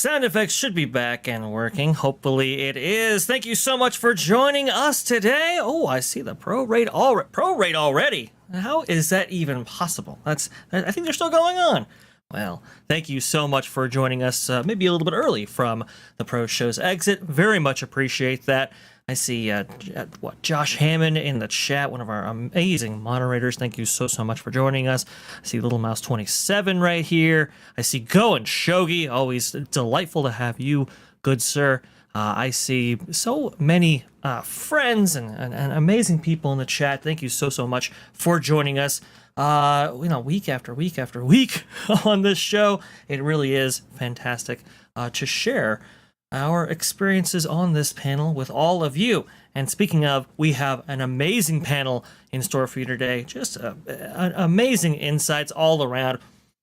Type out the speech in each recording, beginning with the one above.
Sound effects should be back and working. Hopefully it is. Thank you so much for joining us today. Oh, I see the pro rate already. How is that even possible? I think they're still going on. Well, thank you so much for joining us, maybe a little bit early from the pro show's exit. Very much appreciate that. I see Josh Hammond in the chat, one of our amazing moderators. Thank you so much for joining us. I see Little Mouse 27 right here. I see Go and Shogi. Always delightful to have you, good sir. I see so many friends and amazing people in the chat. Thank you so much for joining us. Week after week after week on this show. It really is fantastic to share our experiences on this panel with all of you. And speaking of, we have an amazing panel in store for you today. Just amazing insights all around.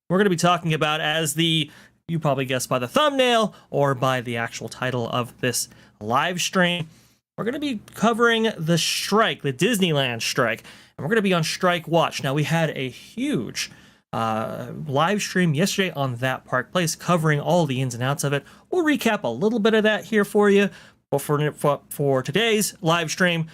We're going to be talking about, as you probably guessed by the thumbnail or by the actual title of this live stream, we're going to be covering the strike, the Disneyland strike. And we're going to be on Strike Watch. Now, we had a huge live stream yesterday on That Park Place covering all the ins and outs of it. We'll recap a little bit of that here for you. But for today's live stream,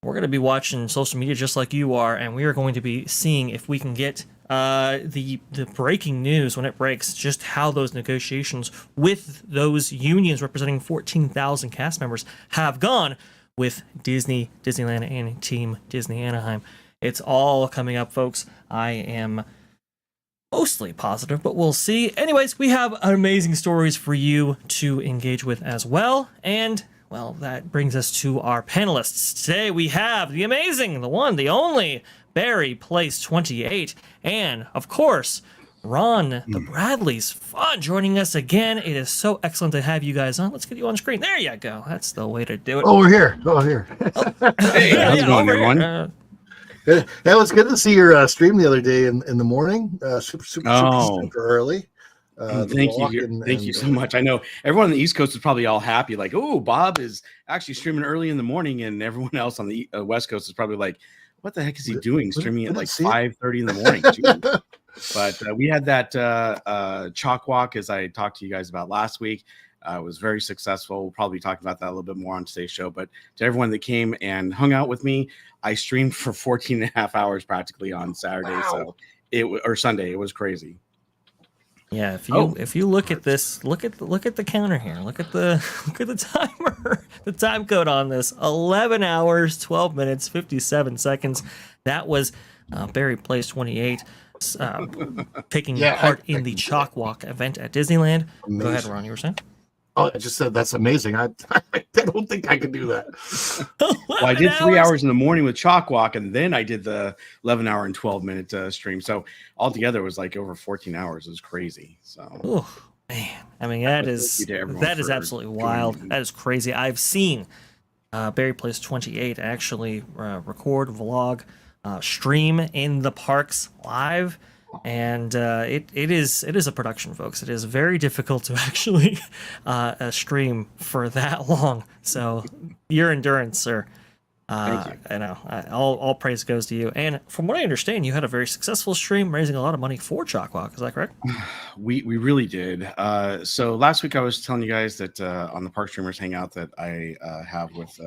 we're going to be watching social media just like you are, and we are going to be seeing if we can get the breaking news when it breaks, just how those negotiations with those unions representing 14,000 cast members have gone with Disney, Disneyland, and Team Disney Anaheim. It's all coming up, folks. I am mostly positive, but we'll see. Anyways, we have amazing stories for you to engage with as well. And, well, that brings us to our panelists. Today we have the amazing, the one, the only, Barry Place 28. And, of course, Ron, the Bradleys, fun joining us again. It is so excellent to have you guys on. Let's get you on screen. There you go. That's the way to do it. Oh, we're here. Oh, here. Hey, how's it going, everyone? That was good to see your stream the other day in the morning. Super early. Thank you so much. I know everyone on the East Coast is probably all happy, like, oh, Bob is actually streaming early in the morning, and everyone else on the West Coast is probably like, what the heck is he doing streaming at like 5:30 in the morning? But we had that chalk walk, as I talked to you guys about last week. It was very successful. We'll probably talk about that a little bit more on today's show. But to everyone that came and hung out with me, I streamed for 14 and a half hours practically on Saturday. Wow. Or Sunday. It was crazy. Yeah, if you look at this, look at the counter here. Look at the timer, the time code on this. 11 hours, 12 minutes, 57 seconds. That was Barry Place 28 taking part in the Chalk Walk event at Disneyland. Amazing. Go ahead, Ron. You were saying? Oh, I just said that's amazing. I don't think I could do that. Well, I did 3 hours in the morning with Chalk Walk, and then I did the 11-hour and 12-minute stream. So altogether, it was like over 14 hours. It was crazy. So, man, I mean that is absolutely wild. That is crazy. I've seen Barry Place 28 actually record, vlog, stream in the parks live. And it is a production, folks. It is very difficult to actually stream for that long. So your endurance, sir. Thank you. I know. All praise goes to you. And from what I understand, you had a very successful stream, raising a lot of money for Chalk Walk. Is that correct? We really did. So last week I was telling you guys that on the Park Streamers Hangout that I have with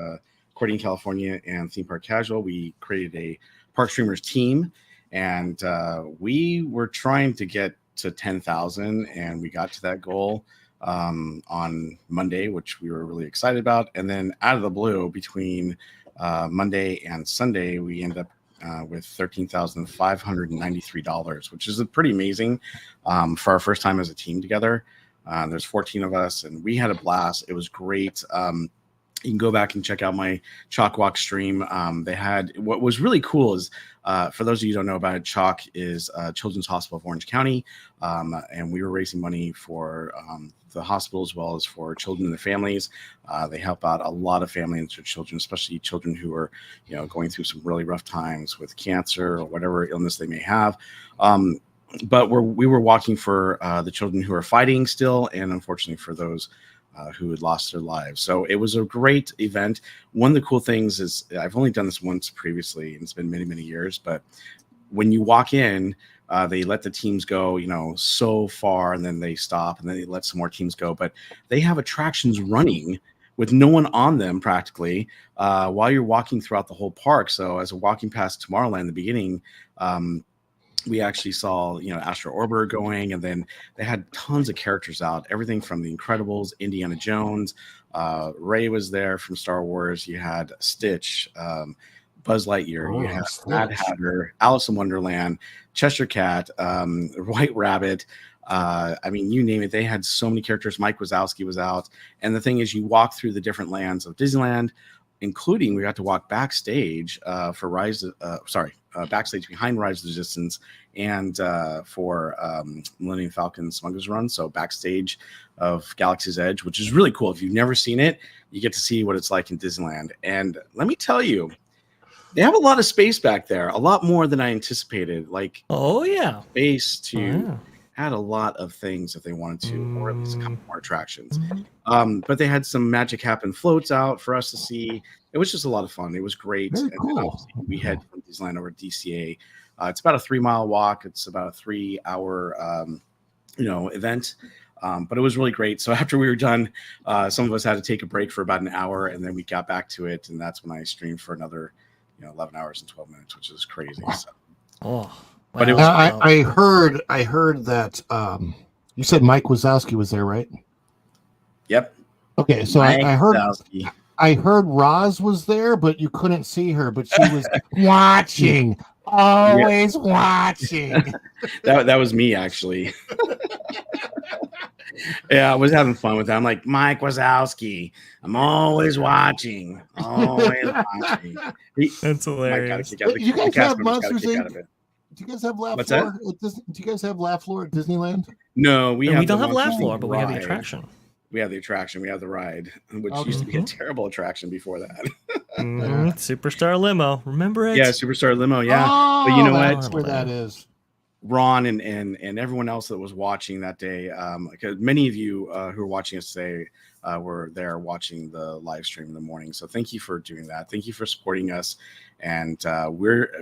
Courtney, California, and Theme Park Casual, we created a Park Streamers team. And we were trying to get to 10,000, and we got to that goal on Monday, which we were really excited about. And then out of the blue, between Monday and Sunday, we ended up with $13,593, which is pretty amazing for our first time as a team together. There's 14 of us, and we had a blast. It was great. You can go back and check out my Chalk Walk stream. They had, what was really cool is, for those of you who don't know about it, Chalk is Children's Hospital of Orange County, and we were raising money for the hospital as well as for children and their families. They help out a lot of families and children, especially children who are, going through some really rough times with cancer or whatever illness they may have. But we were walking for the children who are fighting still, and unfortunately for those who had lost their lives. So it was a great event. One of the cool things is I've only done this once previously, and it's been many, many years, but when you walk in, they let the teams go, so far, and then they stop, and then they let some more teams go. But they have attractions running with no one on them practically while you're walking throughout the whole park. So as we're walking past Tomorrowland in the beginning, we actually saw, Astro Orbiter going, and then they had tons of characters out, everything from The Incredibles, Indiana Jones, Rey was there from Star Wars. You had Stitch, Buzz Lightyear, you had Mad Hatter, Alice in Wonderland, Cheshire Cat, White Rabbit. You name it. They had so many characters. Mike Wazowski was out. And the thing is, you walk through the different lands of Disneyland, including we got to walk backstage backstage behind Rise of the Resistance and for Millennium Falcon Smuggler's Run. So backstage of Galaxy's Edge, which is really cool. If you've never seen it, you get to see what it's like in Disneyland. And let me tell you, they have a lot of space back there, a lot more than I anticipated. Like, space to add a lot of things if they wanted to, or at least a couple more attractions. But they had some Magic Happen floats out for us to see. It was just a lot of fun. It was great. Very cool. And then we head from Disneyland over to DCA. It's about a 3-mile walk. It's about a 3-hour, event. But it was really great. So after we were done, some of us had to take a break for about an hour, and then we got back to it. And that's when I streamed for another, 11 hours and 12 minutes, which is crazy. So. Wow. But it was, I heard that you said Mike Wazowski was there, right? Yep. Okay, so I heard Roz was there, but you couldn't see her, but she was watching, always watching. That was me, actually. Yeah, I was having fun with that. I'm like, Mike Wazowski, I'm always watching. Always watching. That's hilarious. You guys have Monsters Inc.? Do you guys have Laugh Floor? Do you guys have Laugh Floor at Disneyland? No, we don't have Laugh Floor, but we have the attraction. We have the attraction. We have the ride, which used to be a terrible attraction before that. Superstar Limo. Remember it? Yeah, Superstar Limo. Yeah. Oh, but you know that's what? where that is. Ron and everyone else that was watching that day, because many of you who are watching us today were there watching the live stream in the morning. So thank you for doing that. Thank you for supporting us. And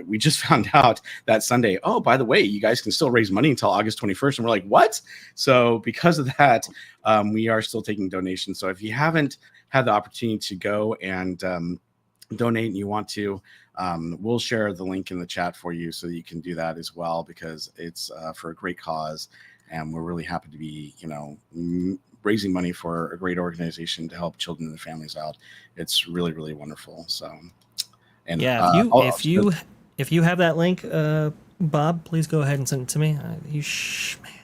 we just found out that Sunday, oh, by the way, you guys can still raise money until August 21st. And we're like, what? So because of that, we are still taking donations. So if you haven't had the opportunity to go and donate and you want to, we'll share the link in the chat for you so that you can do that as well, because it's for a great cause. And we're really happy to be, raising money for a great organization to help children and families out. It's really, really wonderful. So, and yeah, if you have that link, Bob, please go ahead and send it to me.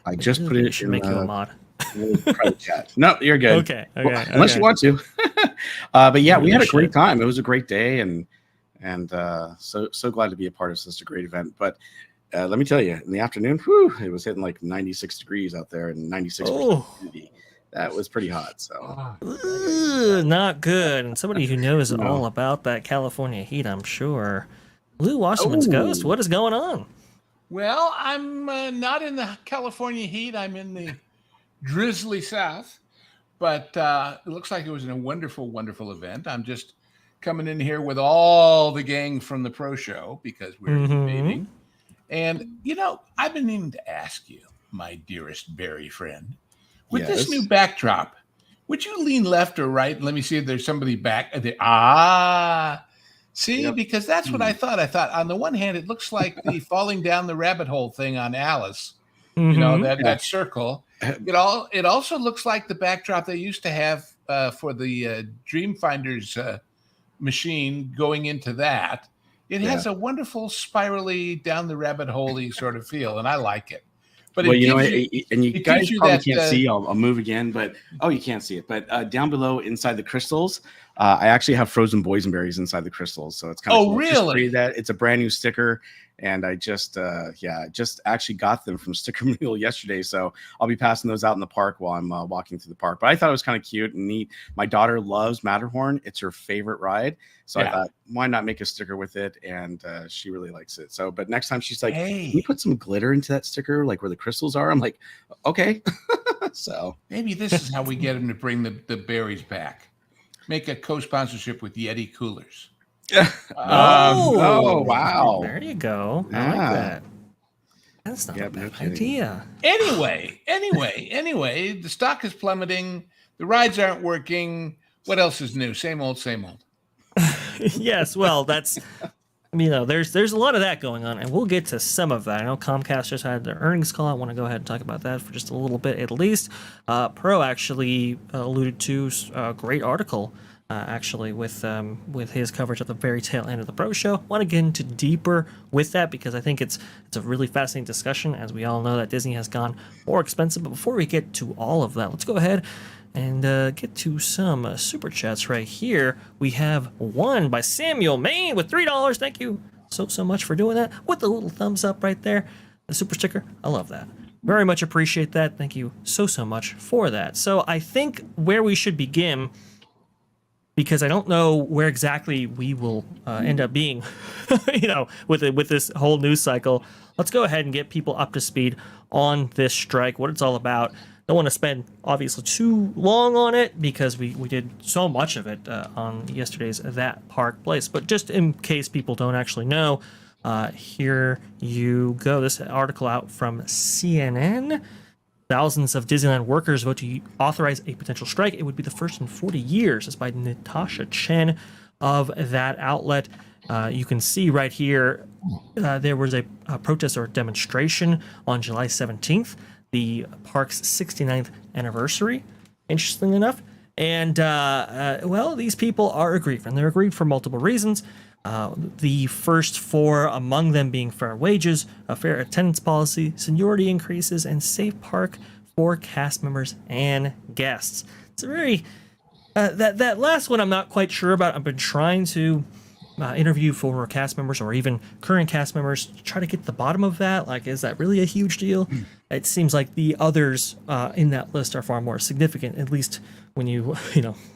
I just put it. Should make you a mod. Private chat. No, you're good. Okay. Unless you want to. But yeah, we had a great time. It was a great day, and so glad to be a part of such a great event. But let me tell you, in the afternoon, it was hitting like 96 degrees out there and 96% humidity. That was pretty hot. So not good. And somebody who knows all about that California heat, I'm sure. Lou Wasserman's Ghost, what is going on? Well, I'm not in the California heat. I'm in the drizzly south, but it looks like it was a wonderful, wonderful event. I'm just coming in here with all the gang from the pro show because we're debating. And, I've been needing to ask you, my dearest Barry friend, with this new backdrop, would you lean left or right? Let me see if there's somebody back there. Because that's what I thought. I thought on the one hand, it looks like the falling down the rabbit hole thing on Alice, that circle. It also looks like the backdrop they used to have for the Dreamfinders machine going into that. It has a wonderful spirally down the rabbit hole-y sort of feel, and I like it. But you guys probably can't see. I'll move again, but you can't see it. But down below, inside the crystals, I actually have frozen boysenberries inside the crystals, so it's kind of cool. Really? That it's a brand new sticker, and I just actually got them from Sticker Mule yesterday, so I'll be passing those out in the park while I'm walking through the park. But I thought it was kind of cute and neat. My daughter loves Matterhorn; it's her favorite ride, so I thought, why not make a sticker with it? And she really likes it. So, but next time she's like, "Hey, can you put some glitter into that sticker, like where the crystals are?" I'm like, "Okay." So maybe this is how we get them to bring the berries back. Make a co-sponsorship with Yeti Coolers. Wow. There you go. I like that. That's not a bad idea. Anyway, the stock is plummeting. The rides aren't working. What else is new? Same old, same old. Yes, well, that's... there's a lot of that going on, and we'll get to some of that. I know Comcast just had their earnings call. I want to go ahead and talk about that for just a little bit at least. Pro actually alluded to a great article, actually, with his coverage at the very tail end of the Pro show. Want to get into deeper with that because I think it's a really fascinating discussion. As we all know, that Disney has gone more expensive. But before we get to all of that, let's go ahead and get to some super chats right here. We have one by Samuel Maine with $3. Thank you so much for doing that. With the little thumbs up right there. The super sticker. I love that. Very much appreciate that. Thank you so much for that. So I think where we should begin, because I don't know where exactly we will end up being, with this whole news cycle. Let's go ahead and get people up to speed on this strike, what it's all about. Don't want to spend obviously too long on it because we did so much of it on yesterday's That Park Place. But just in case people don't actually know, here you go. This article out from CNN. Thousands of Disneyland workers vote to authorize a potential strike. It would be the first in 40 years. It's by Natasha Chen of that outlet. You can see right here, there was a protest or demonstration on July 17th. The park's 69th anniversary, interestingly enough. And, these people are aggrieved, and they're aggrieved for multiple reasons. The first four among them being fair wages, a fair attendance policy, seniority increases, and safe park for cast members and guests. It's a very... that last one I'm not quite sure about. I've been trying to interview former cast members or even current cast members to try to get to the bottom of that. Like, is that really a huge deal? It seems like the others in that list are far more significant, at least when you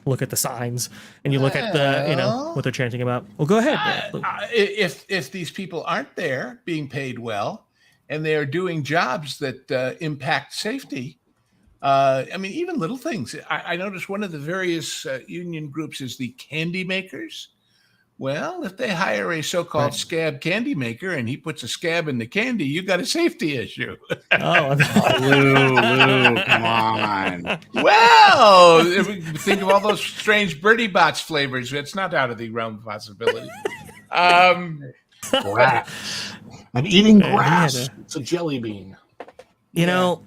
look at the signs and you look at the what they're chanting about. Well, go ahead. If these people aren't there being paid well, and they are doing jobs that impact safety. Even little things. I noticed one of the various union groups is the candy makers. Well, if they hire a so-called scab candy maker and he puts a scab in the candy, you got a safety issue. Oh, Lou, come on. Well, if we think of all those strange Birdie Bots flavors, it's not out of the realm of possibility. Grass. I'm eating grass. It's a jelly bean. You know,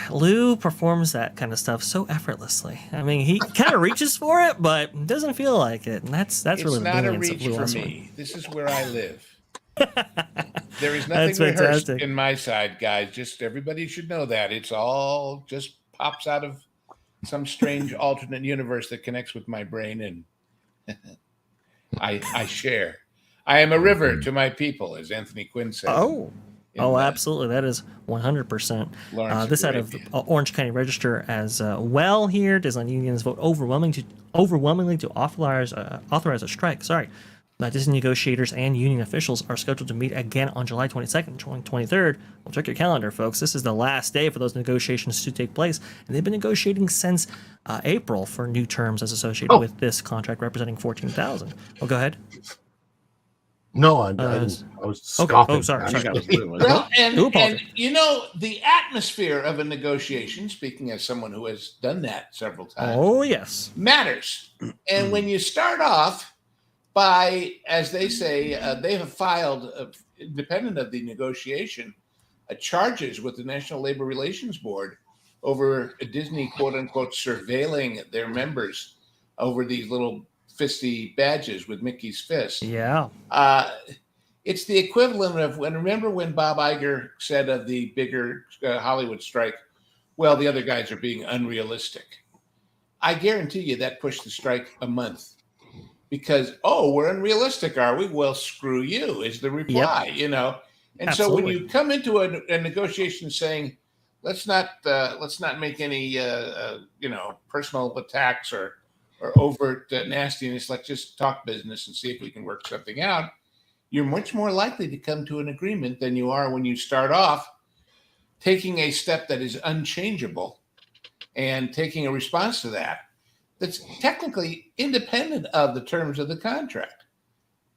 Lou performs that kind of stuff so effortlessly. I mean, he kind of reaches for it, but doesn't feel like it, and that's really the brilliance of Lou. It's not a reach for me. This is where I live. There is nothing rehearsed in my side, guys. Just everybody should know that it's all just pops out of some strange alternate universe that connects with my brain, and I share. I am a river to my people, as Anthony Quinn said. Absolutely. That is 100%. This out of Orange County Register as well here. Disneyland unions vote overwhelmingly to authorize a strike. Disney negotiators and union officials are scheduled to meet again on July 22nd, 23rd. Well, check your calendar, folks. This is the last day for those negotiations to take place. And they've been negotiating since April for new terms as associated with this contract representing 14,000. Well, go ahead. No, I was scoffing. Oh, sorry. Well, and the atmosphere of a negotiation, speaking as someone who has done that several times. Oh, yes. Matters. And when you start off by, as they say, they have filed, independent of the negotiation, charges with the National Labor Relations Board over Disney, quote unquote, surveilling their members over these little fisty badges with Mickey's fist. Yeah. It's the equivalent of remember when Bob Iger said of the bigger Hollywood strike, well, the other guys are being unrealistic. I guarantee you that pushed the strike a month because, we're unrealistic, are we? Well, screw you is the reply, And Absolutely. So when you come into a negotiation saying, let's not make any, personal attacks or overt nastiness, let's just talk business and see if we can work something out, you're much more likely to come to an agreement than you are when you start off taking a step that is unchangeable and taking a response to that's technically independent of the terms of the contract.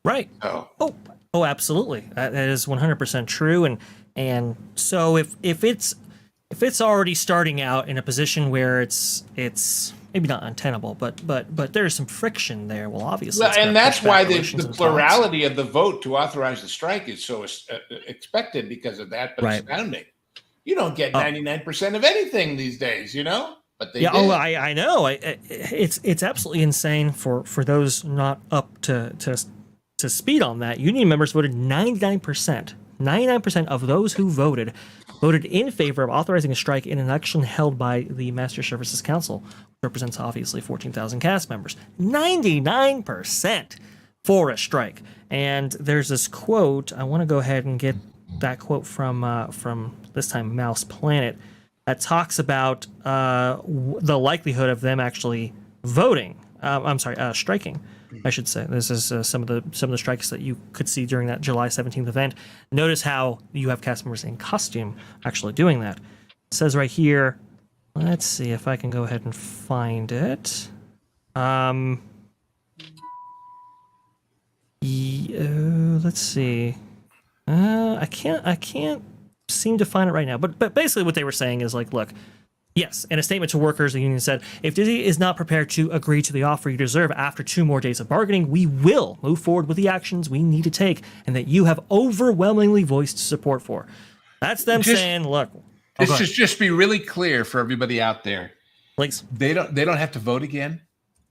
Right. Oh, absolutely. That is 100% true. And so if it's already starting out in a position where it's maybe not untenable, but there's some friction there. Well, obviously, and that's why the plurality of the vote to authorize the strike is so expected because of that. But astounding, you don't get 99% of anything these days, But they did. I know. It's absolutely insane for those not up to speed on that. Union members voted 99%. 99% of those who voted in favor of authorizing a strike in an election held by the Master Services Council, which represents obviously 14,000 cast members. 99% for a strike. And there's this quote. I want to go ahead and get that quote from this time Mouse Planet that talks about the likelihood of them actually voting. Striking. I should say. This is some of the strikes that you could see during that July 17th event. Notice how you have cast members in costume actually doing that. It says right here, let's see if I can go ahead and find it. Let's see. I can't seem to find it right now. But basically what they were saying is like, look, yes, in a statement to workers, the union said, if Disney is not prepared to agree to the offer you deserve after 2 more days of bargaining, we will move forward with the actions we need to take and that you have overwhelmingly voiced support for. That's them saying, look. This should just be really clear for everybody out there. Please. They don't have to vote again.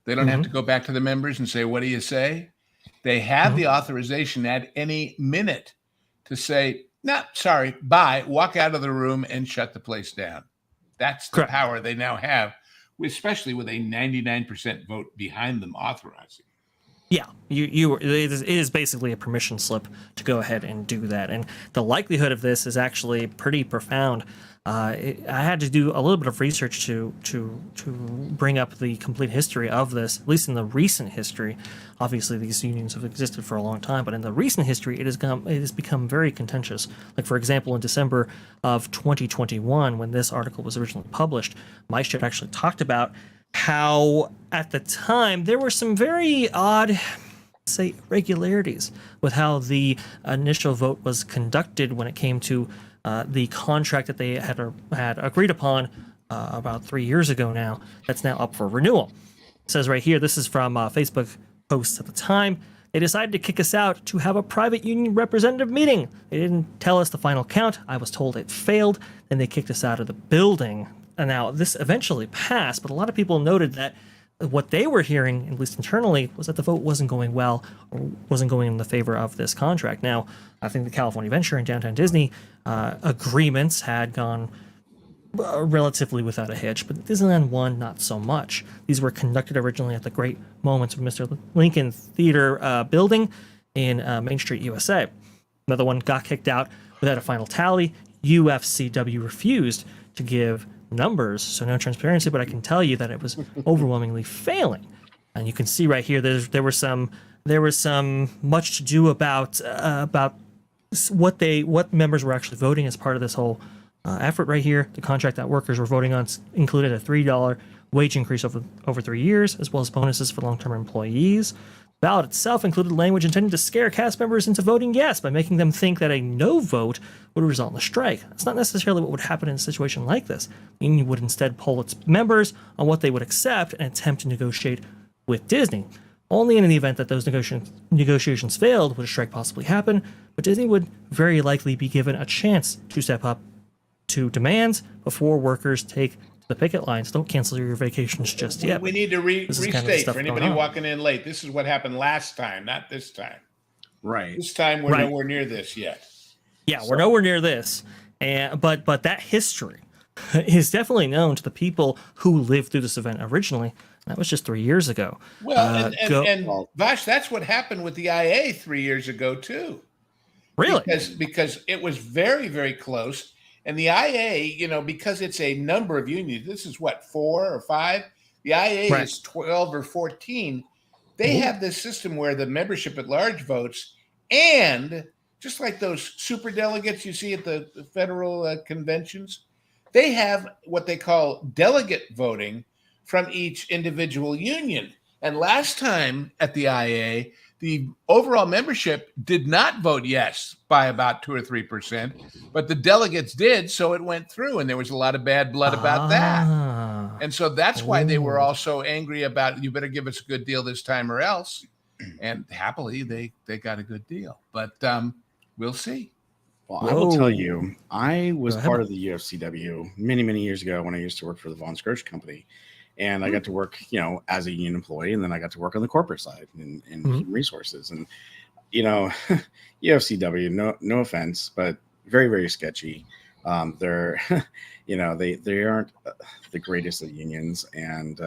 They don't have to go back to the members and say, what do you say? They have the authorization at any minute to say, no, sorry, bye, walk out of the room and shut the place down. That's the power they now have, especially with a 99% vote behind them authorizing. Yeah, it is basically a permission slip to go ahead and do that. And the likelihood of this is actually pretty profound. I had to do a little bit of research to bring up the complete history of this, at least in the recent history. Obviously, these unions have existed for a long time, but in the recent history, it has become very contentious. Like, for example, in December of 2021, when this article was originally published, MyShit actually talked about how, at the time, there were some very odd, say, irregularities with how the initial vote was conducted when it came to the contract that they had agreed upon about 3 years ago now, that's now up for renewal. It says right here, this is from Facebook posts at the time. They decided to kick us out to have a private union representative meeting. They didn't tell us the final count. I was told it failed, and they kicked us out of the building. And now this eventually passed, but a lot of people noted that what they were hearing, at least internally, was that the vote wasn't going well or wasn't going in the favor of this contract. Now, I think the California Venture and Downtown Disney agreements had gone relatively without a hitch, but Disneyland one, not so much. These were conducted originally at the Great Moments of Mr. Lincoln Theater building in Main Street, USA. Another one got kicked out without a final tally. UFCW refused to give numbers, so no transparency, but I can tell you that it was overwhelmingly failing. And you can see right here there was some much to do about what members were actually voting as part of this whole effort right here. The contract that workers were voting on included a $3 wage increase over 3 years, as well as bonuses for long-term employees. The ballot itself included language intended to scare cast members into voting yes by making them think that a no vote would result in a strike. That's not necessarily what would happen in a situation like this. The union would instead poll its members on what they would accept and attempt to negotiate with Disney. Only in the event that those negotiations failed would a strike possibly happen, but Disney would very likely be given a chance to step up to demands before workers take to the picket lines. Don't cancel your vacations just yet. We need to restate kind of for anybody walking in late. This is what happened last time, not this time. Right. This time we're nowhere near this yet. Yeah, we're nowhere near this. But that history is definitely known to the people who lived through this event originally. That was just 3 years ago. Well, and Vash, that's what happened with the IA 3 years ago too. Really? Because it was very, very close. And the IA, because it's a number of unions, this is what, 4 or 5? The IA is 12 or 14. They have this system where the membership at large votes, and just like those super delegates you see at the federal conventions, they have what they call delegate voting from each individual union. And last time at the IA, the overall membership did not vote yes by about 2 or 3%, but the delegates did, so it went through, and there was a lot of bad blood about that. And so that's why they were all so angry about, you better give us a good deal this time or else. And happily, they got a good deal. But we'll see. Well, I will tell you, I was part of the UFCW many, many years ago when I used to work for the Von Scourge Company. And I got to work, as a union employee, and then I got to work on the corporate side in human resources. And, UFCW, no offense, but very, very sketchy. They're, they aren't the greatest of unions. And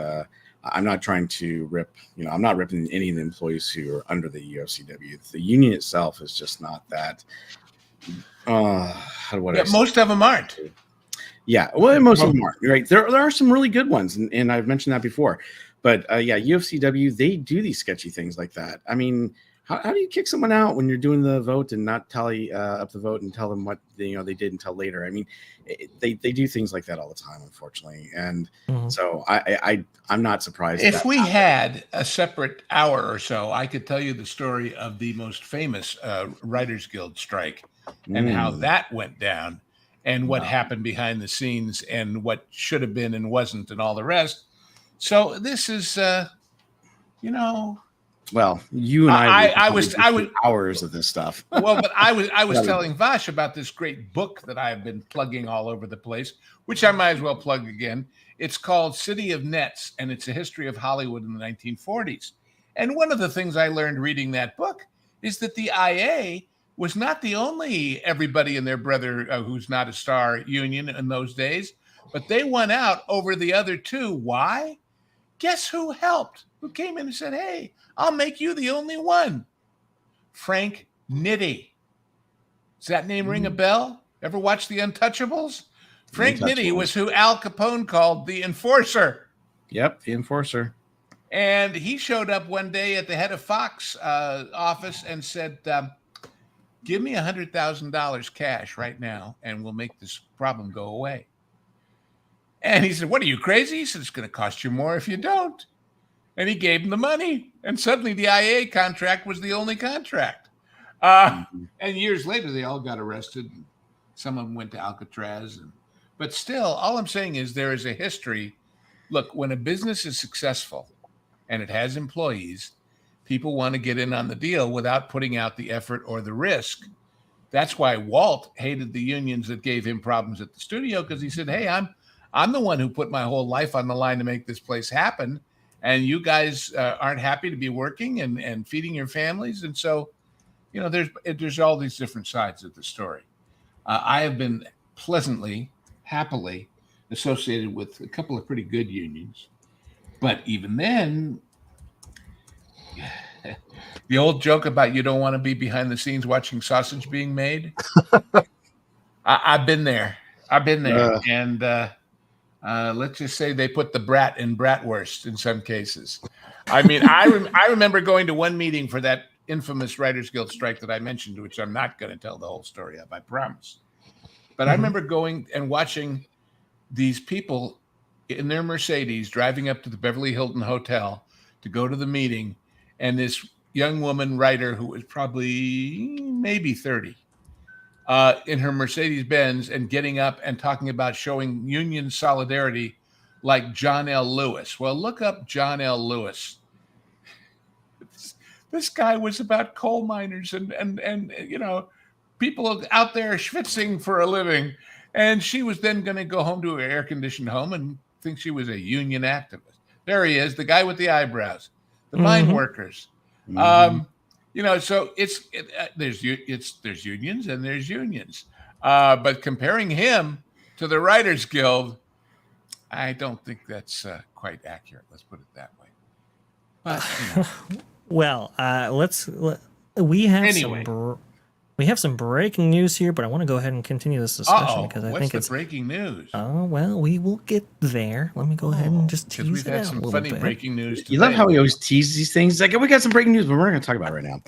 I'm not trying to rip, I'm not ripping any of the employees who are under the UFCW. The union itself is just not that. Most of them aren't. Yeah, well, most of them aren't, right? There are some really good ones, and I've mentioned that before. But UFCW, they do these sketchy things like that. I mean, how do you kick someone out when you're doing the vote and not tally up the vote and tell them what they did until later? I mean, they do things like that all the time, unfortunately. And so I'm not surprised. If we had a separate hour or so, I could tell you the story of the most famous Writers Guild strike and how that went down. And what happened behind the scenes and what should have been and wasn't and all the rest. So this is, Well, you and I was hours of this stuff. Well, but I was telling Vash about this great book that I've been plugging all over the place, which I might as well plug again. It's called City of Nets, and it's a history of Hollywood in the 1940s. And one of the things I learned reading that book is that the IA was not the only everybody and their brother who's not a star union in those days, but they won out over the other two. Why? Guess who helped? Who came in and said, hey, I'll make you the only one? Frank Nitti. Does that name ring a bell? Ever watch The Untouchables? Frank Nitti was who Al Capone called the enforcer. Yep, the enforcer. And he showed up one day at the head of Fox office and said, give me $100,000 cash right now, and we'll make this problem go away. And he said, what, are you crazy? He said, it's going to cost you more if you don't. And he gave him the money. And suddenly the IA contract was the only contract. And years later, they all got arrested. Some of them went to Alcatraz. But still, all I'm saying is there is a history. Look, when a business is successful and it has employees, people want to get in on the deal without putting out the effort or the risk. That's why Walt hated the unions that gave him problems at the studio, because he said, hey, I'm the one who put my whole life on the line to make this place happen. And you guys aren't happy to be working and feeding your families. And so, you know, there's all these different sides of the story. I have been pleasantly, happily associated with a couple of pretty good unions. But even then, the old joke about you don't want to be behind the scenes watching sausage being made. I've been there. And let's just say they put the brat in bratwurst in some cases. I mean, I remember going to one meeting for that infamous Writers Guild strike that I mentioned, which I'm not going to tell the whole story of, I promise. But I remember going and watching these people in their Mercedes driving up to the Beverly Hilton Hotel to go to the meeting, and this young woman writer who was probably maybe 30 in her Mercedes-Benz and getting up and talking about showing union solidarity like John L. Lewis. Well, look up John L. Lewis. This guy was about coal miners and you know, people out there schwitzing for a living. And she was then going to go home to her air-conditioned home and think she was a union activist. There he is, the guy with the eyebrows, the mine workers. You know, so there's unions and there's unions. But comparing him to the Writers Guild, I don't think that's quite accurate. Let's put it that way. But you know. Well, we have some breaking news here, but I want to go ahead and continue this discussion because I think it's breaking news. Oh well, we will get there. Let me go ahead and just tease we've it had out some a little funny bit. breaking news today. You love how he always teases these things. He's like, we got some breaking news, but we're not going to talk about it right now.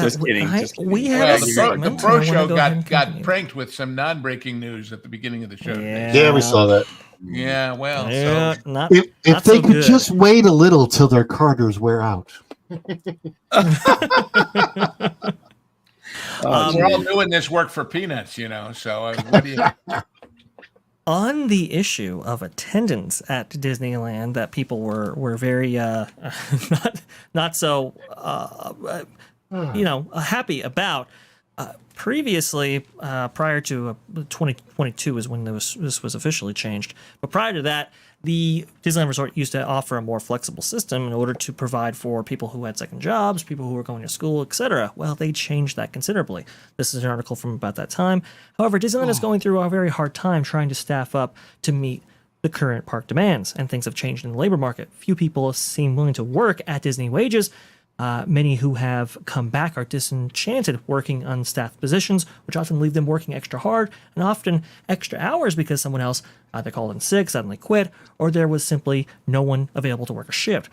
Just kidding. We have a segment. The Pro Show got pranked with some non-breaking news at the beginning of the show. Yeah, we saw that. Yeah, well, yeah, so not If not they so could good. just wait a little till their Carters wear out. we're all doing this work for peanuts, you know. So what do you? On the issue of attendance at Disneyland, that people were very not so happy about. Previously, prior to 2022 is when this was officially changed. But prior to that, the Disneyland Resort used to offer a more flexible system in order to provide for people who had second jobs, people who were going to school, etc. Well, they changed that considerably. This is an article from about that time. However, Disneyland is going through a very hard time trying to staff up to meet the current park demands, and things have changed in the labor market. Few people seem willing to work at Disney wages. Many who have come back are disenchanted working unstaffed positions, which often leave them working extra hard and often extra hours because someone else either called in sick, suddenly quit, or there was simply no one available to work a shift.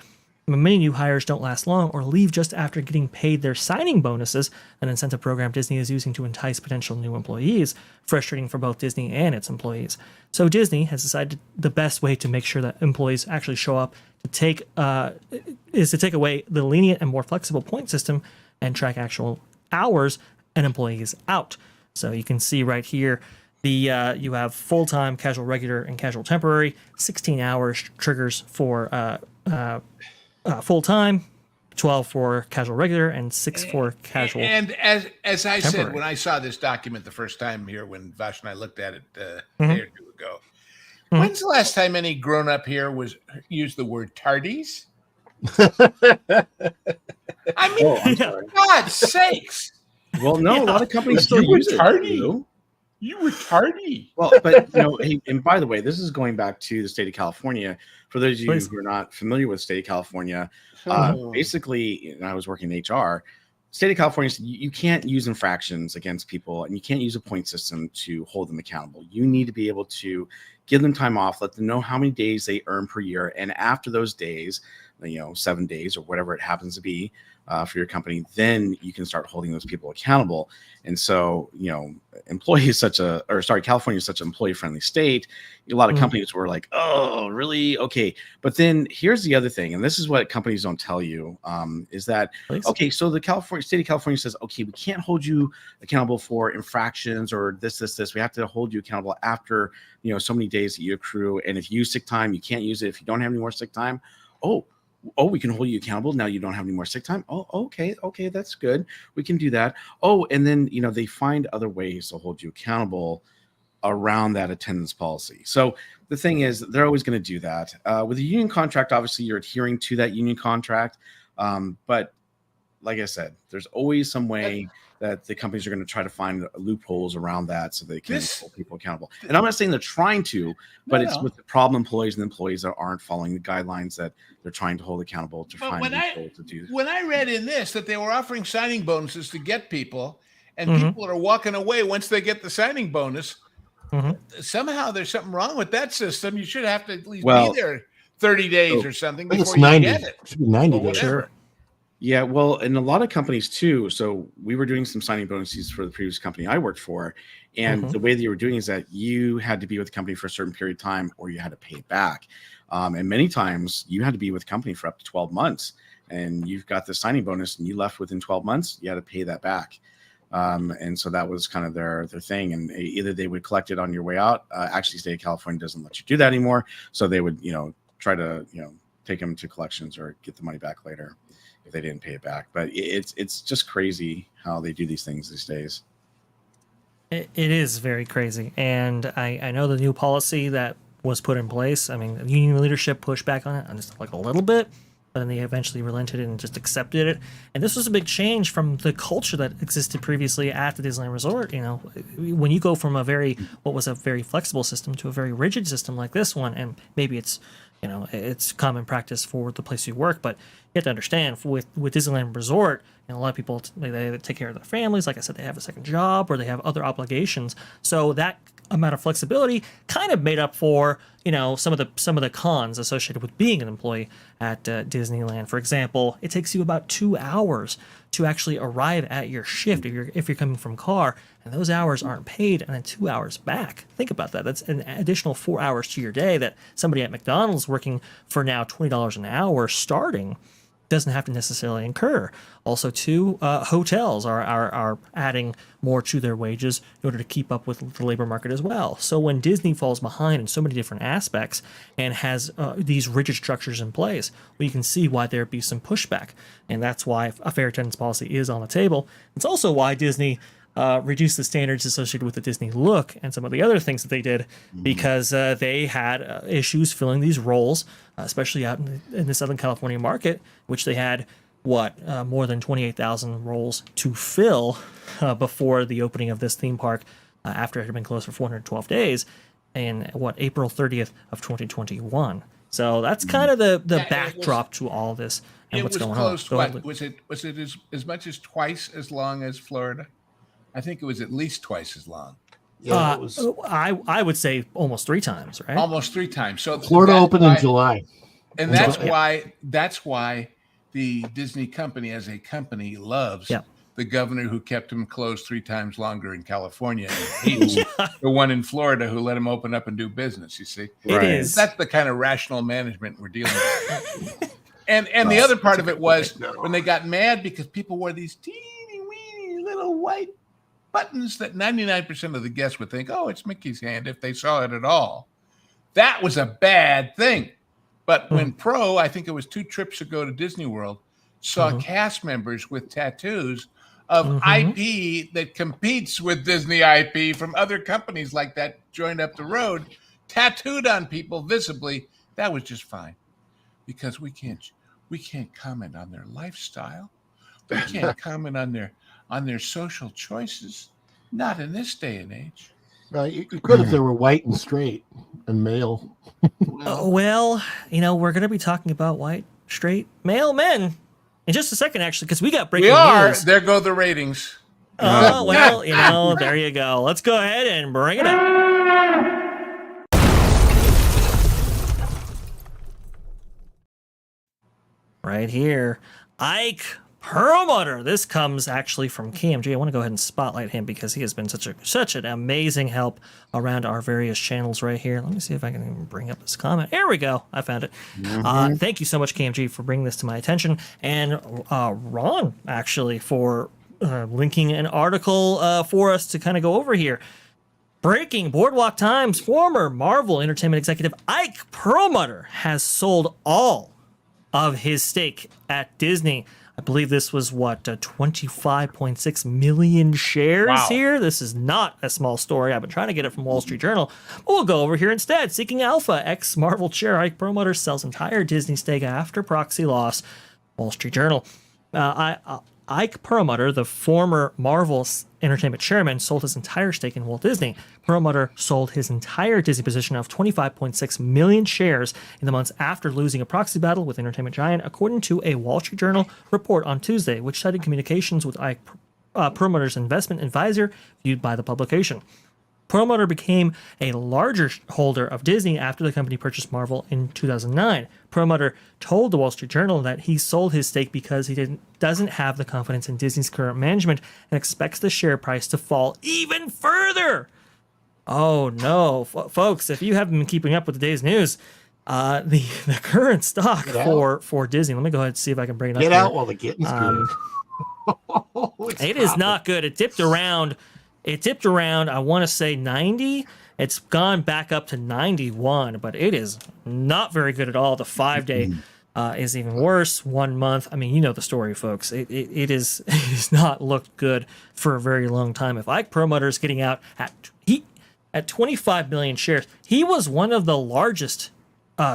Many new hires don't last long or leave just after getting paid their signing bonuses, an incentive program Disney is using to entice potential new employees, frustrating for both Disney and its employees. So Disney has decided the best way to make sure that employees actually show up is to take away the lenient and more flexible point system and track actual hours and employees out. So you can see right here, you have full-time, casual regular, and casual temporary. 16 hours triggers for full-time, 12 for casual regular, and 6 for casual. And as I temporary. said, when I saw this document the first time here, when Vash and I looked at it a day or two ago, when's the last time any grown-up here used the word tardies? I mean, for God's sakes. Well, no, a lot of companies still use it. Tardy. You were tardy. Well, but hey, and by the way, this is going back to the state of California. For those of you who are not familiar with the state of California, basically, I was working in HR. state of California said you can't use infractions against people, and you can't use a point system to hold them accountable. You need to be able to give them time off, let them know how many days they earn per year, and after those days, 7 days or whatever it happens to be for your company, then you can start holding those people accountable. And so, California is such an employee-friendly state. A lot of companies were like, oh, really? Okay. But then here's the other thing, and this is what companies don't tell you, is that, okay, so the state of California says, okay, we can't hold you accountable for infractions or this. We have to hold you accountable after, so many days that you accrue. And if you use sick time, you can't use it if you don't have any more sick time. Oh, we can hold you accountable. Now you don't have any more sick time. Oh, okay, that's good. We can do that. Oh, and then, they find other ways to hold you accountable around that attendance policy. So the thing is, they're always going to do that. With a union contract, obviously, you're adhering to that union contract. But like I said, there's always some way that the companies are going to try to find loopholes around that so they can hold people accountable. And I'm not saying they're trying to, but it's with the problem employees and employees that aren't following the guidelines that they're trying to hold accountable to find loopholes to do. When I read in this that they were offering signing bonuses to get people, and people are walking away once they get the signing bonus, somehow there's something wrong with that system. You should have to at least be there 30 days or something before you get it. It should be 90 days. Sure. Yeah, well, and a lot of companies too. So we were doing some signing bonuses for the previous company I worked for. And the way that you were doing is that you had to be with the company for a certain period of time or you had to pay it back. And many times you had to be with the company for up to 12 months. And you've got the signing bonus and you left within 12 months, you had to pay that back. And so that was kind of their thing. And either they would collect it on your way out. Actually, state of California doesn't let you do that anymore. So they would, try to, take them to collections or get the money back later if they didn't pay it back. But it's just crazy how they do these things these days. It is very crazy. And I know the new policy that was put in place, I mean, union leadership pushed back on it just like a little bit, but then they eventually relented and just accepted it. And this was a big change from the culture that existed previously at the Disneyland Resort. When you go from what was a very flexible system to a very rigid system like this one, and maybe it's common practice for the place you work, but you have to understand with Disneyland Resort, a lot of people, they take care of their families. Like I said, they have a second job or they have other obligations. So that amount of flexibility kind of made up for, some of the cons associated with being an employee at Disneyland. For example, it takes you about 2 hours to actually arrive at your shift if you're coming from car, and those hours aren't paid, and then 2 hours back. Think about that. That's an additional 4 hours to your day that somebody at McDonald's working for now $20 an hour starting doesn't have to necessarily incur. Also, too, hotels are adding more to their wages in order to keep up with the labor market as well. So when Disney falls behind in so many different aspects and has these rigid structures in place, you can see why there'd be some pushback. And that's why a fair attendance policy is on the table. It's also why Disney reduce the standards associated with the Disney look and some of the other things that they did, because they had issues filling these roles, especially out in the Southern California market, which they had more than 28,000 roles to fill before the opening of this theme park after it had been closed for 412 days in April 30th of 2021. So that's kind of the backdrop to all this and what's going on. Was it as much as twice as long as Florida? I think it was at least twice as long. Yeah, it was. I would say almost 3 times, right? Almost 3 times. So Florida opened in July, and that's why the Disney company as a company loves the governor who kept him closed 3 times longer in California, and hates the one in Florida who let him open up and do business. You see, that's the kind of rational management we're dealing with. and the other part of it was when they got mad because people wore these teeny weeny little white buttons that 99% of the guests would think, oh, it's Mickey's hand if they saw it at all. That was a bad thing. But when Pro, I think it was 2 trips ago to Disney World, saw cast members with tattoos of IP that competes with Disney IP from other companies like that joined up the road, tattooed on people visibly, that was just fine. Because we can't comment on their lifestyle. We can't comment on their social choices. Not in this day and age. You could if they were white and straight and male. Well, we're going to be talking about white, straight, male men in just a second, actually, because we got breaking We are. news. There go the ratings. Oh, well, you know, there you go. Let's go ahead and bring it up. Right here, Ike Perlmutter. This comes actually from KMG. I want to go ahead and spotlight him because he has been such an amazing help around our various channels right here. Let me see if I can even bring up this comment. There we go. I found it. Thank you so much, KMG, for bringing this to my attention. And Ron, actually, for linking an article for us to kind of go over here. Breaking Boardwalk Times, former Marvel Entertainment executive Ike Perlmutter has sold all of his stake at Disney. I believe this was 25.6 million shares here. This is not a small story. I've been trying to get it from Wall Street Journal. But we'll go over here instead. Seeking Alpha, ex-Marvel chair Ike Perlmutter sells entire Disney stake after proxy loss. Wall Street Journal. Ike Perlmutter, the former Marvel Entertainment chairman, sold his entire stake in Walt Disney. Perlmutter sold his entire Disney position of 25.6 million shares in the months after losing a proxy battle with entertainment giant, according to a Wall Street Journal report on Tuesday, which cited communications with Ike Perlmutter's investment advisor viewed by the publication. Perlmutter became a larger holder of Disney after the company purchased Marvel in 2009. Perlmutter told the Wall Street Journal that he sold his stake because he doesn't have the confidence in Disney's current management and expects the share price to fall even further. Oh no, folks! If you haven't been keeping up with today's news, the current stock for Disney. Let me go ahead and see if I can bring it up. Get out while the getting's good. It is not good. It dipped around. I want to say 90. It's gone back up to 91, but it is not very good at all. The 5-day is even worse. 1 month. I mean, you know the story, folks. It has not looked good for a very long time. If Ike Perlmutter is getting out at 25 million shares, he was one of the largest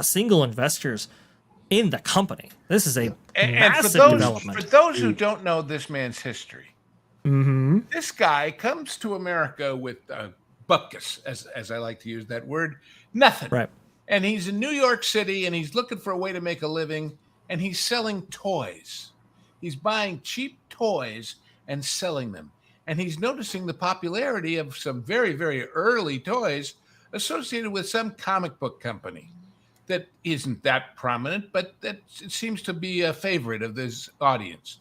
single investors in the company. This is a massive development. For those who don't know this man's history, this guy comes to America with bupkis, as I like to use that word, nothing. Right. And he's in New York City, and he's looking for a way to make a living, and he's selling toys. He's buying cheap toys and selling them. And he's noticing the popularity of some very, very early toys associated with some comic book company that isn't that prominent, but that it seems to be a favorite of this audience.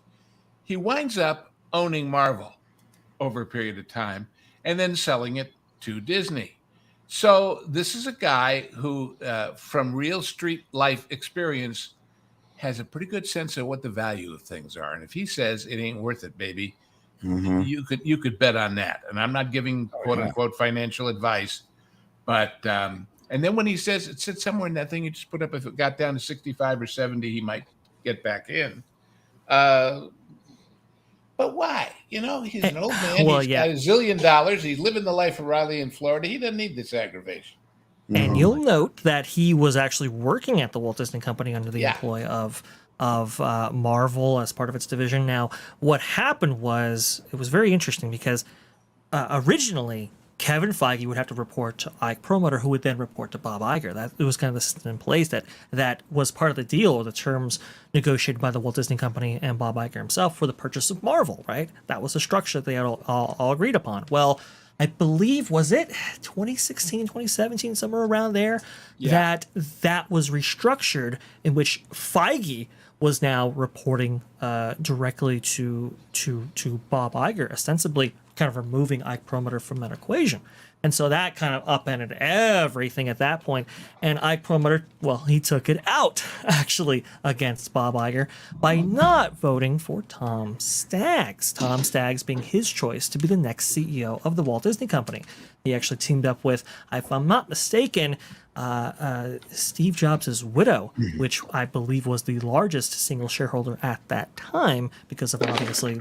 He winds up owning Marvel over a period of time and then selling it to Disney. So this is a guy who, from real street life experience, has a pretty good sense of what the value of things are. And if he says it ain't worth it, baby, you could bet on that. And I'm not giving quote unquote financial advice, but and then when he says it sits somewhere in that thing you just put up, if it got down to 65 or 70, he might get back in. But why? You know, he's an old man. He's got $1 zillion. He's living the life of Riley in Florida. He doesn't need this aggravation. And you'll note that he was actually working at the Walt Disney Company under the employ of Marvel as part of its division. Now, what happened was, it was very interesting because originally Kevin Feige would have to report to Ike Perlmutter, who would then report to Bob Iger. That it was kind of the system in place that was part of the deal, or the terms negotiated by the Walt Disney Company and Bob Iger himself for the purchase of Marvel, right? That was the structure that they had all agreed upon. Well, I believe, was it 2016, 2017, somewhere around there, that was restructured, in which Feige was now reporting directly to Bob Iger, ostensibly kind of removing Ike Perlmutter from that equation. And so that kind of upended everything at that point. And Ike Perlmutter, well, he took it out, actually, against Bob Iger by not voting for Tom Staggs. Tom Staggs being his choice to be the next CEO of the Walt Disney Company. He actually teamed up with, if I'm not mistaken, Steve Jobs' widow, which I believe was the largest single shareholder at that time, because of obviously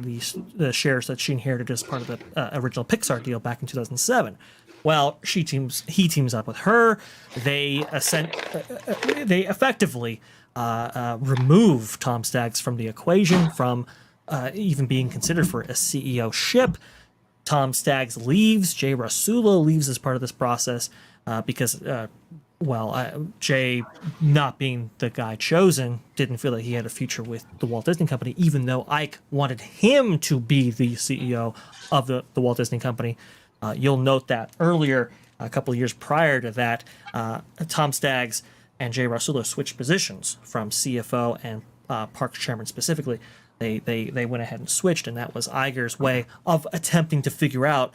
the shares that she inherited as part of the original Pixar deal back in 2007. Well, he teams up with her. They effectively remove Tom Staggs from the equation, from even being considered for a CEO ship. Tom Staggs leaves. Jay Rasulo leaves as part of this process because Jay, not being the guy chosen, didn't feel that he had a future with the Walt Disney Company, even though Ike wanted him to be the CEO of the Walt Disney Company. You'll note that earlier, a couple of years prior to that, Tom Staggs and Jay Rasulo switched positions from CFO and Parks Chairman specifically. They went ahead and switched, and that was Iger's way of attempting to figure out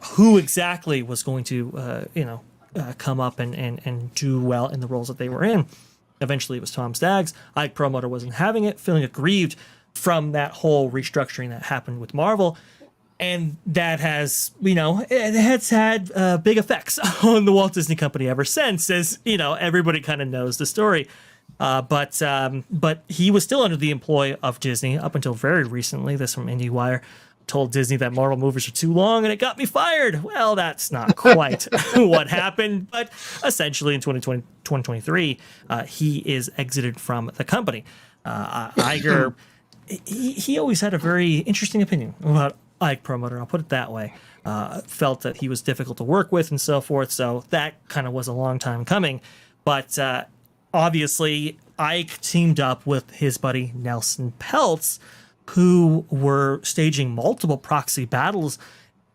who exactly was going to, come up and do well in the roles that they were in. Eventually, it was Tom Staggs. Ike Perlmutter wasn't having it, feeling aggrieved from that whole restructuring that happened with Marvel. And that has, it has had big effects on the Walt Disney Company ever since, as, everybody kind of knows the story. But he was still under the employ of Disney up until very recently. This from IndieWire. Told Disney that Marvel movies are too long and it got me fired. Well, that's not quite what happened, but essentially in 2023, he is exited from the company. Iger, he always had a very interesting opinion about Ike Perlmutter, I'll put it that way. Felt that he was difficult to work with and so forth, so that kind of was a long time coming. But obviously, Ike teamed up with his buddy Nelson Peltz, who were staging multiple proxy battles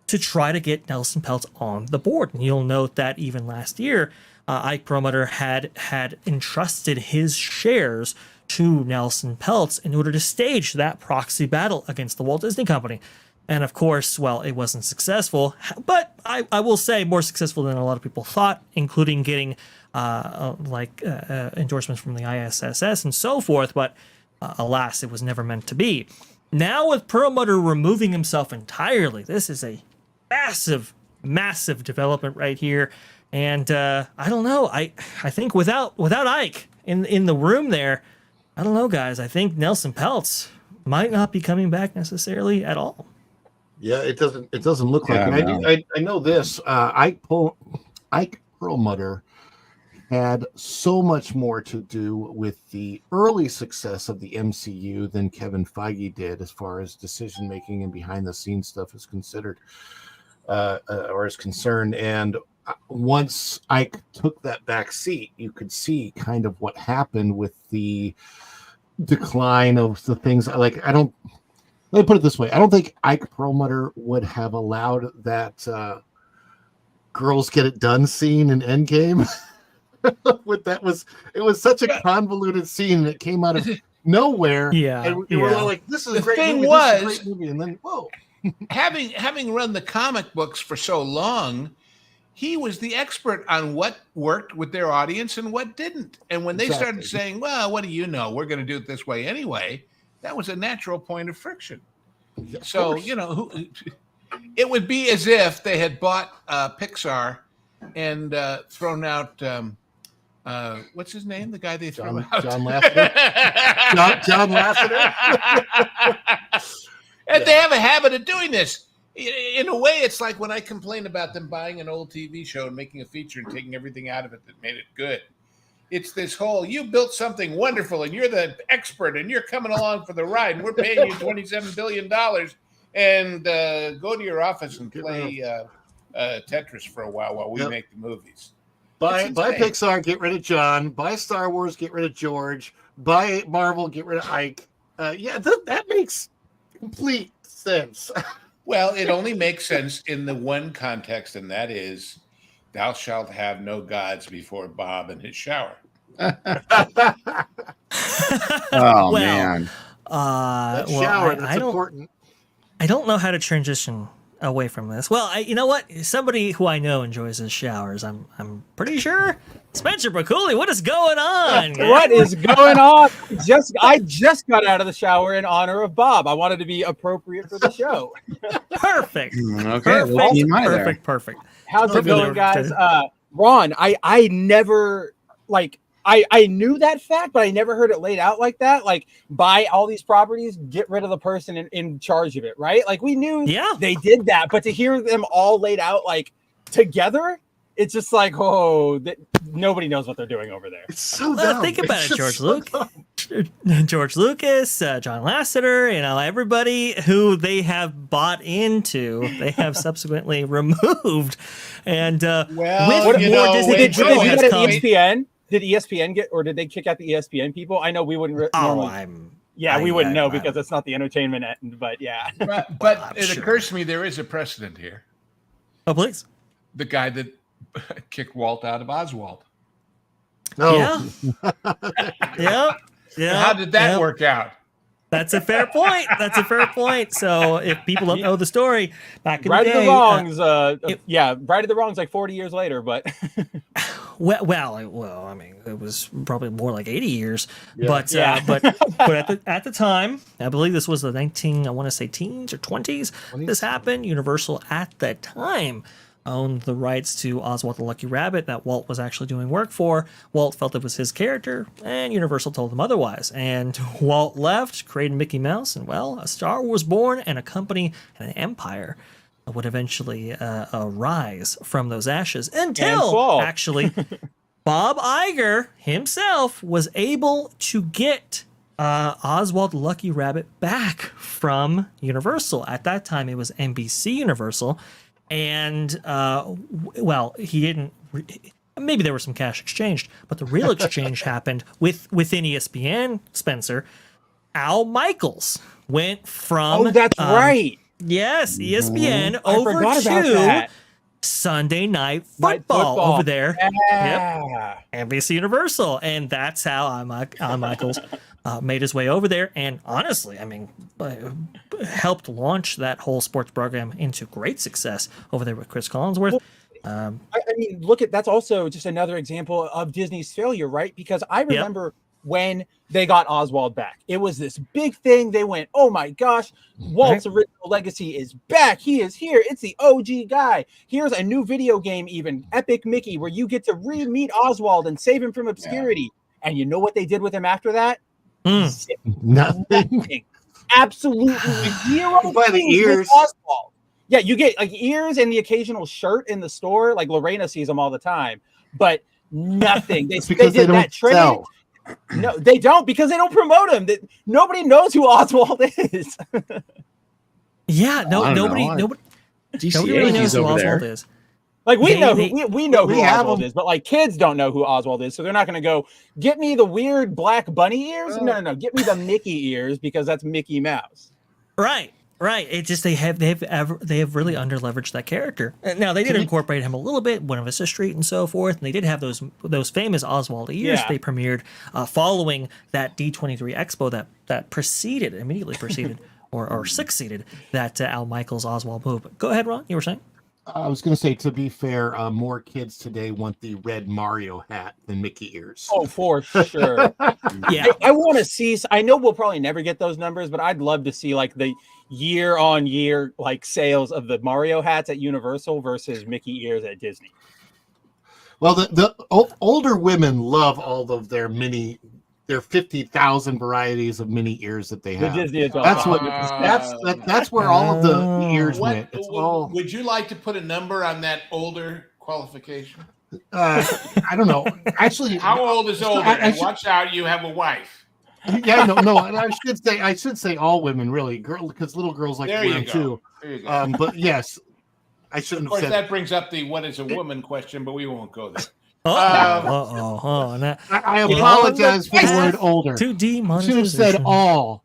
to try to get Nelson Peltz on the board. And you'll note that even last year, Ike Perlmutter had entrusted his shares to Nelson Peltz in order to stage that proxy battle against the Walt Disney Company. And of course, well, it wasn't successful, but I will say more successful than a lot of people thought, including getting endorsements from the ISSS and so forth. But alas, it was never meant to be. Now with Perlmutter removing himself entirely, this is a massive, massive development right here. And I don't know. I think without Ike in the room there, I don't know, guys. I think Nelson Peltz might not be coming back necessarily at all. Yeah, it doesn't look like it. I know this. Ike Perlmutter had so much more to do with the early success of the MCU than Kevin Feige did, as far as decision making and behind the scenes stuff is considered, or is concerned. And once Ike took that back seat, you could see kind of what happened with the decline of the things. Let me put it this way: I don't think Ike Perlmutter would have allowed that "girls get it done" scene in Endgame. It was such a convoluted scene, and it came out of nowhere. Yeah, and we were all like, "This is a great movie. This is a great movie," and then whoa. having run the comic books for so long, he was the expert on what worked with their audience and what didn't. And when they started saying, "Well, what do you know? We're going to do it this way anyway," that was a natural point of friction. So it would be as if they had bought Pixar and thrown out. What's his name? The guy they threw out? John Lasseter. John Lasseter. And they have a habit of doing this. In a way, it's like when I complain about them buying an old TV show and making a feature and taking everything out of it that made it good. It's this whole, you built something wonderful and you're the expert and you're coming along for the ride and we're paying you $27 billion and go to your office and play Tetris for a while we make the movies. Buy Pixar, get rid of John. Buy Star Wars, get rid of George. Buy Marvel, get rid of Ike. That makes complete sense. Well, it only makes sense in the one context, and that is, thou shalt have no gods before Bob in his shower. Man. That shower, that's important. I don't know how to transition away from this. Well, you know what? Somebody who I know enjoys his showers. I'm pretty sure. Spencer Bakuli, what is going on? What is going on? I just got out of the shower in honor of Bob. I wanted to be appropriate for the show. Perfect. Okay. Perfect. How's it going, guys? Ron, I never I knew that fact, but I never heard it laid out like that. Like, buy all these properties, get rid of the person in charge of it, right? Like, we knew they did that, but to hear them all laid out like together, it's just like, nobody knows what they're doing over there. It's so dumb. Think about it, George Luke. George Lucas, John Lasseter, everybody who they have bought into, they have subsequently removed. And Well, with you more know, Disney wait, Did control wait, you has get come. ESPN? Did ESPN get, or did they kick out the ESPN people? I know we wouldn't normally. We wouldn't know because it's not the entertainment end, but yeah. But it occurs to me there is a precedent here. Oh, please. The guy that kicked Walt out of Oswald. No. Yeah. How did that work out? That's a fair point. So if people don't know the story, back in Right the of day, the wrongs. Right of the wrongs, like 40 years later, but well, I mean, it was probably more like 80 years. Yeah. But Yeah. but at the time, I believe this was the I want to say teens or 20s. This happened. Universal at that time owned the rights to Oswald the Lucky Rabbit that Walt was actually doing work for. Walt felt it was his character, and Universal told him otherwise. And Walt left, created Mickey Mouse, and a star was born, and a company and an empire would eventually arise from those ashes until actually Bob Iger himself was able to get Oswald the Lucky Rabbit back from Universal. At that time, it was NBC Universal. And, he didn't. Maybe there was some cash exchanged, but the real exchange happened within ESPN. Spencer, Al Michaels went from. oh, that's right. Yes, ESPN I over forgot about to that. Sunday Night Night Football Football. over there. Yeah. NBC Universal, and that's how Al Michaels made his way over there. And honestly, I mean, helped launch that whole sports program into great success over there with Chris Collinsworth. I mean, that's also just another example of Disney's failure, right? Because I remember when they got Oswald back, it was this big thing. They went, "Oh my gosh, Walt's original legacy is back. He is here. It's the OG guy. Here's a new video game, even Epic Mickey, where you get to re-meet Oswald and save him from obscurity." Yeah. And you know what they did with him after that? Nothing. Absolutely zero. By the ears. Oswald. Yeah, you get like ears and the occasional shirt in the store. Like Lorena sees them all the time, but nothing. They did that trade. No, they don't, because they don't promote him. Nobody knows who Oswald is. Nobody really knows who Oswald is. Like we know who Oswald is, but like kids don't know who Oswald is, so they're not going to go get me the weird black bunny ears. No, get me the Mickey ears because that's Mickey Mouse. Right. It's just they have really underleveraged that character. Now they did incorporate him a little bit, Buena Vista Street and so forth, and they did have those famous Oswald ears they premiered following that D23 Expo that immediately preceded or succeeded that Al Michaels Oswald move. But go ahead, Ron. You were saying? I was going to say, to be fair, more kids today want the red Mario hat than Mickey ears. Oh, for sure. Yeah. I want to see, I know we'll probably never get those numbers, but I'd love to see like the year-on-year like sales of the Mario hats at Universal versus Mickey ears at Disney. Well, the older women love all of their 50,000 varieties of mini ears that they have. That's where all of the ears went. It's all. Would you like to put a number on that older qualification? I don't know. Actually, how old is older? Watch out, you have a wife. Yeah, no. I should say all women, really, because little girls like them too. There you go. But yes, I shouldn't have said. Of course, that brings up the what is a woman question, but we won't go there. I apologize for the word older. Too deep. Should have said all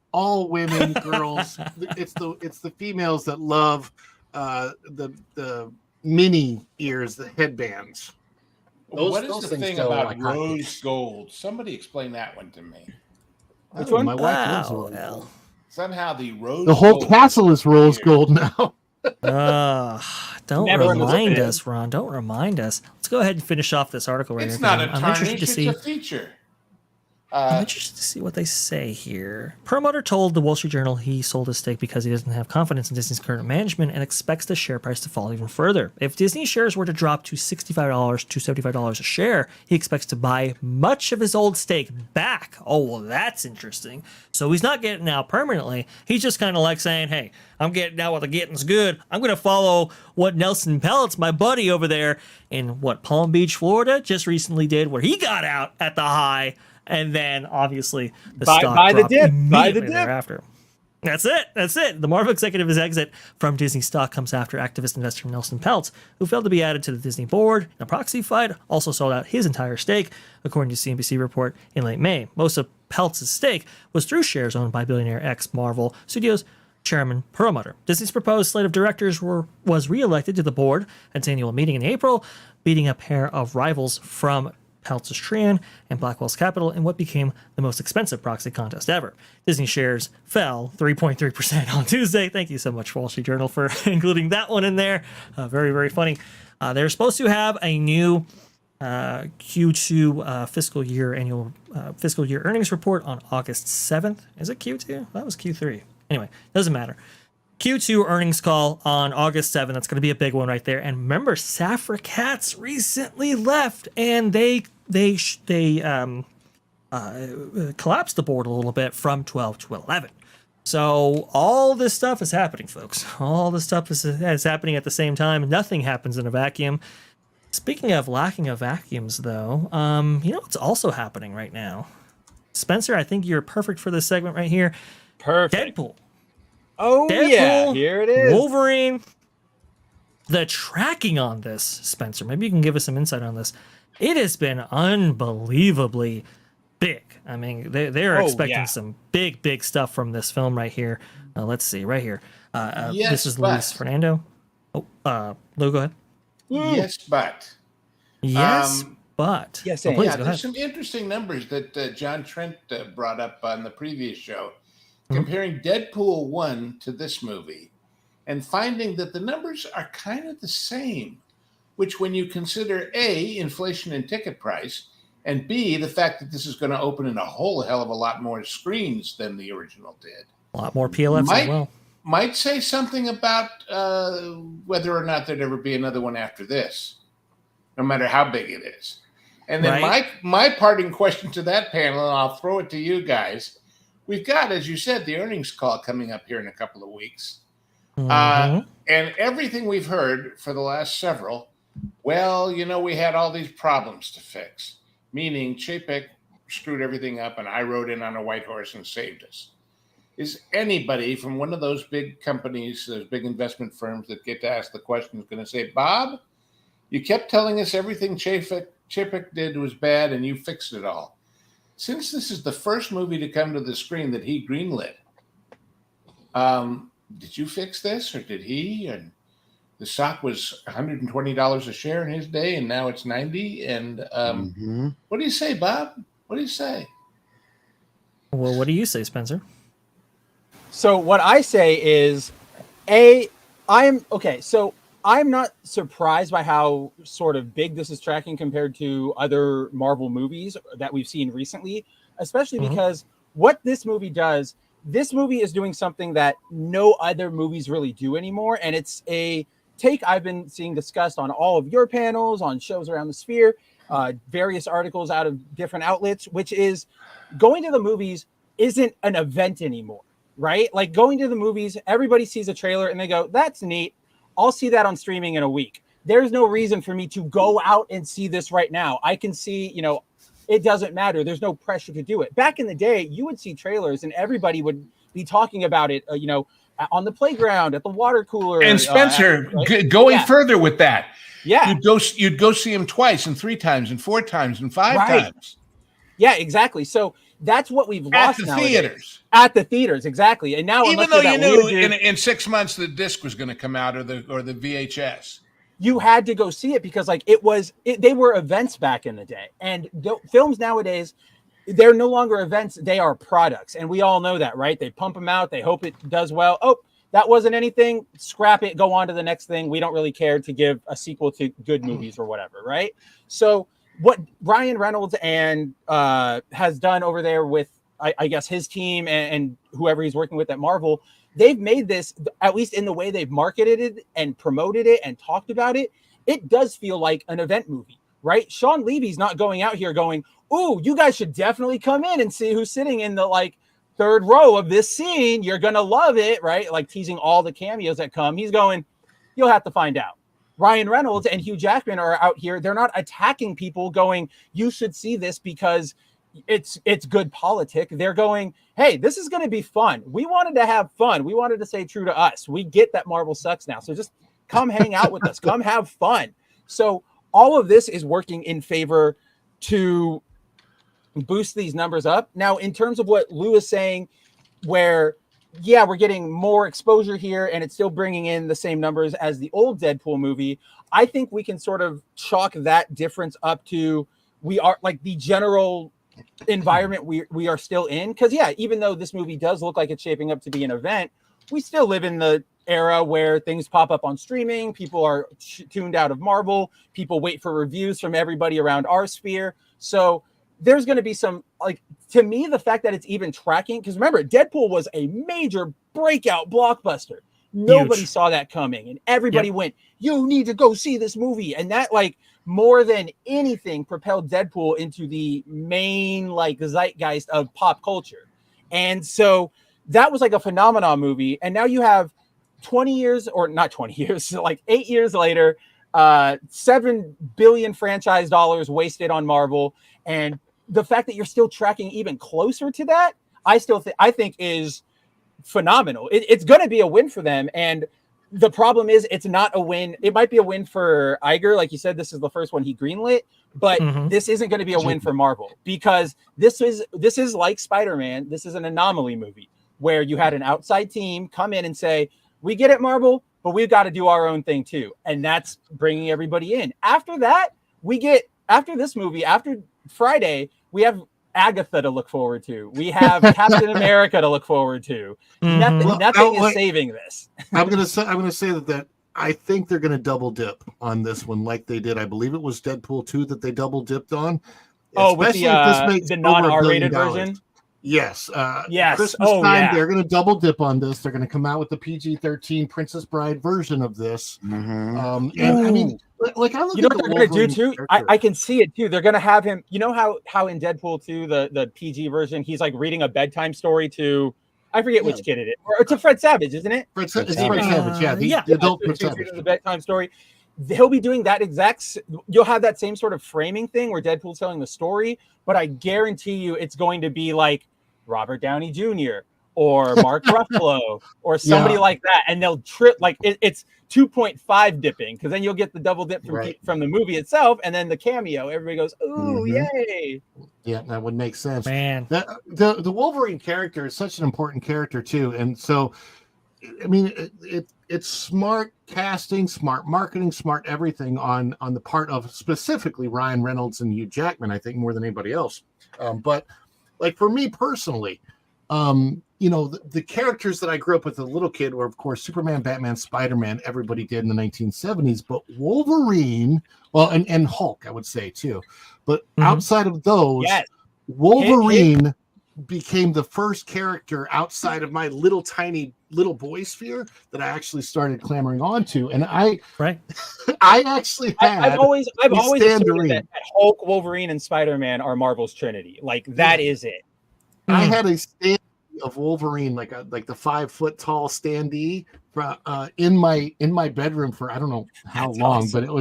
women, girls. It's the females that love the mini ears, the headbands. What is the thing about rose gold? Somebody explain that one to me. Which one? My wife loves it. Somehow the whole castle is rose gold now. Don't remind us, Ron. Don't remind us. Let's go ahead and finish off this article right here. It's not a tarnish, it's a feature. I'm interested to see what they say here. Perlmutter told the Wall Street Journal he sold his stake because he doesn't have confidence in Disney's current management and expects the share price to fall even further. If Disney shares were to drop to $65 to $75 a share, he expects to buy much of his old stake back. Oh, well, that's interesting. So he's not getting out permanently. He's just kind of like saying, hey, I'm getting out while the getting's good. I'm going to follow what Nelson Pellets, my buddy over there in Palm Beach, Florida, just recently did, where he got out at the high And then obviously the Buy stock the dropped dip. Buy the immediately dip. thereafter. That's it. The Marvel executive's exit from Disney stock comes after activist investor Nelson Peltz, who failed to be added to the Disney board in a proxy fight, also sold out his entire stake, according to CNBC report in late May. Most of Peltz's stake was through shares owned by billionaire ex-Marvel Studios chairman Perlmutter. Disney's proposed slate of directors was re-elected to the board at its annual meeting in April, beating a pair of rivals from Peltz's Tran and Blackwell's Capital in what became the most expensive proxy contest ever. Disney shares fell 3.3% on Tuesday. Thank you so much, Wall Street Journal, for including that one in there. Very, very funny. They're supposed to have a new Q2 fiscal year earnings report on August 7th. Is it Q2? That was Q3. Anyway, doesn't matter. Q2 earnings call on August 7th. That's going to be a big one right there. And remember, Safra Catz recently left, and they collapsed the board a little bit from 12 to 11. So all this stuff is happening, folks. All this stuff is happening at the same time. Nothing happens in a vacuum. Speaking of lacking of vacuums, though, you know what's also happening right now? Spencer, I think you're perfect for this segment right here. Perfect. Deadpool. Oh, Deadpool, yeah. Here it is. Wolverine. The tracking on this, Spencer, maybe you can give us some insight on this. It has been unbelievably big. I mean, they're expecting some big stuff from this film right here. Let's see, right here. This is Luis Fernando. Lou, go ahead. Yes, but. Yes, but. Yes, please, go there's ahead. some interesting numbers that John Trent brought up on the previous show, comparing Deadpool 1 to this movie and finding that the numbers are kind of the same, which when you consider A, inflation in ticket price, and B, the fact that this is going to open in a whole hell of a lot more screens than the original did. A lot more PLFs as well. Might say something about whether or not there'd ever be another one after this, no matter how big it is. And then my parting question to that panel, and I'll throw it to you guys. We've got, as you said, the earnings call coming up here in a couple of weeks. And everything we've heard for the last several, well, you know, we had all these problems to fix, meaning Chapek screwed everything up and I rode in on a white horse and saved us. Is anybody from one of those big companies, those big investment firms that get to ask the questions, going to say, Bob, you kept telling us everything Chapek did was bad and you fixed it all. Since this is the first movie to come to the screen that he greenlit, did you fix this or did he? And the stock was $120 a share in his day, and now it's $90. And what do you say, Bob? What do you say? Well, what do you say, Spencer? So what I say is, I'm not surprised by how sort of big this is tracking compared to other Marvel movies that we've seen recently, especially because what this movie does, this movie is doing something that no other movies really do anymore. And it's a take I've been seeing discussed on all of your panels, on shows around the sphere, various articles out of different outlets, which is going to the movies isn't an event anymore, right? Like going to the movies, everybody sees a trailer and they go, that's neat. I'll see that on streaming in a week. There's no reason for me to go out and see this right now. I can see, you know, it doesn't matter. There's no pressure to do it. Back in the day, you would see trailers and everybody would be talking about it, you know, on the playground, at the water cooler. And Spencer, going further with that, you'd go see him twice and 3 times and 4 times and 5 times. Yeah, exactly. So that's what we've lost at the nowadays. theaters. At the theaters, exactly. And now, even though you knew in 6 months the disc was going to come out or the VHS, you had to go see it because like they were events back in the day. And films nowadays, they're no longer events, they are products. And we all know that, right? They pump them out, they hope it does well. Oh, that wasn't anything, scrap it, go on to the next thing. We don't really care to give a sequel to good movies or whatever, right? So what Ryan Reynolds and has done over there with, I guess, his team and whoever he's working with at Marvel, they've made this, at least in the way they've marketed it and promoted it and talked about it, it does feel like an event movie, right? Sean Levy's not going out here going, ooh, you guys should definitely come in and see who's sitting in the like 3rd row of this scene. You're going to love it, right? Like teasing all the cameos that come. He's going, you'll have to find out. Ryan Reynolds and Hugh Jackman are out here. They're not attacking people going, you should see this because it's good politic. They're going, hey, this is going to be fun. We wanted to have fun. We wanted to stay true to us. We get that Marvel sucks now. So just come hang out with us. Come have fun. So all of this is working in favor to boost these numbers up. Now, in terms of what Lou is saying, where, yeah, we're getting more exposure here and it's still bringing in the same numbers as the old Deadpool movie, I think we can sort of chalk that difference up to we are like the general environment we are still in. Because, yeah, even though this movie does look like it's shaping up to be an event, we still live in the era where things pop up on streaming. People are tuned out of Marvel. People wait for reviews from everybody around our sphere. So there's going to be some, like, to me, the fact that it's even tracking, because remember, Deadpool was a major breakout blockbuster. Nobody saw that coming, and everybody went, you need to go see this movie. And that, like, more than anything propelled Deadpool into the main, like, zeitgeist of pop culture. And so that was like a phenomenon movie. And now you have 20 years, or not 20 years, like 8 years later, $7 billion franchise dollars wasted on Marvel. And the fact that you're still tracking even closer to that, I think is phenomenal. It's going to be a win for them. And the problem is it's not a win. It might be a win for Iger. Like you said, this is the first one he greenlit, but this isn't going to be a win for Marvel, because this is like Spider-Man. This is an anomaly movie where you had an outside team come in and say, we get it, Marvel, but we've got to do our own thing too. And that's bringing everybody in. After that, after this movie, after Friday, we have Agatha to look forward to. We have Captain America to look forward to. Nothing is saving this. I'm gonna say that I think they're gonna double dip on this one, like they did. I believe it was Deadpool 2 that they double dipped on. With the non-R-rated version. Yes. Yes. Christmas time, they're going to double dip on this. They're going to come out with the PG-13 Princess Bride version of this. And I mean, like, I look you know at what they're going to do too? I can see it too. They're going to have him. You know how in Deadpool 2, the PG version, he's like reading a bedtime story to, I forget which kid it is, or to Fred Savage, isn't it? Fred Savage, yeah. The adult Fred Savage. The bedtime story. He'll be doing that you'll have that same sort of framing thing where Deadpool's telling the story, but I guarantee you it's going to be like Robert Downey Jr. or Mark Ruffalo or somebody like that. And they'll trip, like it's 2.5 dipping, because then you'll get the double dip from the movie itself, and then the cameo. Everybody goes, ooh, yay. Yeah, that would make sense. Man. The Wolverine character is such an important character too. And so, I mean, it's smart casting, smart marketing, smart everything on the part of specifically Ryan Reynolds and Hugh Jackman, I think, more than anybody else. But like for me personally, the characters that I grew up with as a little kid were, of course, Superman, Batman, Spider-Man, everybody did in the 1970s. But Wolverine, well, and Hulk, I would say too. But outside of those, Wolverine became the first character outside of my little tiny little boy sphere that I actually started clamoring onto. And I actually had I've always assumed that Hulk, Wolverine, and Spider-Man are Marvel's Trinity. Like that is it. I had a stand of Wolverine, like the 5 foot tall standee in my bedroom for I don't know how long, awesome. But it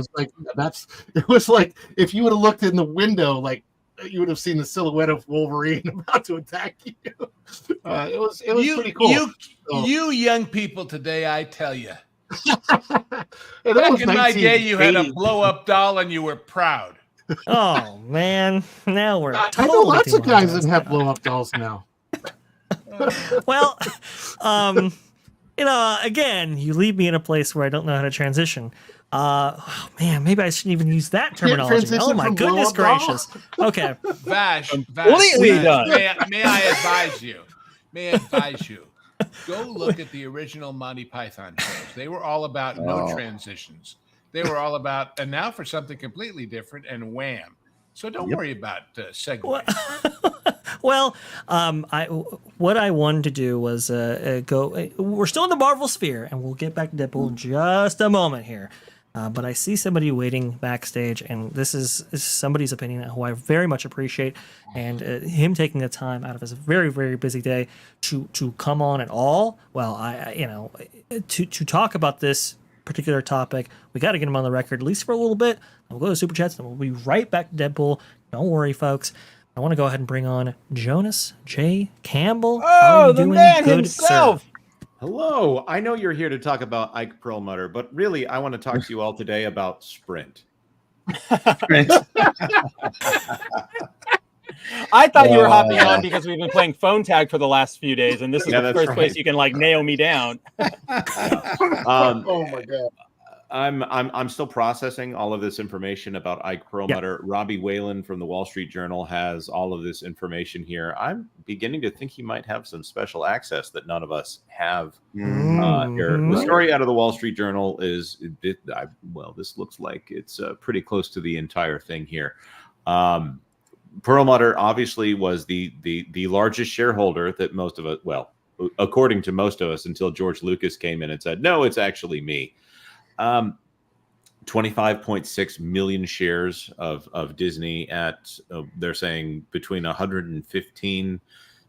was like if you would have looked in the window, like you would have seen the silhouette of Wolverine about to attack you. It was pretty cool. You young people today, I tell you. Back in my day, you had a blow up doll and you were proud. Oh man, now we're. I know lots of guys that have blow up dolls now. Well, again, you leave me in a place where I don't know how to transition. Oh man, maybe I shouldn't even use that terminology. Oh my goodness gracious. Okay. Vash, completely done. May I advise you? Go look at the original Monty Python shows. They were all about no transitions. They were all about, and now for something completely different, and wham. So don't worry about segues. Well, what I wanted to do was go. We're still in the Marvel sphere, and we'll get back to Deadpool in just a moment here. But I see somebody waiting backstage, and this is somebody's opinion who I very much appreciate, and him taking the time out of his very, very busy day to come on at all. Well, to talk about this particular topic, we got to get him on the record at least for a little bit. We'll go to Super Chats, and we'll be right back to Deadpool. Don't worry, folks. I want to go ahead and bring on Jonas J. Campbell. How Oh, are you the doing, man good himself. sir? Hello. I know you're here to talk about Ike Perlmutter, but really, I want to talk to you all today about Sprint. I thought you were hopping on because we've been playing phone tag for the last few days, and this is the that's first right. place you can like nail me down. Oh my god. I'm still processing all of this information about Ike Perlmutter. Robbie Whalen from the Wall Street Journal has all of this information here. I'm beginning to think he might have some special access that none of us have here. The story out of the Wall Street Journal is, this looks like it's pretty close to the entire thing here. Perlmutter obviously was the largest shareholder that most of us, well, according to most of us, until George Lucas came in and said, no, it's actually me. 25.6 million shares of Disney at, they're saying between 115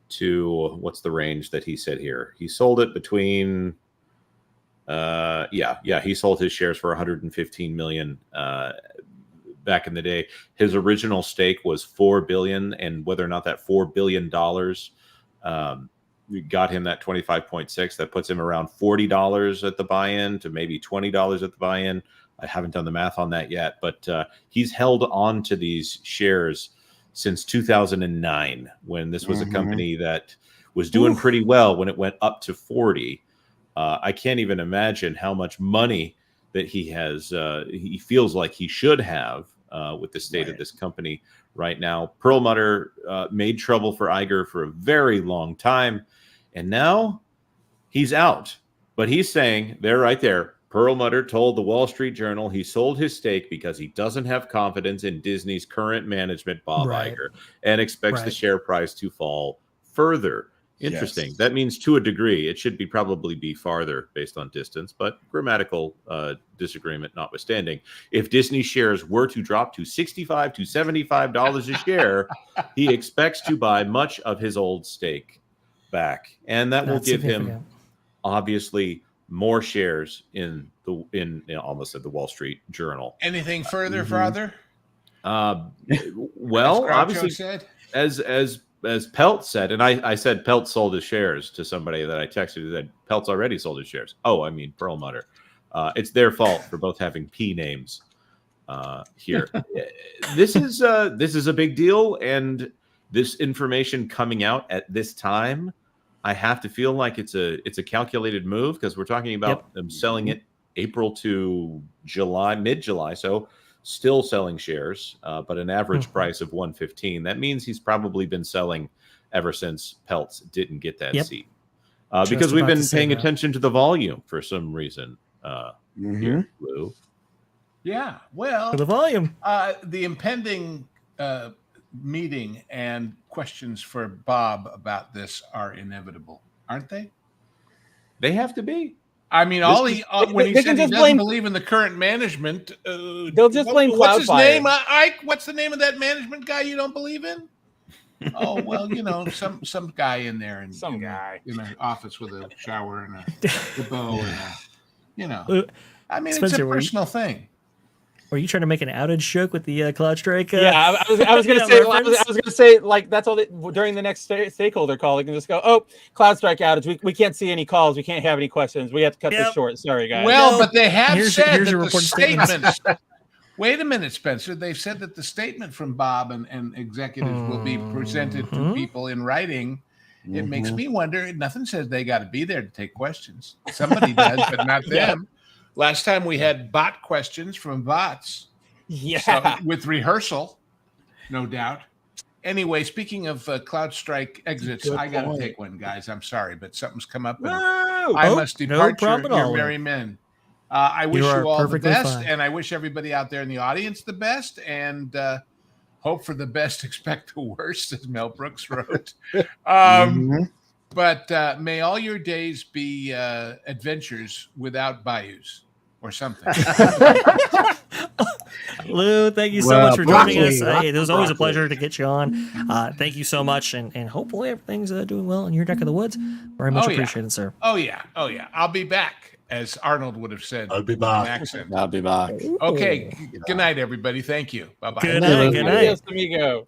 to, what's the range that he said here? He sold it between, he sold his shares for 115 million back in the day. His original stake was $4 billion, and whether or not that $4 billion got him that 25.6, that puts him around $40 at the buy-in to maybe $20 at the buy-in. I haven't done the math on that yet, but he's held on to these shares since 2009, when this was a company that was doing pretty well when it went up to 40. I can't even imagine how much money that he has. He feels like he should have with the state of this company right now. Perlmutter made trouble for Iger for a very long time, and now he's out. But he's saying, there, right there, Perlmutter told the Wall Street Journal he sold his stake because he doesn't have confidence in Disney's current management, Bob Iger, and expects the share price to fall further. Interesting. Yes. That means to a degree. It should probably be farther based on distance, but grammatical disagreement notwithstanding. If Disney shares were to drop to $65 to $75 a share, he expects to buy much of his old stake back, and that will give him obviously more shares in almost at the Wall Street Journal. Anything further, father? Well, obviously, said? as Pelt said, and I said Pelt sold his shares to somebody that I texted that Pelt's already sold his shares. Oh, I mean Perlmutter. It's their fault for both having P names here. This is a big deal, and this information coming out at this time, I have to feel like it's a calculated move, because we're talking about them selling it April to July, mid-July, so still selling shares, but an average price of 115. That means he's probably been selling ever since Peltz didn't get that seat, because we've been paying attention to the volume for some reason here, Lou. Yeah, well, For the volume. The impending meeting and questions for Bob about this are inevitable, aren't they? They have to be. I mean, when he said he doesn't believe in the current management, they'll just blame Cloudfire. What's his name, Ike? What's the name of that management guy you don't believe in? Oh, well, some guy in there, and some guy in an office with a shower and a bow, and I mean, Spencer, it's a personal thing. Were you trying to make an outage joke with the CloudStrike? Yeah, I was going to say. I was going to say, like, that's all. During the next stakeholder call, they can just go, "Oh, CloudStrike outage. We can't see any calls. We can't have any questions. We have to cut this short. Sorry, guys." Well, but they have said that the statements. Wait a minute, Spencer. They've said that the statement from Bob and executives will be presented to people in writing. It makes me wonder. Nothing says they got to be there to take questions. Somebody does, but not them. Last time we had bot questions from bots. Yeah. So, with rehearsal, no doubt. Anyway, speaking of CloudStrike exits, I got to take one, guys. I'm sorry, but something's come up. And I must depart. Your merry men. I wish you all the best, and I wish everybody out there in the audience the best, and hope for the best, expect the worst, as Mel Brooks wrote. But may all your days be adventures without bayous. Or something. Lou, thank you so much for joining us. It was always a pleasure to get you on. Thank you so much, and hopefully everything's doing well in your neck of the woods. Very much appreciated, sir. Oh yeah. I'll be back, as Arnold would have said. I'll be back. Accent. I'll be back. Okay. Good night, everybody. Thank you. Bye bye. Good night. Good night. Adios, amigo.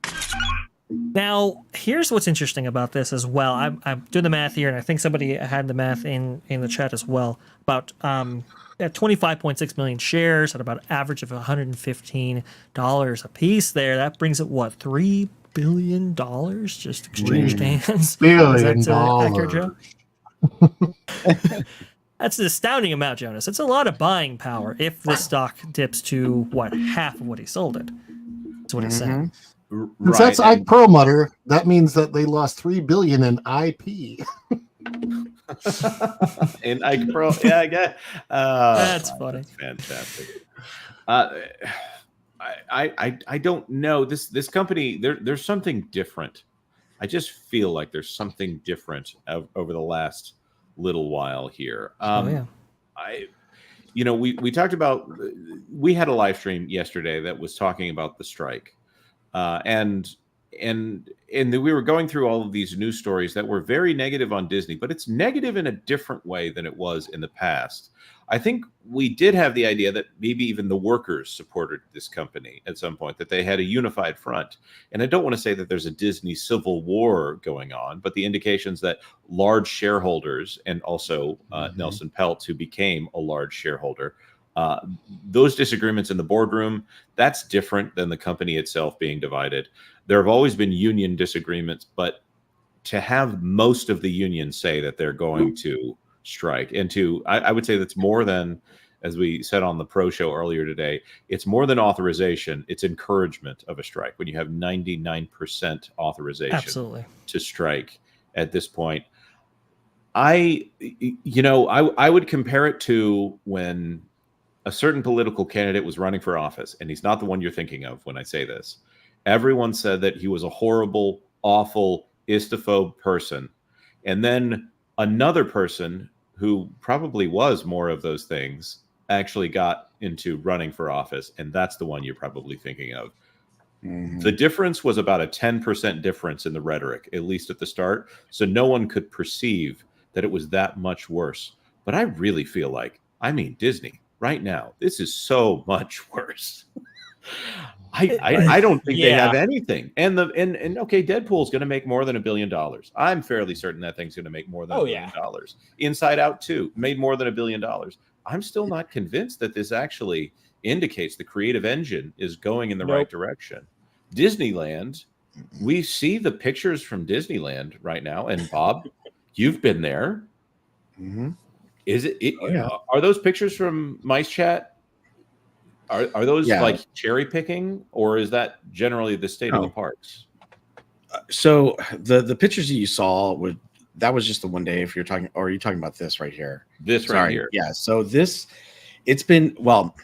Now, here's what's interesting about this as well. I'm doing the math here, and I think somebody had the math in the chat as well about at 25.6 million shares at about an average of $115 a piece. There, that brings it what, $3 billion just exchanged hands. $1 Is that accurate, billion. Joe? That's an astounding amount, Jonas. It's a lot of buying power if this stock dips to what, half of what he sold it. That's what he's saying. Since that's Ike Perlmutter, that means that they lost $3 billion in IP. In Ike Pearl, yeah. That's funny. That's fantastic. I don't know this company. There's something different. I just feel like there's something different over the last little while here. We talked about, we had a live stream yesterday that was talking about the strike, and we were going through all of these news stories that were very negative on Disney, but it's negative in a different way than it was in the past. I think we did have the idea that maybe even the workers supported this company at some point, that they had a unified front. And I don't want to say that there's a Disney civil war going on, but the indications that large shareholders, and also Nelson Peltz, who became a large shareholder, those disagreements in the boardroom, that's different than the company itself being divided. There have always been union disagreements, but to have most of the unions say that they're going to strike, and I would say that's more than, as we said on the pro show earlier today, it's more than authorization, it's encouragement of a strike when you have 99% authorization to strike at this point. I would compare it to when a certain political candidate was running for office, and he's not the one you're thinking of when I say this. Everyone said that he was a horrible, awful, istophobe person. And then another person who probably was more of those things actually got into running for office, and that's the one you're probably thinking of. Mm-hmm. The difference was about a 10% difference in the rhetoric, at least at the start, so no one could perceive that it was that much worse. But I really feel like, Disney, right now, this is so much worse. I don't think they have anything. And okay, Deadpool's going to make more than $1 billion. I'm fairly certain that thing's going to make more than $1 billion. Inside Out 2 made more than $1 billion. I'm still not convinced that this actually indicates the creative engine is going in the right direction. Disneyland, we see the pictures from Disneyland right now, and Bob, you've been there. Mm-hmm. Is it? Are those pictures from Mice Chat? Are those like cherry picking, or is that generally the state of the parks? So the pictures that you saw that was just the one day. If you're talking, or are you talking about this right here? Right here. Yeah. So it's been, well,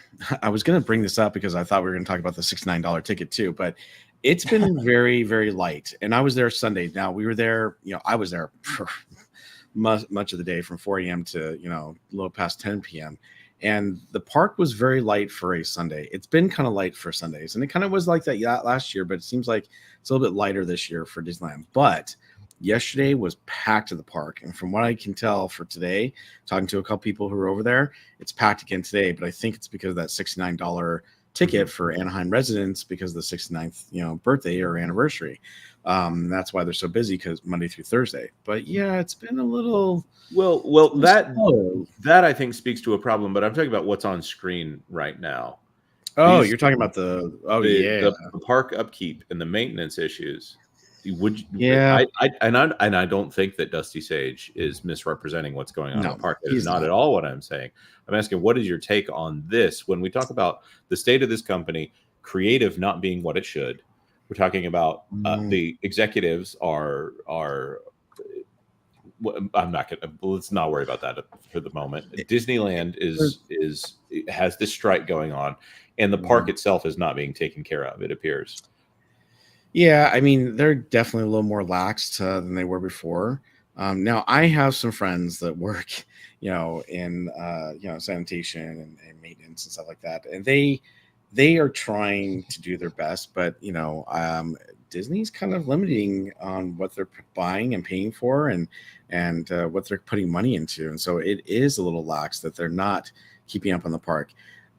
I was going to bring this up because I thought we were going to talk about the $69 ticket too, but it's been very, very light. And I was there Sunday. Now we were there, I was there for much of the day from 4 a.m. to, a little past 10 p.m. And the park was very light for a Sunday. It's been kind of light for Sundays. And it kind of was like that last year, but it seems like it's a little bit lighter this year for Disneyland. But yesterday was packed to the park. And from what I can tell for today, talking to a couple people who were over there, it's packed again today. But I think it's because of that $69 ticket for Anaheim residents because of the 69th, birthday or anniversary. That's why they're so busy, because Monday through Thursday. But yeah, it's been a little that I think speaks to a problem. But I'm talking about what's on screen right now. You're talking about the park upkeep and the maintenance issues. I don't think that Dusty Sage is misrepresenting what's going on in the park. That is not at all what I'm saying. I'm asking, what is your take on this when we talk about the state of this company, creative not being what it should? We're talking about the executives are. I'm not gonna. Let's not worry about that for the moment. Disneyland has this strike going on, and the park itself is not being taken care of. It appears. Yeah, they're definitely a little more lax than they were before. Now, I have some friends that work, in sanitation and maintenance and stuff like that, and they are trying to do their best, but Disney's kind of limiting on what they're buying and paying for, and what they're putting money into, and so it is a little lax that they're not keeping up on the park.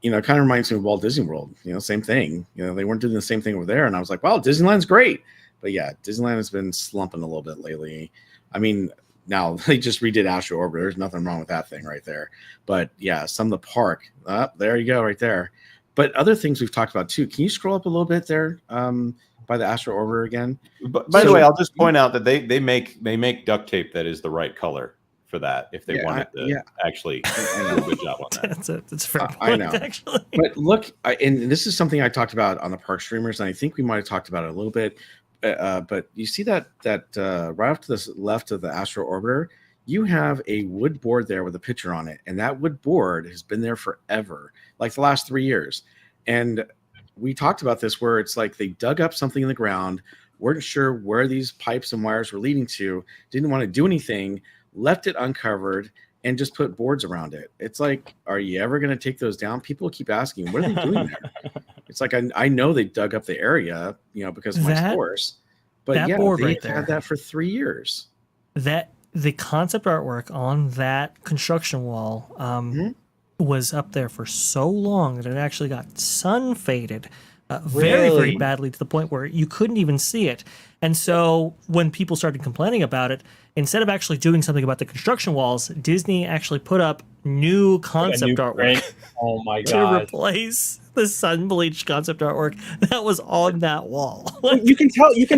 It kind of reminds me of Walt Disney World. Same thing. They weren't doing the same thing over there, and I was like, "Wow, Disneyland's great." But yeah, Disneyland has been slumping a little bit lately. I mean, now they just redid Astro Orbiter. There's nothing wrong with that thing right there. But yeah, some of the park. There you go, right there. But other things we've talked about too. Can you scroll up a little bit there by the Astro Orbiter again? But by the way, I'll just point out that they make duct tape that is the right color for that if they wanted to actually do a good job on that. That's fair point, I know. actually. But look, and this is something I talked about on the Park Streamers, and I think we might have talked about it a little bit. But you see that right off to the left of the Astro Orbiter, you have a wood board there with a picture on it, and that wood board has been there forever, like the last 3 years. And we talked about this where it's like they dug up something in the ground, weren't sure where these pipes and wires were leading to, didn't want to do anything, left it uncovered, and just put boards around it. It's like, are you ever going to take those down? People keep asking, what are they doing there? It's like, I know they dug up the area, because of my source, but yeah, they've had that for 3 years. That the concept artwork on that construction wall was up there for so long that it actually got sun faded very, very badly, to the point where you couldn't even see it. And so when people started complaining about it, instead of actually doing something about the construction walls, Disney actually put up new concept artwork. Oh my god! To replace the sun bleached concept artwork that was on that wall. You can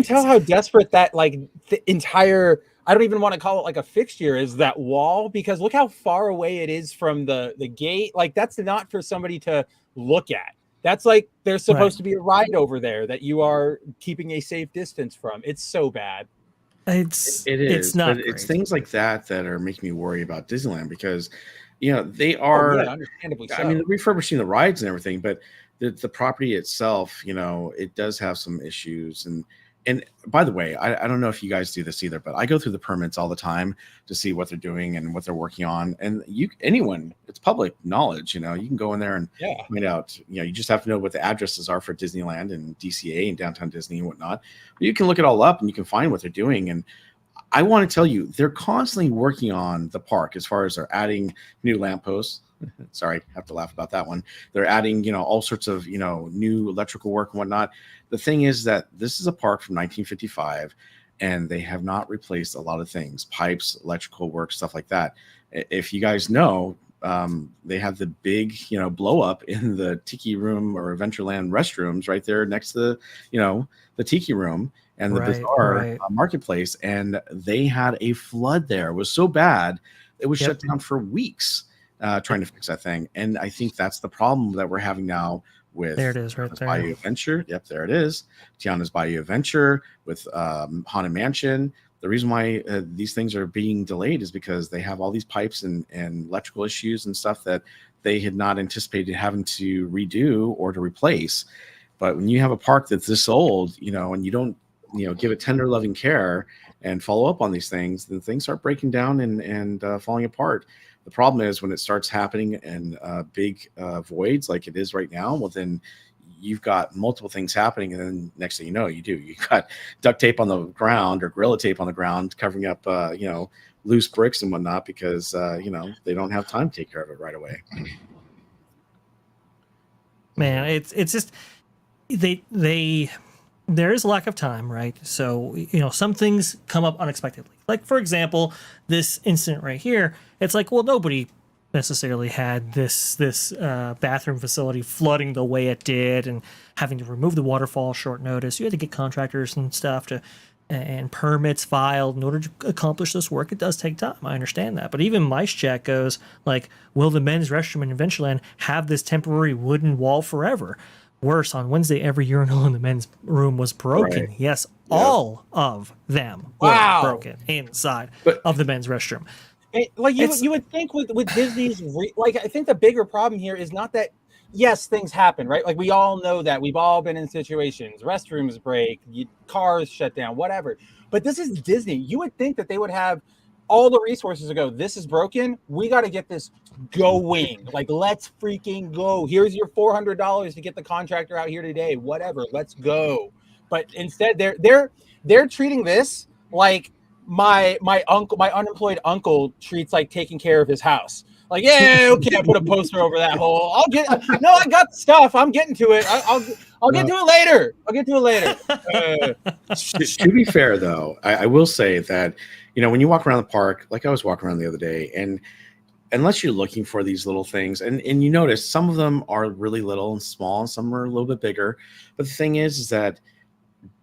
tell how desperate that, like, the entire, I don't even want to call it like a fixture, is that wall, because look how far away it is from the gate. Like, that's not for somebody to look at. That's like there's supposed to be a ride over there that you are keeping a safe distance from. It's so bad. It is. It's not. But it's things like that are making me worry about Disneyland, because they are understandably so. I mean, they're refurbishing the rides and everything, but the property itself, it does have some issues. And by the way, I don't know if you guys do this either, but I go through the permits all the time to see what they're doing and what they're working on. And anyone, it's public knowledge, you can go in there and find out, you just have to know what the addresses are for Disneyland and DCA and Downtown Disney and whatnot. But you can look it all up and you can find what they're doing. And I want to tell you, they're constantly working on the park as far as they're adding new lampposts. Sorry, I have to laugh about that one. They're adding, all sorts of, new electrical work and whatnot. The thing is that this is a park from 1955, and they have not replaced a lot of things, pipes, electrical work, stuff like that. If you guys know, they have the big, blow up in the Tiki Room or Adventureland restrooms right there next to, the Tiki Room and the Bazaar Marketplace. And they had a flood there. It was so bad, it was shut down for weeks. Trying to fix that thing. And I think that's the problem that we're having now with there it is, right there. Bayou Adventure. Yep, there it is. Tiana's Bayou Adventure with Haunted Mansion. The reason why these things are being delayed is because they have all these pipes and electrical issues and stuff that they had not anticipated having to redo or to replace. But when you have a park that's this old, and you don't, give it tender loving care and follow up on these things, then things start breaking down and falling apart. The problem is when it starts happening in big voids like it is right now, well, then you've got multiple things happening. And then next thing you know, you've got duct tape on the ground or Gorilla Tape on the ground covering up, loose bricks and whatnot because, they don't have time to take care of it right away. Man, it's just there is a lack of time, right? So, some things come up unexpectedly. Like, for example, this incident right here, it's like, well, nobody necessarily had this bathroom facility flooding the way it did and having to remove the waterfall short notice. You had to get contractors and stuff and permits filed in order to accomplish this work. It does take time. I understand that. But even MiceChat goes, like, will the men's restroom in Adventureland have this temporary wooden wall forever? Worse, on Wednesday, every urinal in the men's room was broken. Right. Yes, all of them were broken inside of the men's restroom. You would think with Disney's, I think the bigger problem here is not that, yes, things happen, right? Like, we all know that. We've all been in situations. Restrooms break, cars shut down, whatever. But this is Disney. You would think that they would have all the resources to go, this is broken. We got to get this going. Like, let's freaking go. Here's your $400 to get the contractor out here today. Whatever, let's go. But instead, they're treating this like my unemployed uncle treats like taking care of his house. Like, yeah, okay, I put a poster over that hole. I got the stuff. I'm getting to it. I'll get to it later. To be fair, though, I will say that, when you walk around the park, like I was walking around the other day, and unless you're looking for these little things, and you notice some of them are really little and small, and some are a little bit bigger. But the thing is that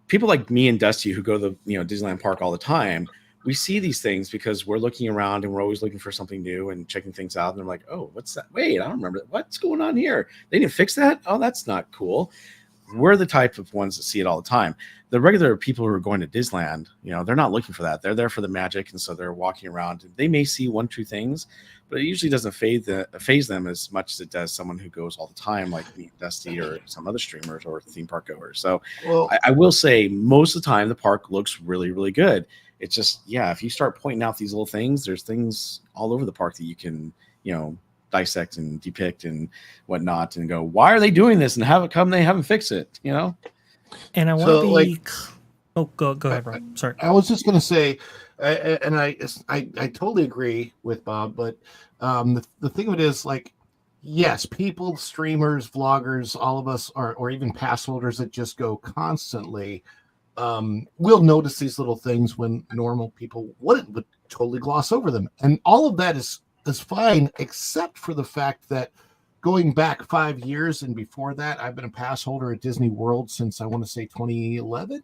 people like me and Dusty, who go to the Disneyland Park all the time, we see these things because we're looking around and we're always looking for something new and checking things out. And they're like, oh, what's that? Wait, I don't remember that. What's going on here? They didn't fix that? Oh, that's not cool. We're the type of ones that see it all the time. The regular people who are going to Disneyland, they're not looking for that. They're there for the magic. And so they're walking around. They may see one, two things, but it usually doesn't phase them as much as it does someone who goes all the time, like me, Dusty, or some other streamers or theme park goers. So I will say most of the time the park looks really, really good. It's just, if you start pointing out these little things, there's things all over the park that you can, dissect and depict and whatnot, and go, why are they doing this? And how it come they haven't fixed it, And I want to be. Go ahead, Rob. Sorry. I was just going to say, and I totally agree with Bob, but the thing of it is, like, yes, people, streamers, vloggers, all of us or even pass holders that just go constantly, we'll notice these little things when normal people would totally gloss over them. And all of that is fine, except for the fact that going back 5 years and before that, I've been a pass holder at Disney World since I want to say 2011.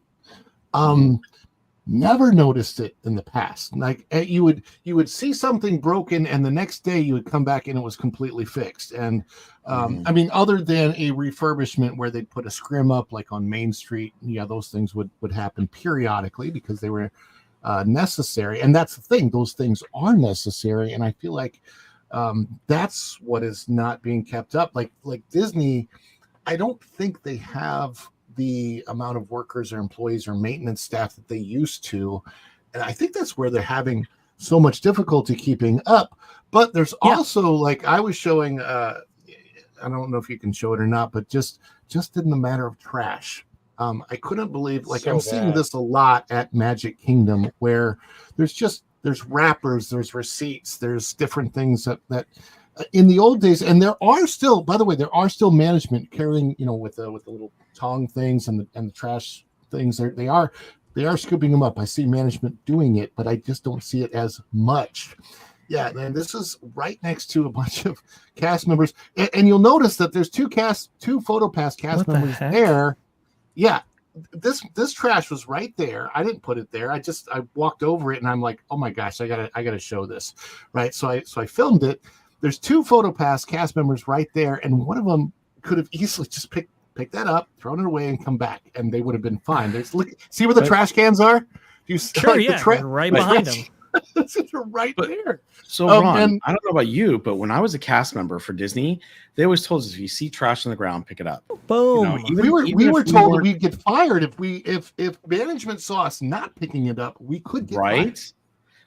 Never noticed it in the past. Like you would see something broken, and the next day you would come back and it was completely fixed. And I mean, other than a refurbishment where they'd put a scrim up, like on Main Street, those things would happen periodically because they were necessary. And that's the thing; those things are necessary. And I feel like that's what is not being kept up. Like Disney, I don't think they have the amount of workers or employees or maintenance staff that they used to. And I think that's where they're having so much difficulty keeping up. But there's also, like I was showing, I don't know if you can show it or not, but just in the matter of trash, I couldn't believe, like, I'm seeing this a lot at Magic Kingdom, where there's wrappers, there's receipts, there's different things that in the old days, and there are still, by the way, there are still management carrying, with the little tong things and the trash things. They are scooping them up. I see management doing it, but I just don't see it as much. Yeah, and this is right next to a bunch of cast members, and you'll notice that there's two PhotoPass cast members there. Yeah, this trash was right there. I didn't put it there. I walked over it, and I'm like, oh my gosh, I gotta show this, right? So I filmed it. There's two PhotoPass cast members right there, and one of them could have easily just picked that up, thrown it away, and come back, and they would have been fine. See where the trash cans are? Sure, right behind them. They're right there. So, Ron, I don't know about you, but when I was a cast member for Disney, they always told us if you see trash on the ground, pick it up. Boom. We were told we'd get fired if management saw us not picking it up. We could get fired.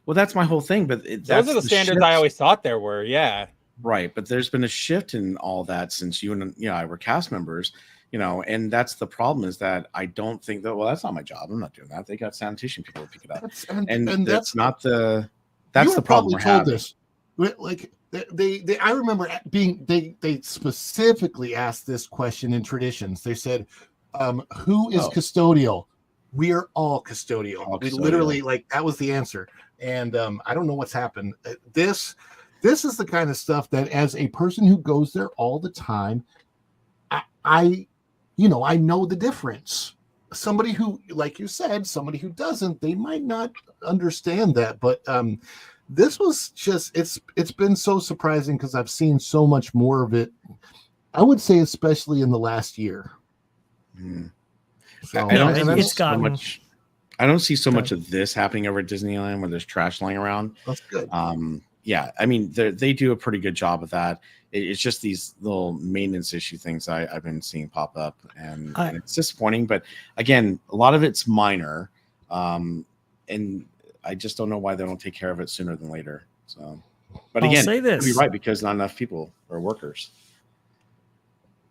Well, that's my whole thing. But those are the standards I always thought there were. Yeah. Right. But there's been a shift in all that since you and I were cast members, and that's the problem, is that I don't think that, well, that's not my job. I'm not doing that. They got sanitation people to pick it up. And that's not the, that's the problem we're having. This. Like they I remember they specifically asked this question in Traditions. They said, who is custodial? We are all custodial. We literally, like, that was the answer. And I don't know what's happened. This is the kind of stuff that, as a person who goes there all the time, I know the difference. Somebody who, like you said, somebody who doesn't, they might not understand that. But this was just, it's been so surprising because I've seen so much more of it. I would say, especially in the last year. Mm. So, it's gotten much. I don't see so much of this happening over at Disneyland where there's trash lying around. That's good. Yeah, I mean, they do a pretty good job of that. It's just these little maintenance issue things I've been seeing pop up, and it's disappointing. But again, a lot of it's minor, and I just don't know why they don't take care of it sooner than later. So, but again, I'll say this. you're right, because not enough people are workers.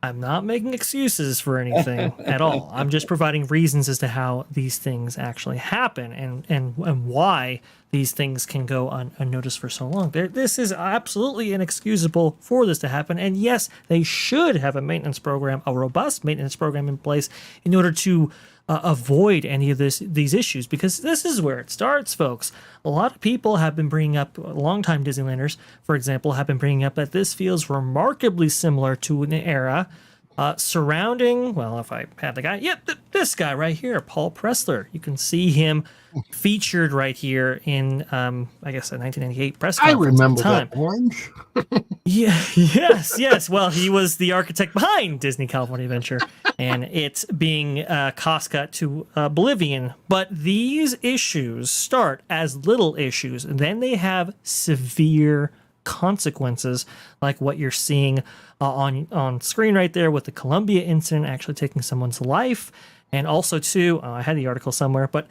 I'm not making excuses for anything at all. I'm just providing reasons as to how these things actually happen and why these things can go unnoticed for so long. This is absolutely inexcusable for this to happen. And yes, they should have a maintenance program, a robust maintenance program in place in order to avoid any of these issues, because this is where it starts, folks. A lot of people have been bringing up, longtime Disneylanders, for example, have been bringing up that this feels remarkably similar to an era surrounding, well, if I had the guy, this guy right here, Paul Pressler. You can see him featured right here in, I guess, a 1998 press conference. I remember time. that orange. Yes. Well, he was the architect behind Disney California Adventure, and it's being cost cut to oblivion. But these issues start as little issues, and then they have severe consequences, like what you're seeing on screen right there with the Columbia incident actually taking someone's life. And also, too, I had the article somewhere, but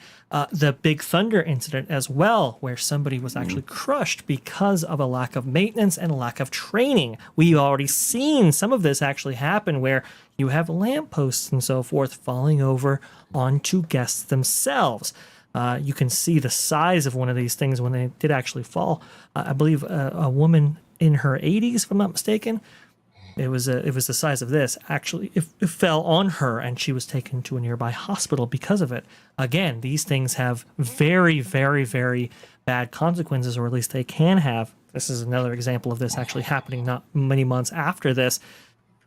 the Big Thunder incident as well, where somebody was actually crushed because of a lack of maintenance and a lack of training. We've already seen some of this actually happen where you have lampposts and so forth falling over onto guests themselves. You can see the size of one of these things when they did actually fall. I believe a woman in her 80s, if I'm not mistaken. It was the size of this. Actually, it fell on her, and she was taken to a nearby hospital because of it. Again, these things have very, very, very bad consequences, or at least they can have. This is another example of this actually happening not many months after this.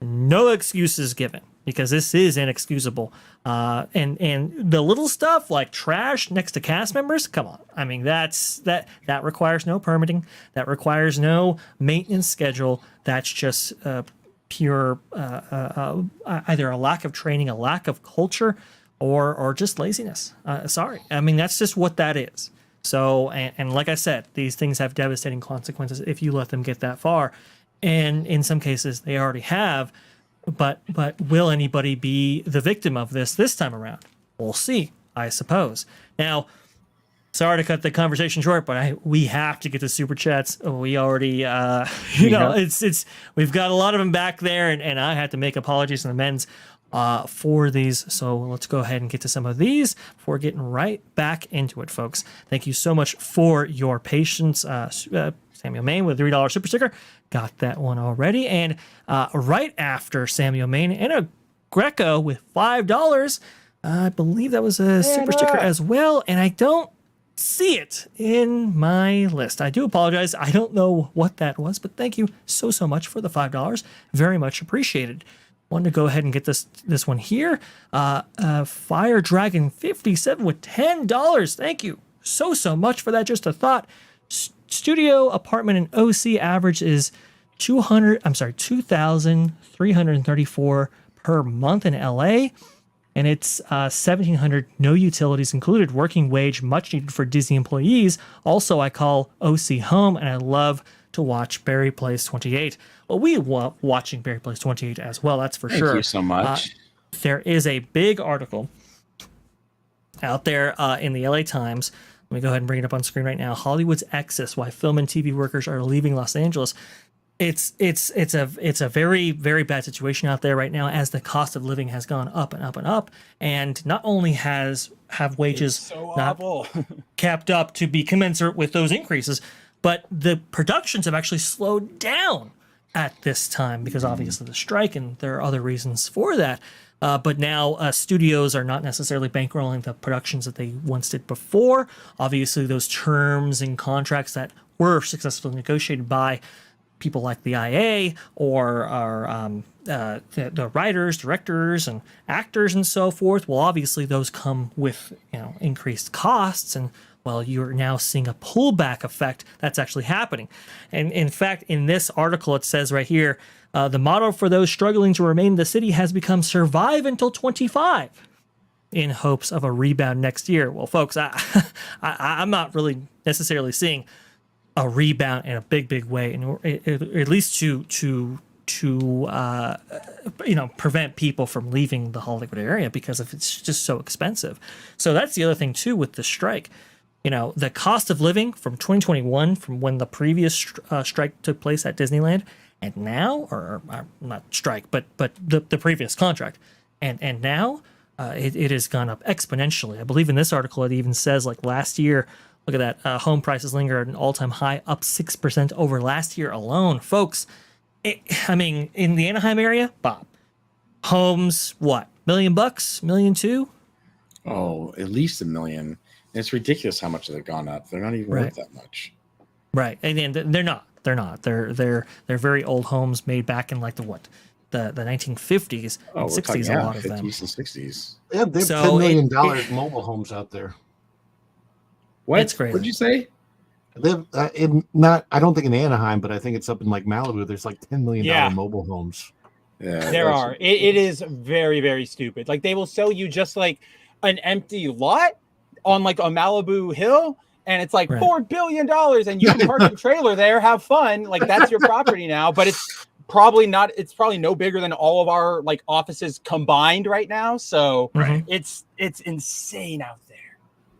No excuses given, because this is inexcusable. And the little stuff like trash next to cast members, come on. I mean, that requires no permitting. That requires no maintenance schedule. That's just pure either a lack of training, a lack of culture, or just laziness. Sorry. I mean, that's just what that is. So, and like I said, these things have devastating consequences if you let them get that far. And in some cases, they already have. But will anybody be the victim of this time around? We'll see, I suppose. Now, sorry to cut the conversation short, but we have to get to super chats. We already, it's we've got a lot of them back there, and I had to make apologies to the men's for these. So let's go ahead and get to some of these before getting right back into it, folks. Thank you so much for your patience. Samuel Maine with a $3 super sticker. Got that one already. And right after Samuel Maine and a Greco with $5. I believe that was a super sticker as well. And I don't see it in my list. I do apologize. I don't know what that was, but thank you so much for the $5. Very much appreciated. Wanted to go ahead and get this one here. Fire Dragon 57 with $10. Thank you so much for that. Just a thought. Studio apartment in OC average is $2,334 per month in LA, and it's $1,700, no utilities included, working wage, much needed for Disney employees. Also, I call OC home, and I love to watch Barry Plays 28. Well, we love watching Barry Plays 28 as well, that's for sure. Thank you so much. There is a big article out there in the LA Times. Let me go ahead and bring it up on screen right now. Hollywood's Exodus: Why Film and TV Workers Are Leaving Los Angeles. It's a very, very bad situation out there right now, as the cost of living has gone up and up and up. And not only have wages not capped up to be commensurate with those increases, but the productions have actually slowed down at this time because obviously the strike, and there are other reasons for that. But now studios are not necessarily bankrolling the productions that they once did before. Obviously, those terms and contracts that were successfully negotiated by people like the IA or the writers, directors, and actors and so forth, well, obviously those come with increased costs, and well, you're now seeing a pullback effect that's actually happening. And in fact, in this article, it says right here, the motto for those struggling to remain in the city has become survive until 25 in hopes of a rebound next year. Well, folks, I'm not really necessarily seeing a rebound in a big way, and at least to prevent people from leaving the Hollywood area because it's just so expensive. So that's the other thing too with the strike. The cost of living from 2021, from when the previous strike took place at Disneyland, And now, or not strike, but the previous contract, and now it has gone up exponentially. I believe in this article it even says like last year, look at that, home prices linger at an all-time high, up 6% over last year alone, folks. I mean, in the Anaheim area, Bob, homes, what, $1 million, $1.2 million? Oh, at least $1 million. It's ridiculous how much they've gone up. They're not even worth that much. Right, and they're not. They're very old homes made back in like the 1950s and 60s. A lot of them. 50s and 60s. They have $10 million mobile homes out there. What? It's crazy. What did you say? They have I don't think in Anaheim, but I think it's up in like Malibu. There's like $10 million mobile homes. Yeah, there are. It is very, very stupid. Like they will sell you just like an empty lot on like a Malibu hill, and it's like $4 billion, and you can park your trailer there, have fun. Like that's your property now, but it's probably not. It's probably no bigger than all of our like offices combined right now. So it's insane out there.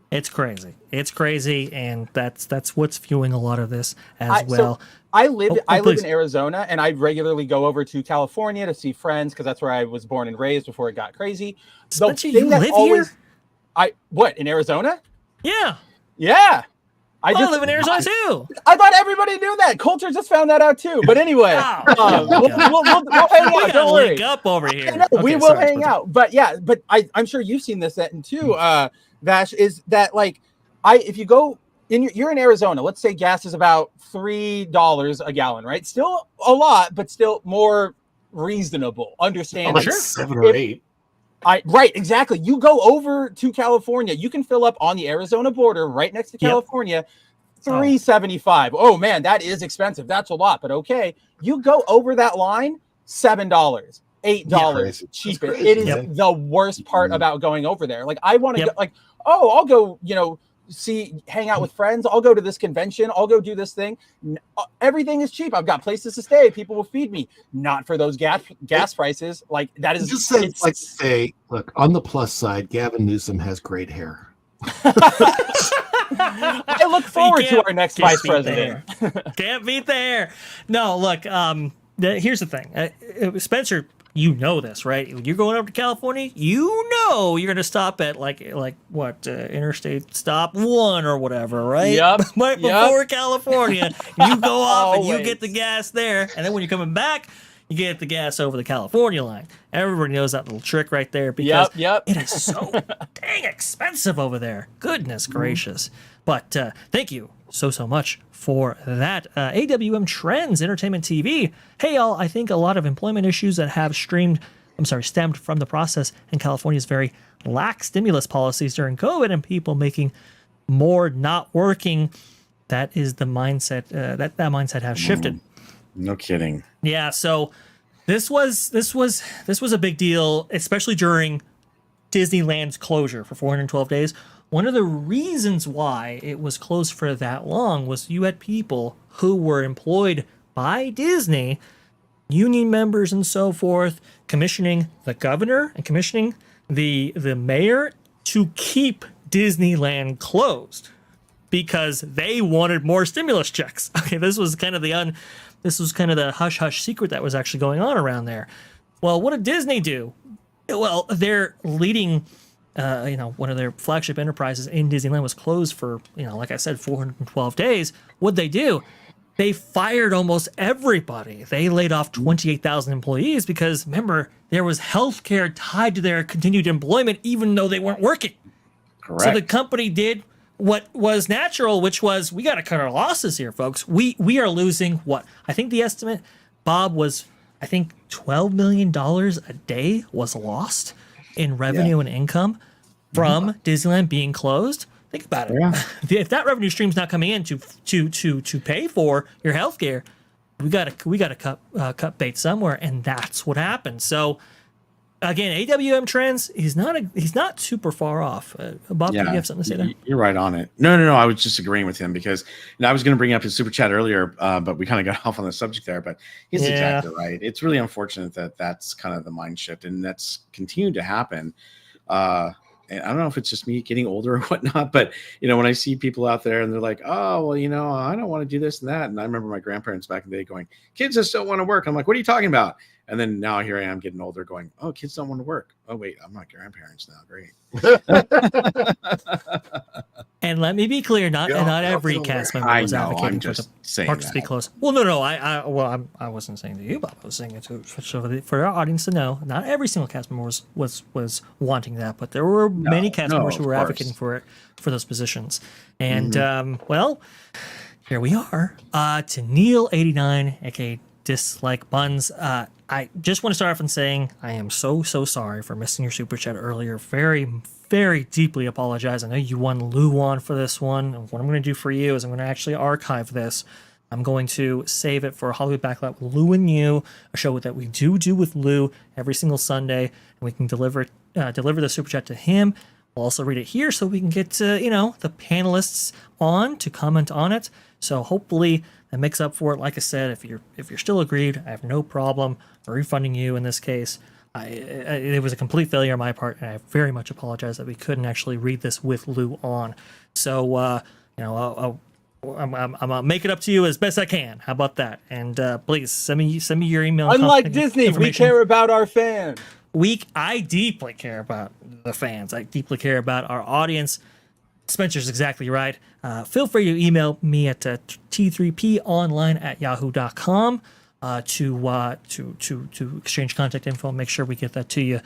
It's crazy, and that's what's fueling a lot of this as well. So I live in Arizona, and I regularly go over to California to see friends because that's where I was born and raised before it got crazy. Spencer, you live here? In Arizona? Yeah. I live in Arizona too. I thought everybody knew that. Coulter just found that out too. But anyway, we'll hang out. Don't worry. Link up over here. We will hang out. But yeah, but I'm sure you've seen this too. Vash, is that like if you go you're in Arizona, let's say gas is about $3 a gallon, right? Still a lot, but still more reasonable. Understandable. Like 7 or 8. Right, exactly. You go over to California, you can fill up on the Arizona border right next to California, $3.75. Oh man, that is expensive. That's a lot, but okay. You go over that line, $7, $8 cheaper. It is the worst part about going over there. Like I want to go, like, I'll go, hang out with friends. I'll go to this convention. I'll go do this thing. Everything is cheap. I've got places to stay. People will feed me. Not for those gas prices. Like that is just say, look, on the plus side, Gavin Newsom has great hair. I look forward to our next vice president. Can't beat the hair. No, look, here's the thing. Spencer, you know this, right? You're going up to California, you're going to stop at Interstate Stop 1 or whatever, right? Yep. Right before California, you go off and you get the gas there. And then when you're coming back, you get the gas over the California line. Everybody knows that little trick right there because it is so dang expensive over there. Goodness gracious. But thank you so much for that. AWM Trends Entertainment TV. Hey, y'all, I think a lot of employment issues that have stemmed from the process in California's very lax stimulus policies during COVID and people making more not working. That is the mindset that mindset has shifted. No kidding. Yeah, so this was a big deal, especially during Disneyland's closure for 412 days. One of the reasons why it was closed for that long was you had people who were employed by Disney, union members and so forth, commissioning the governor and commissioning the mayor to keep Disneyland closed because they wanted more stimulus checks. Okay, this was kind of the hush-hush secret that was actually going on around there. Well, what did Disney do? Well, they're leading... one of their flagship enterprises in Disneyland was closed for, like I said, 412 days. What'd they do? They fired almost everybody. They laid off 28,000 employees because, remember, there was healthcare tied to their continued employment even though they weren't working. Correct. So the company did what was natural, which was, we got to cut our losses here, folks. We are losing what? I think the estimate, Bob, was, I think, $12 million a day was lost in revenue and income from Disneyland being closed. Think about it. Yeah. If that revenue stream's not coming in to pay for your healthcare, we gotta cut bait somewhere, and that's what happened. So again, AWM Trends, he's not super far off. Bob, do you have something to say there? You're right on it. No. I was just agreeing with him because I was going to bring up his super chat earlier, but we kind of got off on the subject there. But he's exactly right. It's really unfortunate that that's kind of the mind shift, and that's continued to happen. and I don't know if it's just me getting older or whatnot, but when I see people out there and they're like, oh, well, I don't want to do this and that. And I remember my grandparents back in the day going, kids just don't want to work. I'm like, what are you talking about? And then now here I am getting older going, oh, kids don't want to work. Oh, wait, I'm not grandparents now. Great. And let me be clear, not every cast member was advocating for the parks to be closed. Well, no, I wasn't saying to you, Bob. I was saying it for our audience to know. Not every single cast member was wanting that, but there were many cast members who were advocating for it, for those positions. And well, here we are. To Neil89, aka Dislike Buns. I just want to start off and saying I am so sorry for missing your super chat earlier. Very, very deeply apologize. I know you won Lou on for this one. And what I'm going to do for you is I'm going to actually archive this. I'm going to save it for Hollywood Backlot with Lou and You, a show that we do with Lou every single Sunday, and we can deliver the super chat to him. We'll also read it here so we can get the panelists on to comment on it. So hopefully that makes up for it. Like I said, if you're still aggrieved, I have no problem refunding you in this case. It was a complete failure on my part, and I very much apologize that we couldn't actually read this with Lou on. So I'm gonna make it up to you as best I can. How about that? And please send me your email. Unlike Disney, we care about our fans. I deeply care about the fans. I deeply care about our audience. Spencer's exactly right. Feel free to email me at t3ponline@yahoo.com to exchange contact info and make sure we get that to you.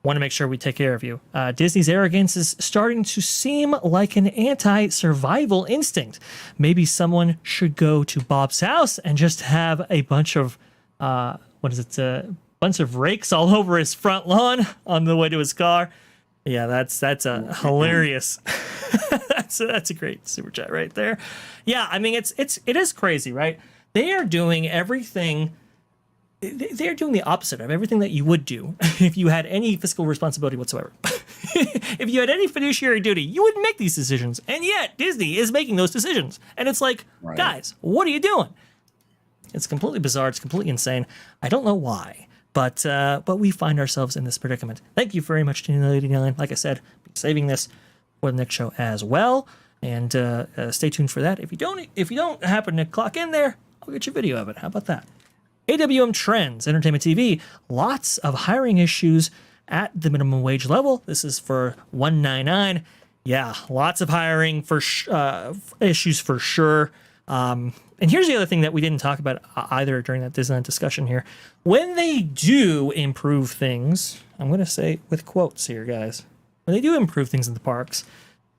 Want to make sure we take care of you. Disney's arrogance is starting to seem like an anti-survival instinct. Maybe someone should go to Bob's house and just have a bunch of bunch of rakes all over his front lawn on the way to his car. Yeah, that's a hilarious. that's a great super chat right there. Yeah, I mean it is crazy, right? They are doing everything. They are doing the opposite of everything that you would do if you had any fiscal responsibility whatsoever. If you had any fiduciary duty, you wouldn't make these decisions, and yet Disney is making those decisions. And it's like, guys, what are you doing? It's completely bizarre. It's completely insane. I don't know why. But we find ourselves in this predicament. Thank you very much, Tina89. Like I said, be saving this for the next show as well, and stay tuned for that. If you don't happen to clock in there, I'll get you a video of it. How about that? AWM Trends, Entertainment TV. Lots of hiring issues at the minimum wage level. This is for $1.99. Yeah, lots of hiring for issues for sure. And here's the other thing that we didn't talk about either during that Disneyland discussion here. When they do improve things, I'm going to say with quotes here, guys. When they do improve things in the parks,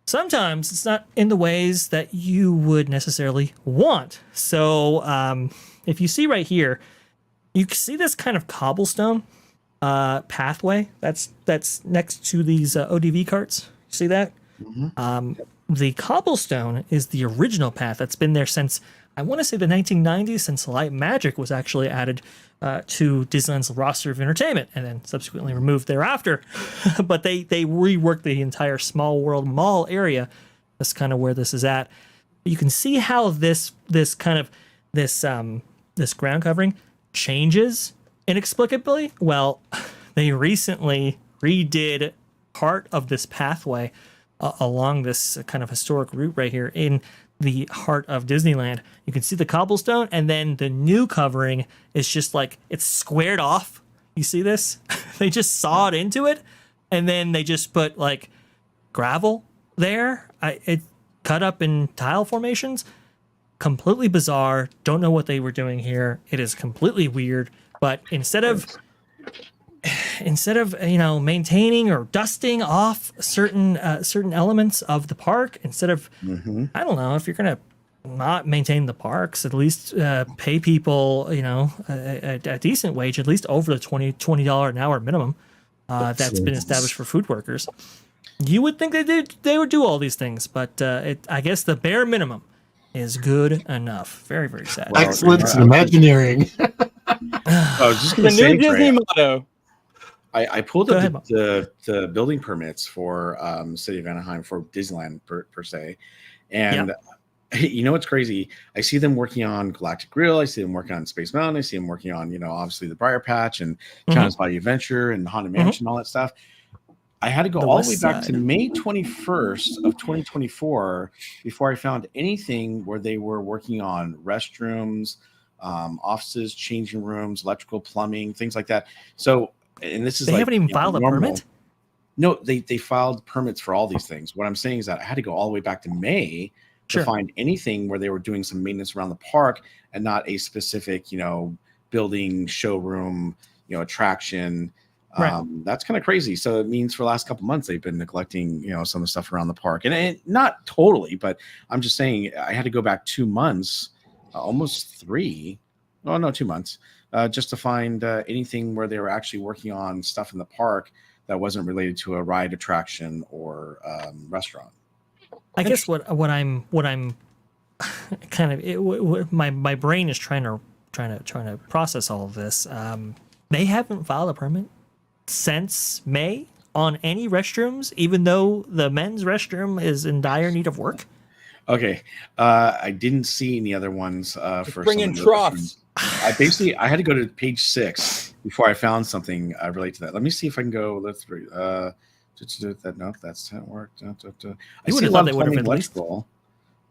sometimes it's not in the ways that you would necessarily want. So if you see right here, you can see this kind of cobblestone pathway that's next to these ODV carts. You see that? Mm-hmm. The cobblestone is the original path that's been there since, I want to say, the 1990s, since Light Magic was actually added to Disneyland's roster of entertainment and then subsequently removed thereafter. But they reworked the entire Small World Mall area. That's kind of where this is at. You can see how this ground covering changes inexplicably. Well, they recently redid part of this pathway along this kind of historic route right here in the heart of Disneyland. You can see the cobblestone, and then the new covering is just like, it's squared off. You see this? They just sawed into it, and then they just put like gravel there. It cut up in tile formations. Completely bizarre. Don't know what they were doing here. It is completely weird. But instead of maintaining or dusting off certain elements of the park, instead of I don't know, if you're gonna not maintain the parks, at least pay people a decent wage, at least over the $20 an hour minimum that's been established for food workers. You would think they would do all these things, but I guess the bare minimum is good enough. Very, very sad. Excellence in Imagineering. I was just the new Disney motto. I pulled up the building permits for City of Anaheim for Disneyland per se, and you know what's crazy? I see them working on Galactic Grill. I see them working on Space Mountain. I see them working on obviously the Briar Patch and China's Bayou Adventure and Haunted Mansion and all that stuff. I had to go The all the way west back to side. May 21st of 2024 before I found anything where they were working on restrooms, offices, changing rooms, electrical, plumbing, things like that. So, and this is They like haven't even filed a normal. permit? No, they filed permits for all these things. What I'm saying is that I had to go all the way back to May to Sure. find anything where they were doing some maintenance around the park and not a specific, building, showroom, attraction. Right. That's kind of crazy. So it means for the last couple months they've been neglecting, some of the stuff around the park, and not totally, but I'm just saying I had to go back 2 months, almost 3. Oh no, 2 months, just to find anything where they were actually working on stuff in the park that wasn't related to a ride, attraction, or restaurant. I guess what I'm kind of my brain is trying to process all of this. They haven't filed a permit since May on any restrooms, even though the men's restroom is in dire need of work. Okay, I didn't see any other ones for bring in troughs. I had to go to page 6 before I found something related to that. Let me see if I can go. Let's read. No, that's not worked. I see a lot of plumbing, electrical,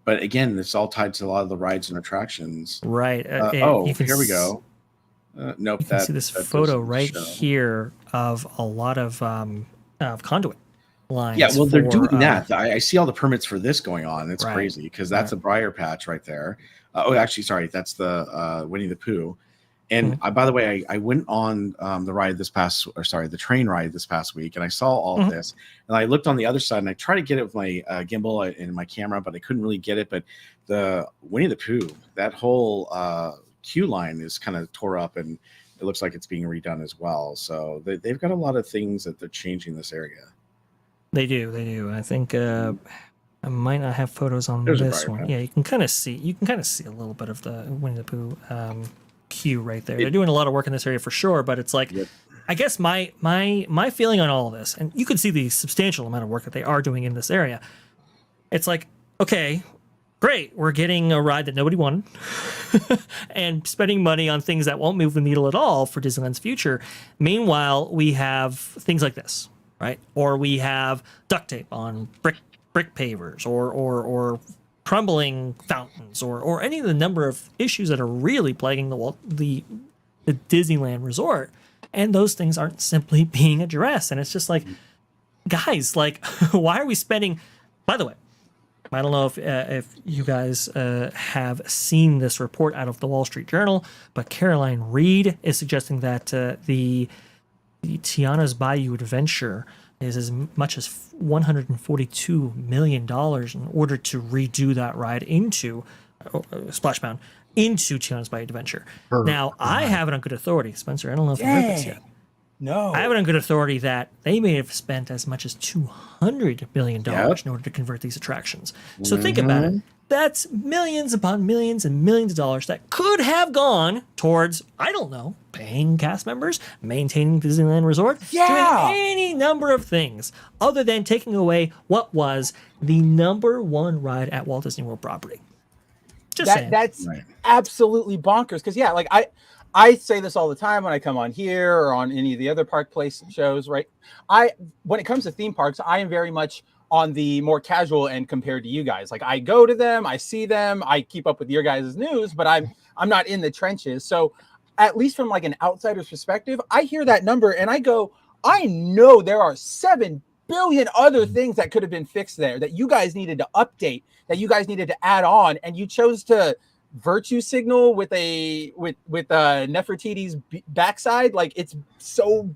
but again, it's all tied to a lot of the rides and attractions. Right. Here we go. Nope. You can see this photo right here of a lot of conduit lines. Yeah, well, they're doing that. I see all the permits for this going on. It's right, crazy because that's a briar patch right there. Actually, sorry, that's the Winnie the Pooh. And by the way, I went on the train ride this past week, and I saw all of this. And I looked on the other side, and I tried to get it with my gimbal and my camera, but I couldn't really get it. But the Winnie the Pooh, that whole queue line is kind of tore up, and it looks like it's being redone as well. So they've got a lot of things that they're changing this area. They do. I think I might not have photos on this one. Yeah, you can kind of see a little bit of the Winnie the Pooh queue right there. They're doing a lot of work in this area for sure, but it's like, I guess my feeling on all of this, and you can see the substantial amount of work that they are doing in this area. It's like, okay, great, we're getting a ride that nobody wanted and spending money on things that won't move the needle at all for Disneyland's future. Meanwhile, we have things like this, right? Or we have duct tape on brick pavers, or crumbling fountains, or any of the number of issues that are really plaguing the Disneyland resort, and those things aren't simply being addressed. And it's just like, guys, like, why are we spending? By the way, I don't know if you guys have seen this report out of the Wall Street Journal, but Caroline Reed is suggesting that the Tiana's Bayou adventure is as much as $142 million in order to redo that ride into Splashbound into Tiana's Bayou Adventure. Now, I have it on good authority, Spencer. I don't know if you heard this yet. No. I have it on good authority that they may have spent as much as $200 million in order to convert these attractions. So think about it. That's millions upon millions and millions of dollars that could have gone towards, I don't know, paying cast members, maintaining Disneyland Resort, doing any number of things other than taking away what was the #1 ride at Walt Disney World property. Just saying. That's absolutely bonkers. Because like I say this all the time when I come on here or on any of the other Park Place shows, right? When it comes to theme parks, I am very much on the more casual end compared to you guys. Like, I go to them, I see them, I keep up with your guys' news, but I'm not in the trenches. So at least from like an outsider's perspective, I hear that number and I go, I know there are 7 billion other things that could have been fixed there that you guys needed to update, that you guys needed to add on, and you chose to virtue signal with Nefertiti's backside. Like, it's so,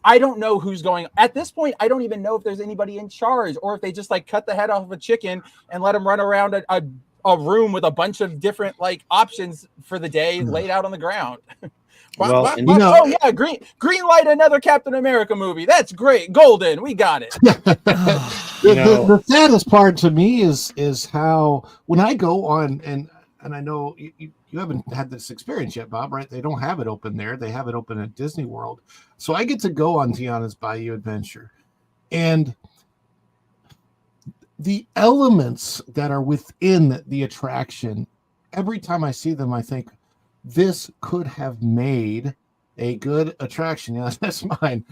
I don't know who's going at this point. I don't even know if there's anybody in charge, or if they just like cut the head off of a chicken and let him run around a room with a bunch of different like options for the day laid out on the ground. Well, green light another Captain America movie. That's great. Golden, we got it. The saddest part to me is how when I go on, and I know you haven't had this experience yet, Bob, right? They don't have it open there. They have it open at Disney World. So I get to go on Tiana's Bayou Adventure. And the elements that are within the attraction, every time I see them, I think, this could have made a good attraction. Yeah, that's mine.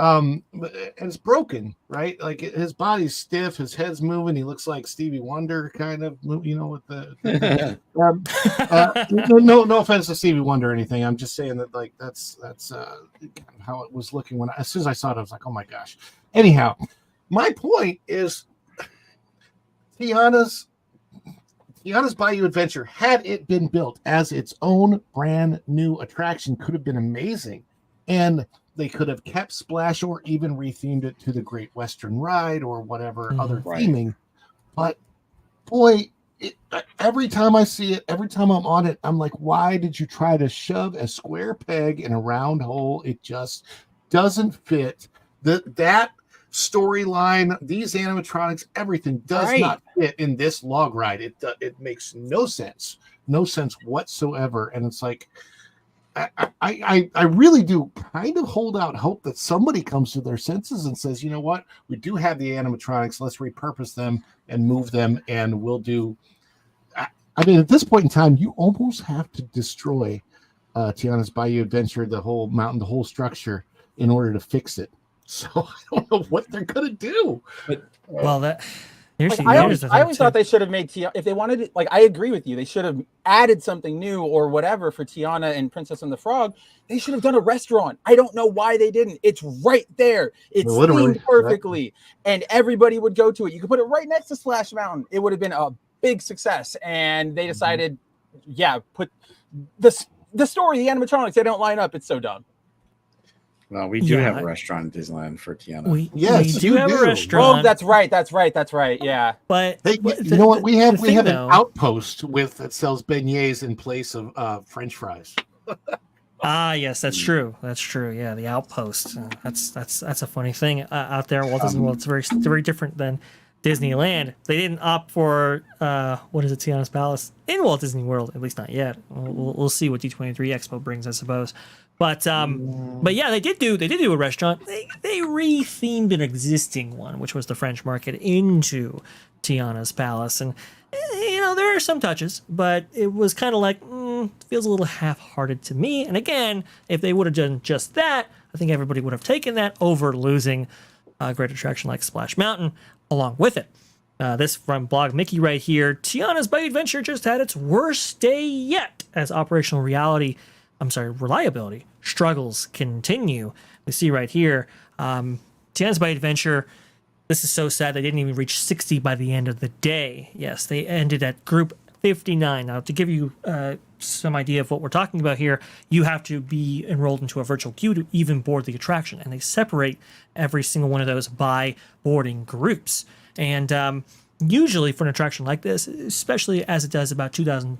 and it's broken, right? Like his body's stiff, his head's moving. He looks like Stevie Wonder, kind of, with the. No offense to Stevie Wonder or anything. I'm just saying that like that's how it was looking as soon as I saw it. I was like, oh my gosh. Anyhow, my point is Tiana's Bayou Adventure, had it been built as its own brand new attraction, could have been amazing. And they could have kept Splash or even rethemed it to the Great Western Ride or whatever other theming. But boy, every time I see it, every time I'm on it, I'm like, why did you try to shove a square peg in a round hole? It just doesn't fit. That storyline, these animatronics, everything does not fit in this log ride. It makes no sense whatsoever. And it's like, I really do kind of hold out hope that somebody comes to their senses and says, you know what, we do have the animatronics, let's repurpose them and move them, and we'll do. I mean, at this point in time, you almost have to destroy Tiana's Bayou Adventure, the whole mountain, the whole structure, in order to fix it. So I don't know what they're gonna do. But I always thought they should have made Tiana, if they wanted it. Like, I agree with you. They should have added something new or whatever for Tiana and Princess and the Frog. They should have done a restaurant. I don't know why they didn't. It's right there. It's themed perfectly, and everybody would go to it. You could put it right next to Splash Mountain. It would have been a big success. And they decided, put the story, the animatronics, they don't line up. It's so dumb. Well, we do have a restaurant in Disneyland for Tiana. We do have a restaurant. Oh, that's right. Yeah. But hey, you know what? We have an outpost that sells beignets in place of French fries. Yes, that's true. That's true. Yeah, the outpost. That's a funny thing out there. Walt Disney World. It's very different than Disneyland. They didn't opt for Tiana's Palace in Walt Disney World, at least not yet. We'll see what D23 Expo brings, I suppose. But yeah, they did do a restaurant. They re-themed an existing one, which was the French Market, into Tiana's Palace, and there are some touches, but it was kind of like feels a little half-hearted to me. And again, if they would have done just that, I think everybody would have taken that over losing a great attraction like Splash Mountain along with it. This from Blog Mickey right here. Tiana's Bayou Adventure just had its worst day yet as operational reliability struggles continue. We see right here, Tiana's Bayou Adventure, this is so sad, they didn't even reach 60 by the end of the day. Yes, they ended at group 59. Now, to give you some idea of what we're talking about here, you have to be enrolled into a virtual queue to even board the attraction, and they separate every single one of those by boarding groups. And usually for an attraction like this, especially as it does about 2,000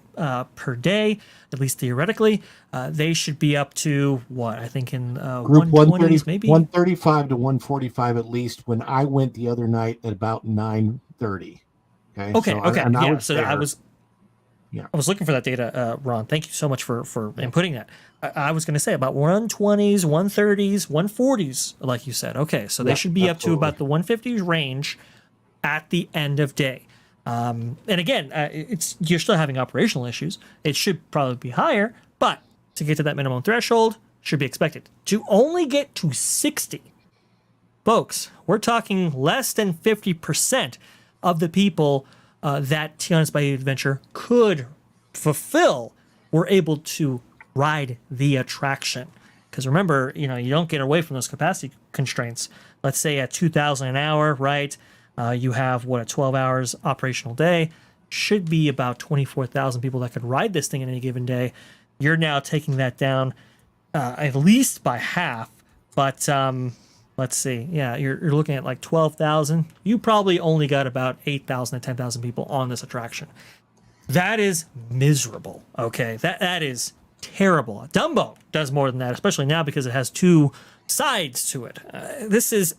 per day, at least theoretically, they should be up to what I think in group 120s, maybe 135 to 145 at least. When I went the other night at about 9:30. Okay. I was looking for that data, Ron. Thank you so much for inputting that. I was going to say about 120s, 130s, 140s, like you said. Okay, so they should be up to about the 150s range at the end of day. And again, you're still having operational issues. It should probably be higher, but to get to that minimum threshold should be expected. To only get to 60, folks, we're talking less than 50% of the people that Tiana's Bayou Adventure could fulfill were able to ride the attraction. Because remember, you don't get away from those capacity constraints. Let's say at 2,000 an hour, right? You have a 12 hours operational day. Should be about 24,000 people that could ride this thing in any given day. You're now taking that down at least by half. But let's see. Yeah, you're looking at like 12,000. You probably only got about 8,000 to 10,000 people on this attraction. That is miserable. Okay, that is terrible. Dumbo does more than that, especially now because it has two sides to it. This is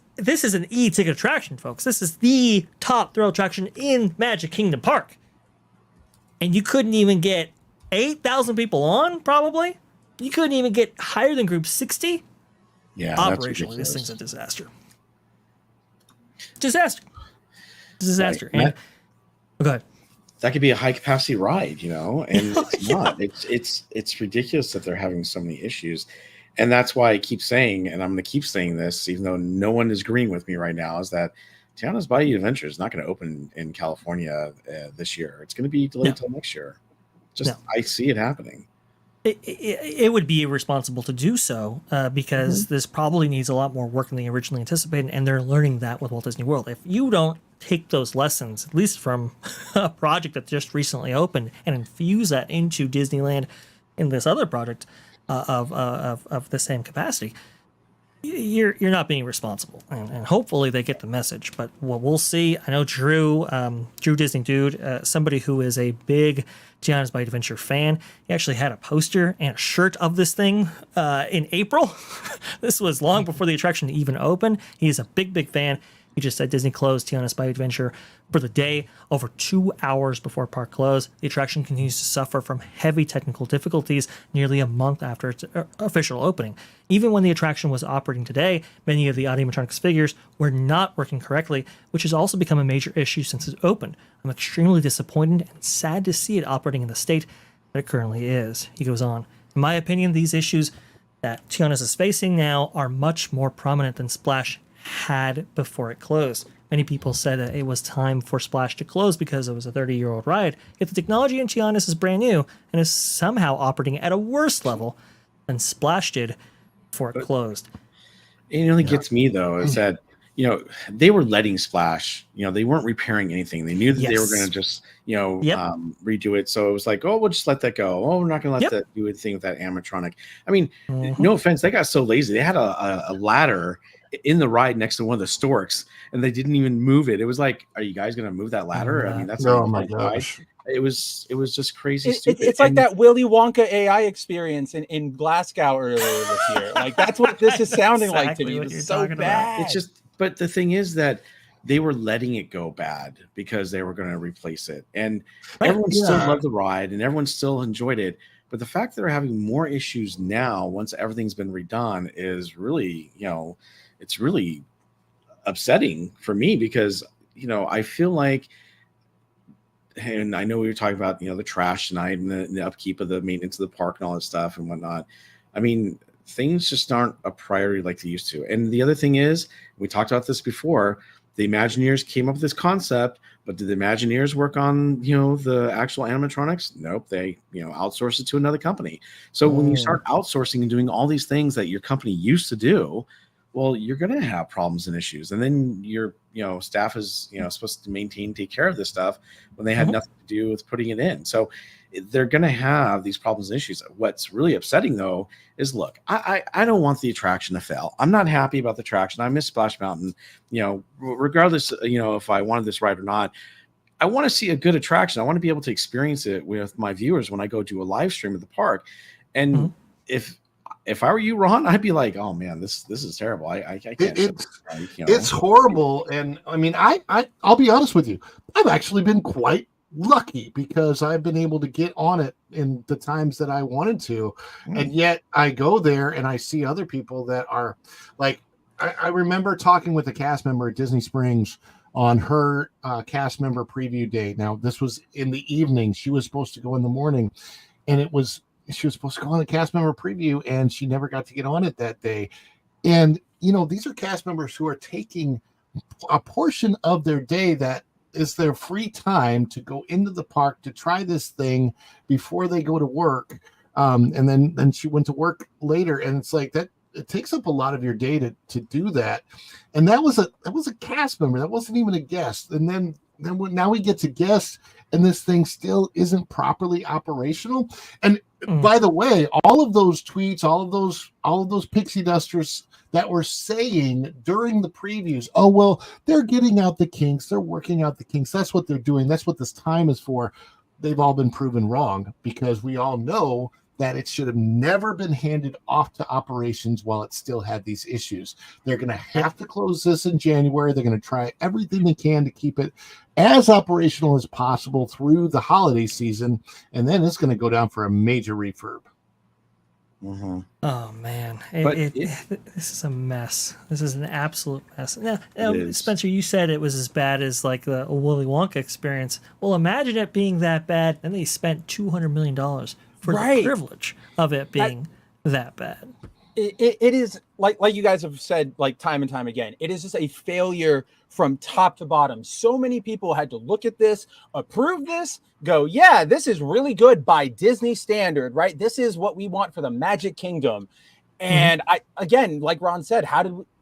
an e-ticket attraction, folks. This is the top thrill attraction in Magic Kingdom Park. And you couldn't even get 8,000 people on, probably? You couldn't even get higher than group 60? Yeah, operationally, this thing's a disaster. Disaster. Right. And go ahead. That could be a high capacity ride, and it's not. It's ridiculous that they're having so many issues. And that's why I keep saying, and I'm going to keep saying this, even though no one is agreeing with me right now, is that Tiana's Bayou Adventure is not going to open in California this year. It's going to be delayed until next year. I see it happening. It would be irresponsible to do so because this probably needs a lot more work than they originally anticipated, and they're learning that with Walt Disney World. If you don't take those lessons, at least from a project that just recently opened, and infuse that into Disneyland in this other project of the same capacity, you're not being responsible, and hopefully they get the message. But what we'll see, I know Drew Disney Dude, somebody who is a big Tiana's Bayou Adventure fan, he actually had a poster and a shirt of this thing in April. This was long before the attraction even opened. He's a big fan. He just said Disney closed Tiana's Bayou Adventure for the day over 2 hours before park close. The attraction continues to suffer from heavy technical difficulties nearly a month after its official opening. Even when the attraction was operating today, many of the animatronics figures were not working correctly, which has also become a major issue since it opened. I'm extremely disappointed and sad to see it operating in the state that it currently is. He goes on, in my opinion, these issues that Tiana's is facing now are much more prominent than Splash had before it closed. Many people said that it was time for Splash to close because it was a 30-year-old ride, yet the technology in Tiana's is brand new and is somehow operating at a worse level than Splash did before it closed. It only gets me, though, is that, they were letting Splash, they weren't repairing anything. They knew that they were going to just, redo it. So it was like, oh, we'll just let that go. Oh, we're not going to let that do anything with that animatronic. I mean, no offense, they got so lazy. They had a ladder in the ride next to one of the storks, and they didn't even move it. It was like, are you guys going to move that ladder? I mean, that's my gosh. It was just crazy stupid. It's like that Willy Wonka AI experience in Glasgow earlier this year. Like that's what this is sounding like to me. It's so bad. It's just, but the thing is that they were letting it go bad because they were going to replace it, and everyone still loved the ride and everyone still enjoyed it. But the fact that they're having more issues now, once everything's been redone, is really, it's really upsetting for me because, I feel like, and I know we were talking about, the trash tonight and the upkeep of the maintenance of the park and all that stuff and whatnot. I mean, things just aren't a priority like they used to. And the other thing is, we talked about this before, the Imagineers came up with this concept, but did the Imagineers work on, the actual animatronics? Nope. They, outsourced it to another company. So when you start outsourcing and doing all these things that your company used to do, well, you're going to have problems and issues. And then your, staff is, supposed to take care of this stuff when they had nothing to do with putting it in. So they're going to have these problems and issues. What's really upsetting, though, is look, I don't want the attraction to fail. I'm not happy about the attraction. I miss Splash Mountain, regardless, if I wanted this ride or not. I want to see a good attraction. I want to be able to experience it with my viewers when I go do a live stream of the park. And if I were you, Ron, I'd be like, "Oh man, this is terrible. I can't." It's horrible, and I mean, I'll be honest with you. I've actually been quite lucky because I've been able to get on it in the times that I wanted to, and yet I go there and I see other people that are like. I remember talking with a cast member at Disney Springs on her cast member preview day. Now this was in the evening. She was supposed to go in the morning, and she was supposed to go on the cast member preview, and she never got to get on it that day. And, these are cast members who are taking a portion of their day that is their free time to go into the park to try this thing before they go to work. And then she went to work later, and it's like that. It takes up a lot of your day to do that. And that was a cast member. That wasn't even a guest. And then now we get to guests, and this thing still isn't properly operational. And by the way, all of those tweets, all of those pixie dusters that were saying during the previews, oh, well, they're getting out the kinks. They're working out the kinks. That's what they're doing. That's what this time is for. They've all been proven wrong because we all know that it should have never been handed off to operations while it still had these issues. They're going to have to close this in January. They're going to try everything they can to keep it as operational as possible through the holiday season, and then it's going to go down for a major refurb. Oh man, this is a mess. This is an absolute mess. Now, Spencer, you said it was as bad as like the Willy Wonka experience. Well, imagine it being that bad, and they spent $200 million for the privilege of it being that bad. it is like you guys have said, like time and time again, it is just a failure from top to bottom. So many people had to look at this, approve this, go, yeah, this is really good by Disney standard, right? This is what we want for the Magic Kingdom. And again, like Ron said,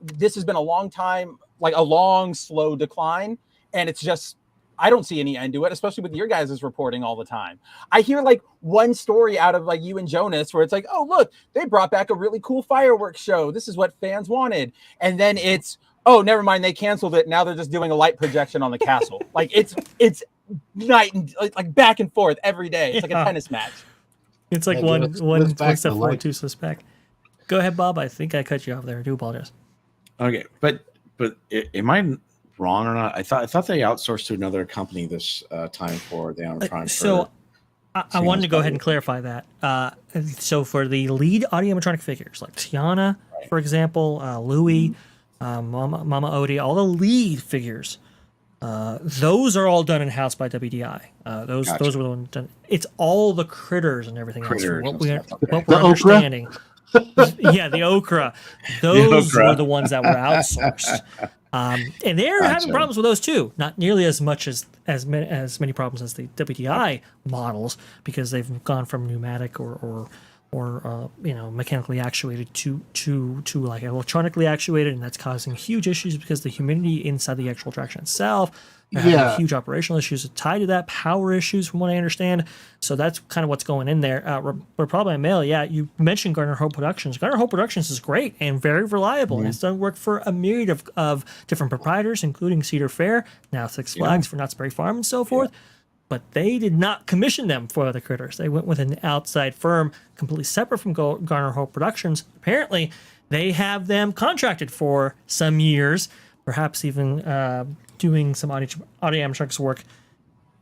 this has been a long time, like a long, slow decline. And it's just, I don't see any end to it, especially with your guys' reporting all the time. I hear like one story out of like you and Jonas where it's like, oh, look, they brought back a really cool fireworks show. This is what fans wanted. And then it's, oh, never mind, they canceled it. Now they're just doing a light projection on the castle. Like it's night and like back and forth every day. It's like a tennis match. It's like one step forward, two steps back. Go ahead, Bob. I think I cut you off there. I do apologize. Okay, but am I wrong or not? I thought they outsourced to another company this time for the animatronics. So I wanted to go ahead and clarify that. So for the lead audio animatronic figures like Tiana, for example, Louie, Mama Odie, all the lead figures, those are all done in house by WDI. Those were the ones done. It's all the critters and everything else. What we're understanding. Yeah, the okra. Those were the ones that were outsourced. And they're having problems with those too. Not nearly as much as many problems as the WDI models, because they've gone from pneumatic or mechanically actuated to like electronically actuated, and that's causing huge issues because the humidity inside the actual attraction itself. Having huge operational issues tied to that, power issues from what I understand. So that's kind of what's going in there. Republic Mail, yeah, you mentioned Gardner Hope Productions. Gardner Hope Productions is great and very reliable. And it's done work for a myriad of different proprietors, including Cedar Fair, now Six Flags for Knott's Berry Farm and so forth. But they did not commission them for the critters. They went with an outside firm completely separate from Gardner Hope Productions. Apparently, they have them contracted for some years, perhaps even doing some audio animatronics work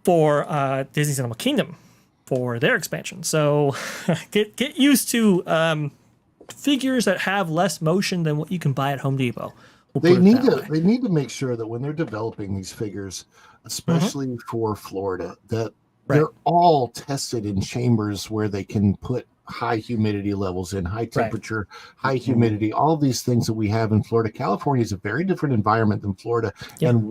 for Disney's Animal Kingdom for their expansion. So get used to figures that have less motion than what you can buy at Home Depot. They need to make sure that when they're developing these figures, especially for Florida, that they're all tested in chambers where they can put high humidity levels in, high temperature, high humidity, all these things that we have in Florida. California is a very different environment than Florida. And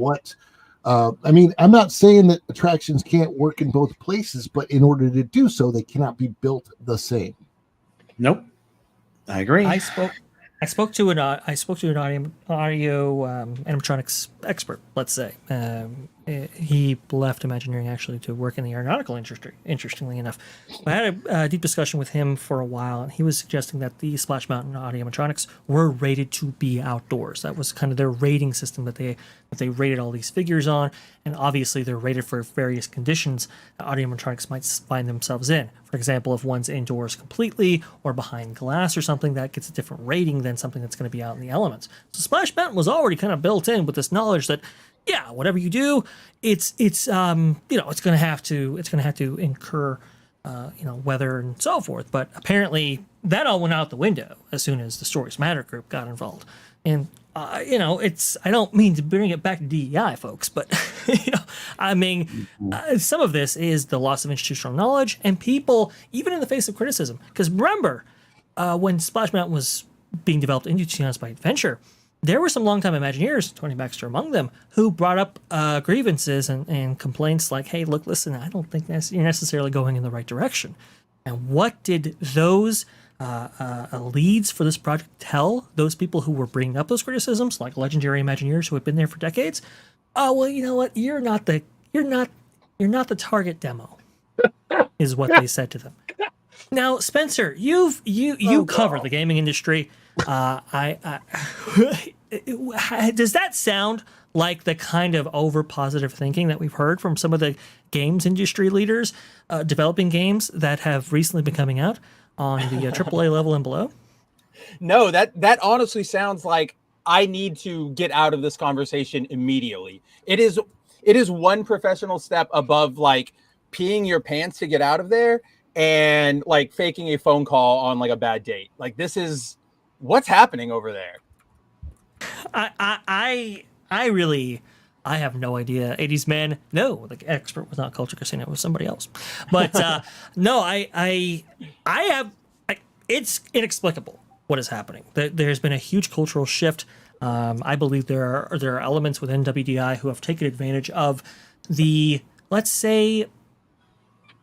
I'm not saying that attractions can't work in both places, but in order to do so, they cannot be built the same. Nope. I agree. I spoke to an audio animatronics expert, let's say. He left Imagineering actually to work in the aeronautical industry, interestingly enough. I had a deep discussion with him for a while, and he was suggesting that the Splash Mountain audio animatronics were rated to be outdoors. That was kind of their rating system that they rated all these figures on, and obviously they're rated for various conditions that audio animatronics might find themselves in. For example, if one's indoors completely or behind glass or something, that gets a different rating than something that's going to be out in the elements. So Splash Mountain was already kind of built in with this knowledge that, yeah, whatever you do, it's going to have to incur weather and so forth. But apparently that all went out the window as soon as the Stories Matter group got involved. And I don't mean to bring it back to DEI, folks, but some of this is the loss of institutional knowledge and people, even in the face of criticism. Because remember, when Splash Mountain was being developed into Tiana's by Adventure, there were some longtime Imagineers, Tony Baxter among them, who brought up grievances and complaints like, hey, look, listen, I don't think you're necessarily going in the right direction. And what did those leads for this project tell those people who were bringing up those criticisms, like legendary Imagineers who had been there for decades? Oh, well, you know what? You're not the target demo, is what they said to them. Now, Spencer, you cover the gaming industry. Does that sound like the kind of over positive thinking that we've heard from some of the games industry leaders developing games that have recently been coming out on the AAA level and below? No, that honestly sounds like I need to get out of this conversation immediately. It is one professional step above like peeing your pants to get out of there and like faking a phone call on like a bad date. Like, this is what's happening over there. I have no idea. 80s man, no, the expert was not Culture Casino, it was somebody else. But no, it's inexplicable. what is happening. There's been a huge cultural shift. I believe there are elements within WDI who have taken advantage of the, let's say,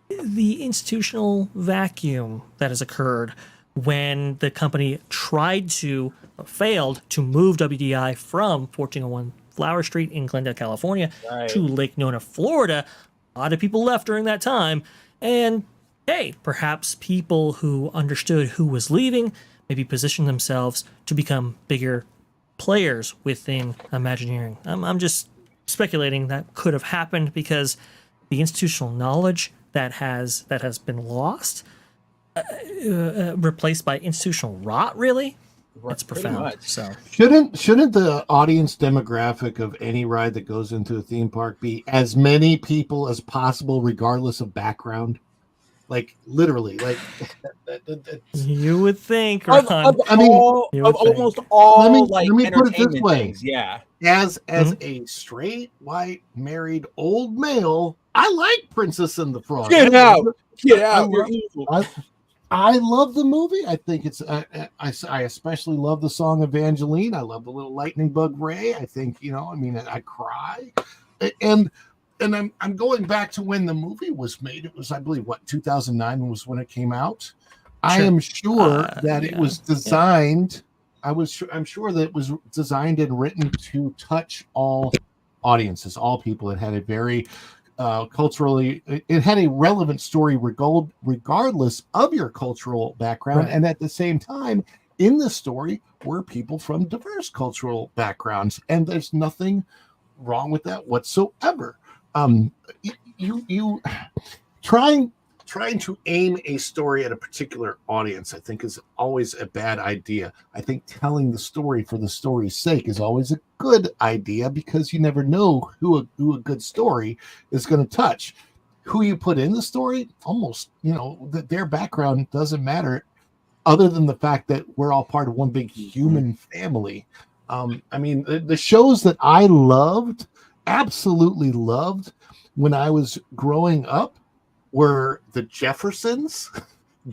the institutional vacuum that has occurred when the company failed to move WDI from 1401 Flower Street in Glendale, California, to Lake Nona, Florida. A lot of people left during that time. And hey, perhaps people who understood who was leaving maybe positioned themselves to become bigger players within Imagineering. I'm just speculating that could have happened because the institutional knowledge that has been lost, replaced by institutional rot, really. It's profound. So shouldn't the audience demographic of any ride that goes into a theme park be as many people as possible, regardless of background? Like literally, like you would think. Ron. Almost all. Let me put it this way. Things, yeah. As a straight white married old male, I like Princess and the Frog. Get out! I love the movie. I think it's. I especially love the song Evangeline. I love the little lightning bug Ray. I think I cry, and I'm going back to when the movie was made. It was, I believe, 2009 was when it came out. Sure. I am sure that it was designed. I'm sure that it was designed and written to touch all audiences, all people. It had a very culturally, it had a relevant story regardless of your cultural background. Right. And at the same time, in the story were people from diverse cultural backgrounds, and there's nothing wrong with that whatsoever. You trying to aim a story at a particular audience, I think, is always a bad idea. I think telling the story for the story's sake is always a good idea, because you never know who a good story is going to touch. Who you put in the story, almost, their background doesn't matter, other than the fact that we're all part of one big human family. The shows that I absolutely loved when I was growing up were the Jeffersons,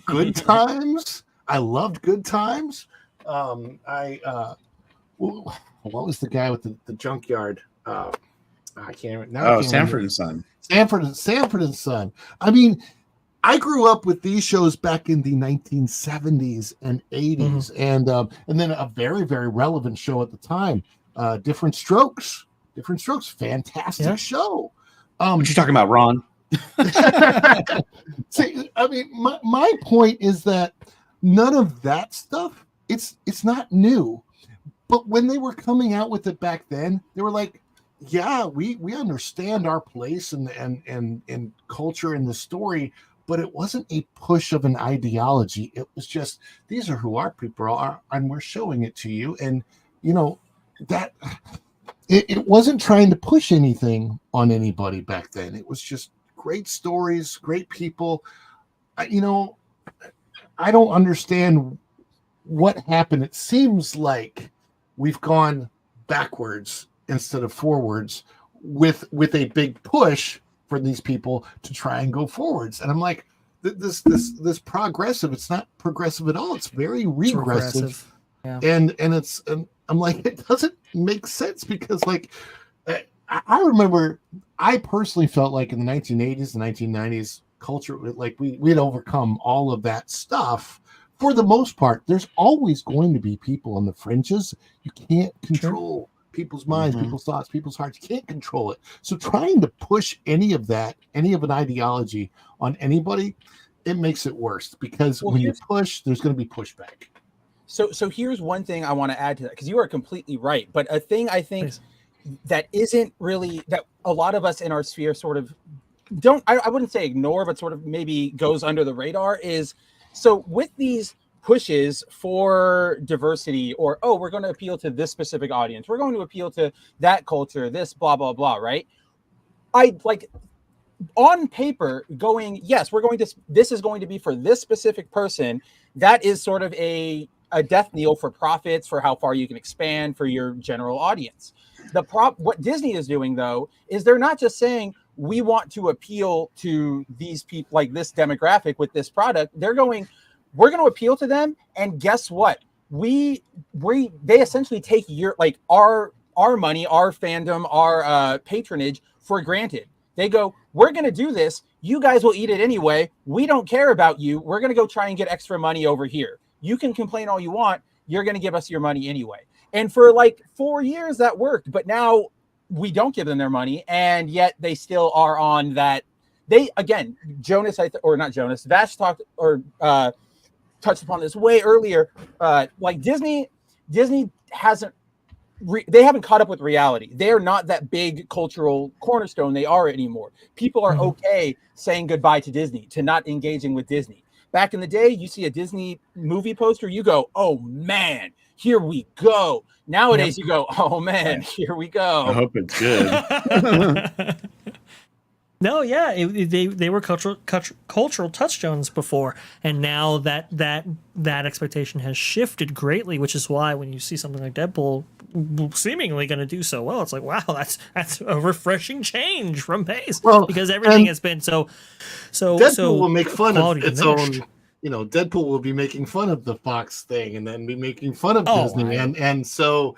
Good Times. I loved Good Times. What was the guy with the junkyard? I can't remember. Sanford and Son. Sanford and Son. I grew up with these shows back in the 1970s and 80s, and then a very, very relevant show at the time, Different Strokes. Fantastic show. What you talking about, Ron? See, my point is that none of that stuff, it's not new. But when they were coming out with it back then, they were like, yeah, we understand our place and culture in the story, but it wasn't a push of an ideology. It was just, these are who our people are, and we're showing it to you. And that it wasn't trying to push anything on anybody back then. It was just great stories, great people. I don't understand what happened. It seems like we've gone backwards instead of forwards with a big push for these people to try and go forwards. And I'm like, this progressive, it's not progressive at all. It's very regressive. Yeah. And I'm like, it doesn't make sense, because I remember, I personally felt like in the 1980s, the 1990s culture, like we'd overcome all of that stuff for the most part. There's always going to be people on the fringes. You can't control people's minds, people's thoughts, people's hearts. You can't control it. So trying to push any of that, any of an ideology on anybody, it makes it worse, because when you push, there's going to be pushback. So here's one thing I want to add to that, because you are completely right. But a thing I think that isn't really, that a lot of us in our sphere sort of don't, I wouldn't say ignore, but sort of maybe goes under the radar, is, so with these pushes for diversity, or, we're going to appeal to this specific audience, we're going to appeal to that culture, this blah, blah, blah, right? I like, on paper, going, yes, this is going to be for this specific person. That is sort of a death knell for profits, for how far you can expand for your general audience. What Disney is doing, though, is they're not just saying, we want to appeal to these people, like this demographic with this product. They're going, we're going to appeal to them. And guess what? they essentially take our money, our fandom, our patronage for granted. They go, we're going to do this. You guys will eat it anyway. We don't care about you. We're going to go try and get extra money over here. You can complain all you want. You're going to give us your money anyway. And for like 4 years that worked, but now we don't give them their money. And yet they still are on that. Jonas, or not Jonas, Vash talked or touched upon this way earlier. Like Disney hasn't, they haven't caught up with reality. They are not that big cultural cornerstone they are anymore. People are okay saying goodbye to Disney, to not engaging with Disney. Back in the day, you see a Disney movie poster, you go, oh man, here we go. Nowadays, you go, oh man, here we go. I hope it's good. No, yeah, they were cultural touchstones before, and now that expectation has shifted greatly, which is why when you see something like Deadpool seemingly going to do so well, it's like, wow, that's a refreshing change from pace, because everything has been so. Deadpool will make fun of its own. Deadpool will be making fun of the Fox thing, and then be making fun of Disney, and so,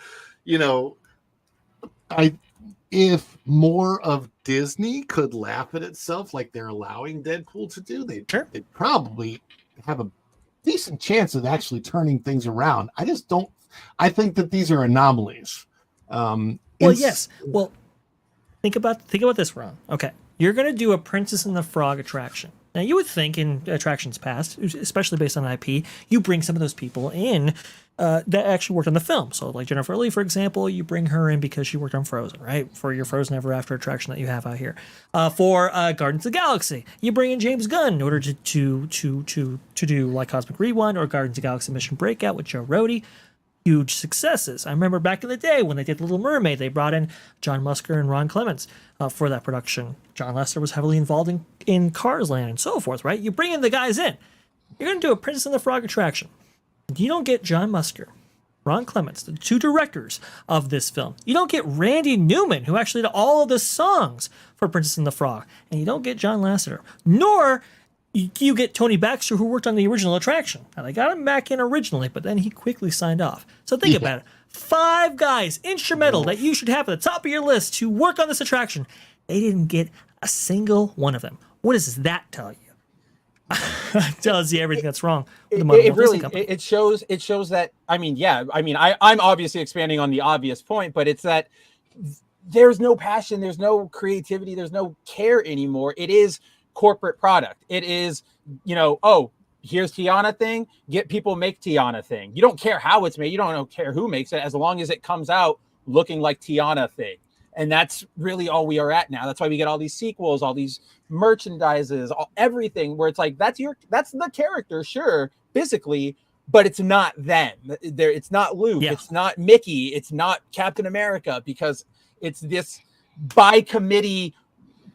if more of Disney could laugh at itself like they're allowing Deadpool to do, they'd probably have a decent chance of actually turning things around. I think that these are anomalies. Yes. Well, think about this, Ron. Okay. You're going to do a Princess and the Frog attraction. Now, you would think in attractions past, especially based on IP, you bring some of those people in that actually worked on the film. So like Jennifer Lee, for example, you bring her in because she worked on Frozen, right? For your Frozen Ever After attraction that you have out here. For Guardians of the Galaxy, you bring in James Gunn in order to do like Cosmic Rewind or Guardians of the Galaxy Mission Breakout with Joe Rohde. Huge successes. I remember back in the day when they did Little Mermaid, they brought in John Musker and Ron Clements for that production. John Lasseter was heavily involved in Cars Land and so forth, right? You bring in the guys in. You're going to do a Princess and the Frog attraction. You don't get John Musker, Ron Clements, the two directors of this film. You don't get Randy Newman, who actually did all of the songs for Princess and the Frog. And you don't get John Lasseter. Nor you get Tony Baxter, who worked on the original attraction. Now, they got him back in originally, but then he quickly signed off. So think about it. 5 guys, instrumental, that you should have at the top of your list to work on this attraction. They didn't get a single one of them. What does that tell you? It tells you everything that's wrong with the Marvel Disney company. It shows that, I'm obviously expanding on the obvious point, but it's that there's no passion, there's no creativity, there's no care anymore. It is corporate product. It is, here's Tiana thing, get people make Tiana thing. You don't care how it's made, you don't care who makes it, as long as it comes out looking like Tiana thing. And that's really all we are at now. That's why we get all these sequels, all these merchandises, everything where it's like, that's the character, sure, physically, but it's not them. It's not Luke, it's not Mickey, it's not Captain America, because it's this by committee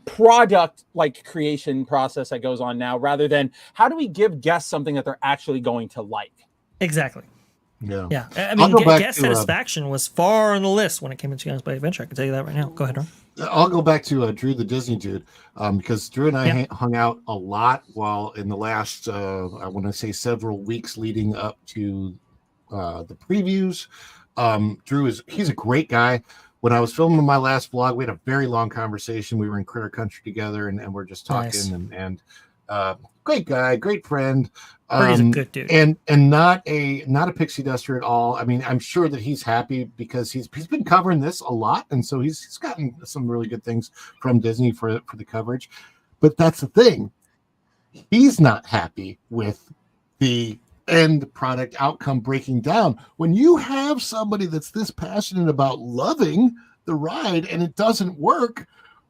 product like creation process that goes on now, rather than how do we give guests something that they're actually going to like. Exactly. Yeah. I mean, guest satisfaction was far on the list when it came to Jonas by Adventure. I can tell you that right now. Go ahead, Ron. I'll go back to Drew the Disney Dude, because Drew and I hung out a lot while in the last, I want to say several weeks leading up to the previews. He's a great guy. When I was filming my last vlog, we had a very long conversation. We were in Critter Country together, and we're just talking. Nice. And great guy, great friend. He's a good dude, and not a pixie duster at all. I mean, I'm sure that he's happy because he's been covering this a lot, and so he's gotten some really good things from Disney for the coverage. But that's the thing, he's not happy with the end product outcome breaking down. When you have somebody that's this passionate about loving the ride and it doesn't work,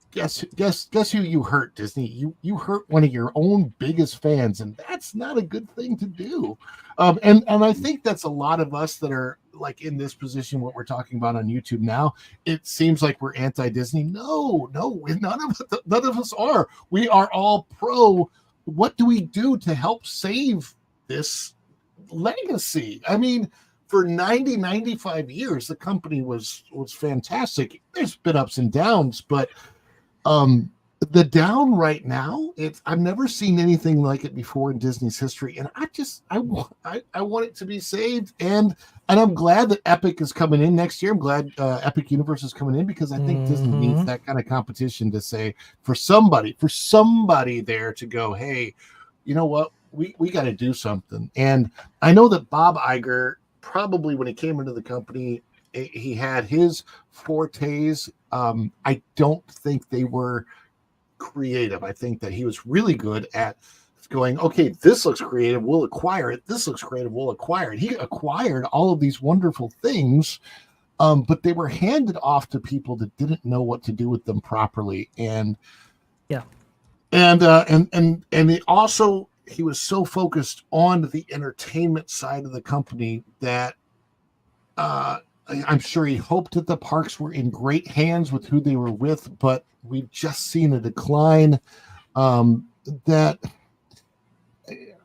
guess who you hurt, Disney? You hurt one of your own biggest fans, and that's not a good thing to do. And I think that's a lot of us that are like in this position, what we're talking about on YouTube now. It seems like we're anti-Disney. No, none of us are. We are all pro. What do we do to help save this legacy? I mean, for 95 years, the company was fantastic. There's been ups and downs, but the down right now, I've never seen anything like it before in Disney's history, and I want it to be saved, and I'm glad that Epic is coming in next year. I'm glad Epic Universe is coming in, because I think Disney needs that kind of competition to say, for somebody there to go, hey, you know what, we got to do something. And I know that Bob Iger, probably when he came into the company, he had his fortes. I don't think they were creative. I think that he was really good at going, okay, this looks creative, we'll acquire it. This looks creative, we'll acquire it. He acquired all of these wonderful things, but they were handed off to people that didn't know what to do with them properly. And he was so focused on the entertainment side of the company that I'm sure he hoped that the parks were in great hands with who they were with, but we've just seen a decline that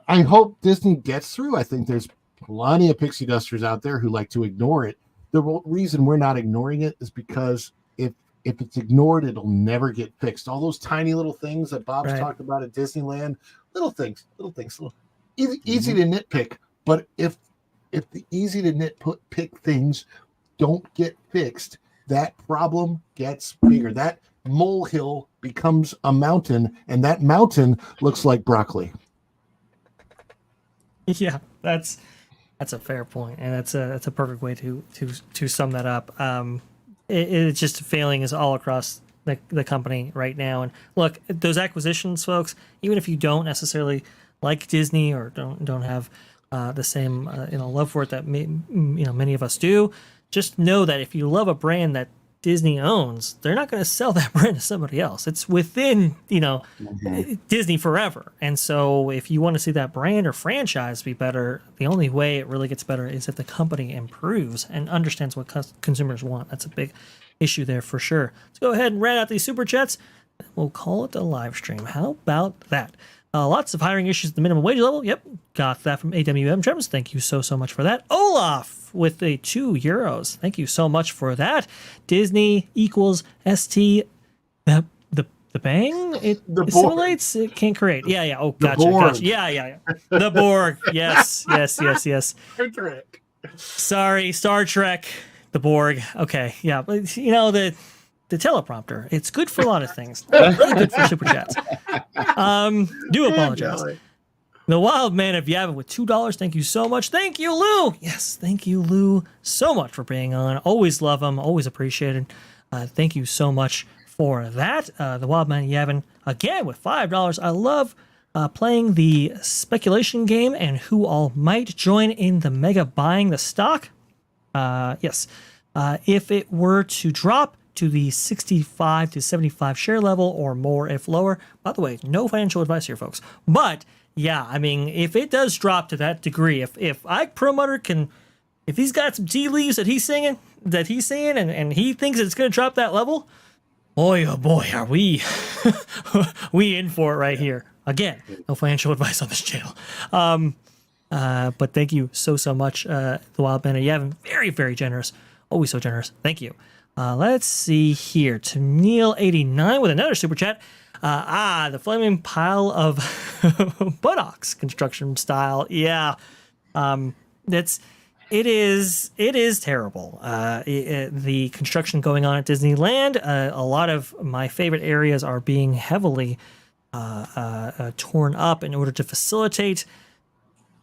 I hope Disney gets through. I think there's plenty of pixie dusters out there who like to ignore it. The reason we're not ignoring it is because if it's ignored, it'll never get fixed. All those tiny little things that Bob's talked about at Disneyland, little things, easy to nitpick. But if the easy to nitpick things don't get fixed, that problem gets bigger. That molehill becomes a mountain, and that mountain looks like broccoli. Yeah, that's a fair point, and that's a perfect way to sum that up. It's just failing is all across the company right now. And look, those acquisitions, folks, even if you don't necessarily like Disney or don't have the same love for it that many of us do, just know that if you love a brand that Disney owns, they're not going to sell that brand to somebody else. It's within Disney forever. And so if you want to see that brand or franchise be better, the only way it really gets better is if the company improves and understands what consumers want. That's a big issue there for sure. Let's go ahead and round out these super chats. We'll call it a live stream. How about that? Lots of hiring issues at the minimum wage level. Yep, got that from AWM Tremors. Thank you so much for that. Olaf with a €2. Thank you so much for that. Disney equals ST. The bang? It simulates? It can't create. Yeah. Oh, gotcha. Yeah. The Borg. Yes. Sorry, Star Trek. The Borg. Okay, yeah. But the teleprompter. It's good for a lot of things. Really good for super chats. Do apologize. The Wild Man of Yavin with $2. Thank you so much. Thank you, Lou. Yes, thank you, Lou, so much for being on. Always love him. Always appreciated. Thank you so much for that. The Wild Man of Yavin again with $5. I love playing the speculation game and who all might join in the mega buying the stock. Yes. If it were to drop to the 65 to 75 share level or more if lower. By the way, no financial advice here, folks. But yeah, I mean, if it does drop to that degree, if Ike Perlmutter if he's got some tea leaves that he's saying and he thinks it's going to drop that level, boy, oh boy, are we we in for it right here. Again, no financial advice on this channel. But thank you so much, The Wild Man. You have been very, very generous. Always so generous. Thank you. Let's see here. To Neil89 with another super chat. The flaming pile of buttocks construction style. Yeah. It is terrible. The construction going on at Disneyland, a lot of my favorite areas are being heavily torn up in order to facilitate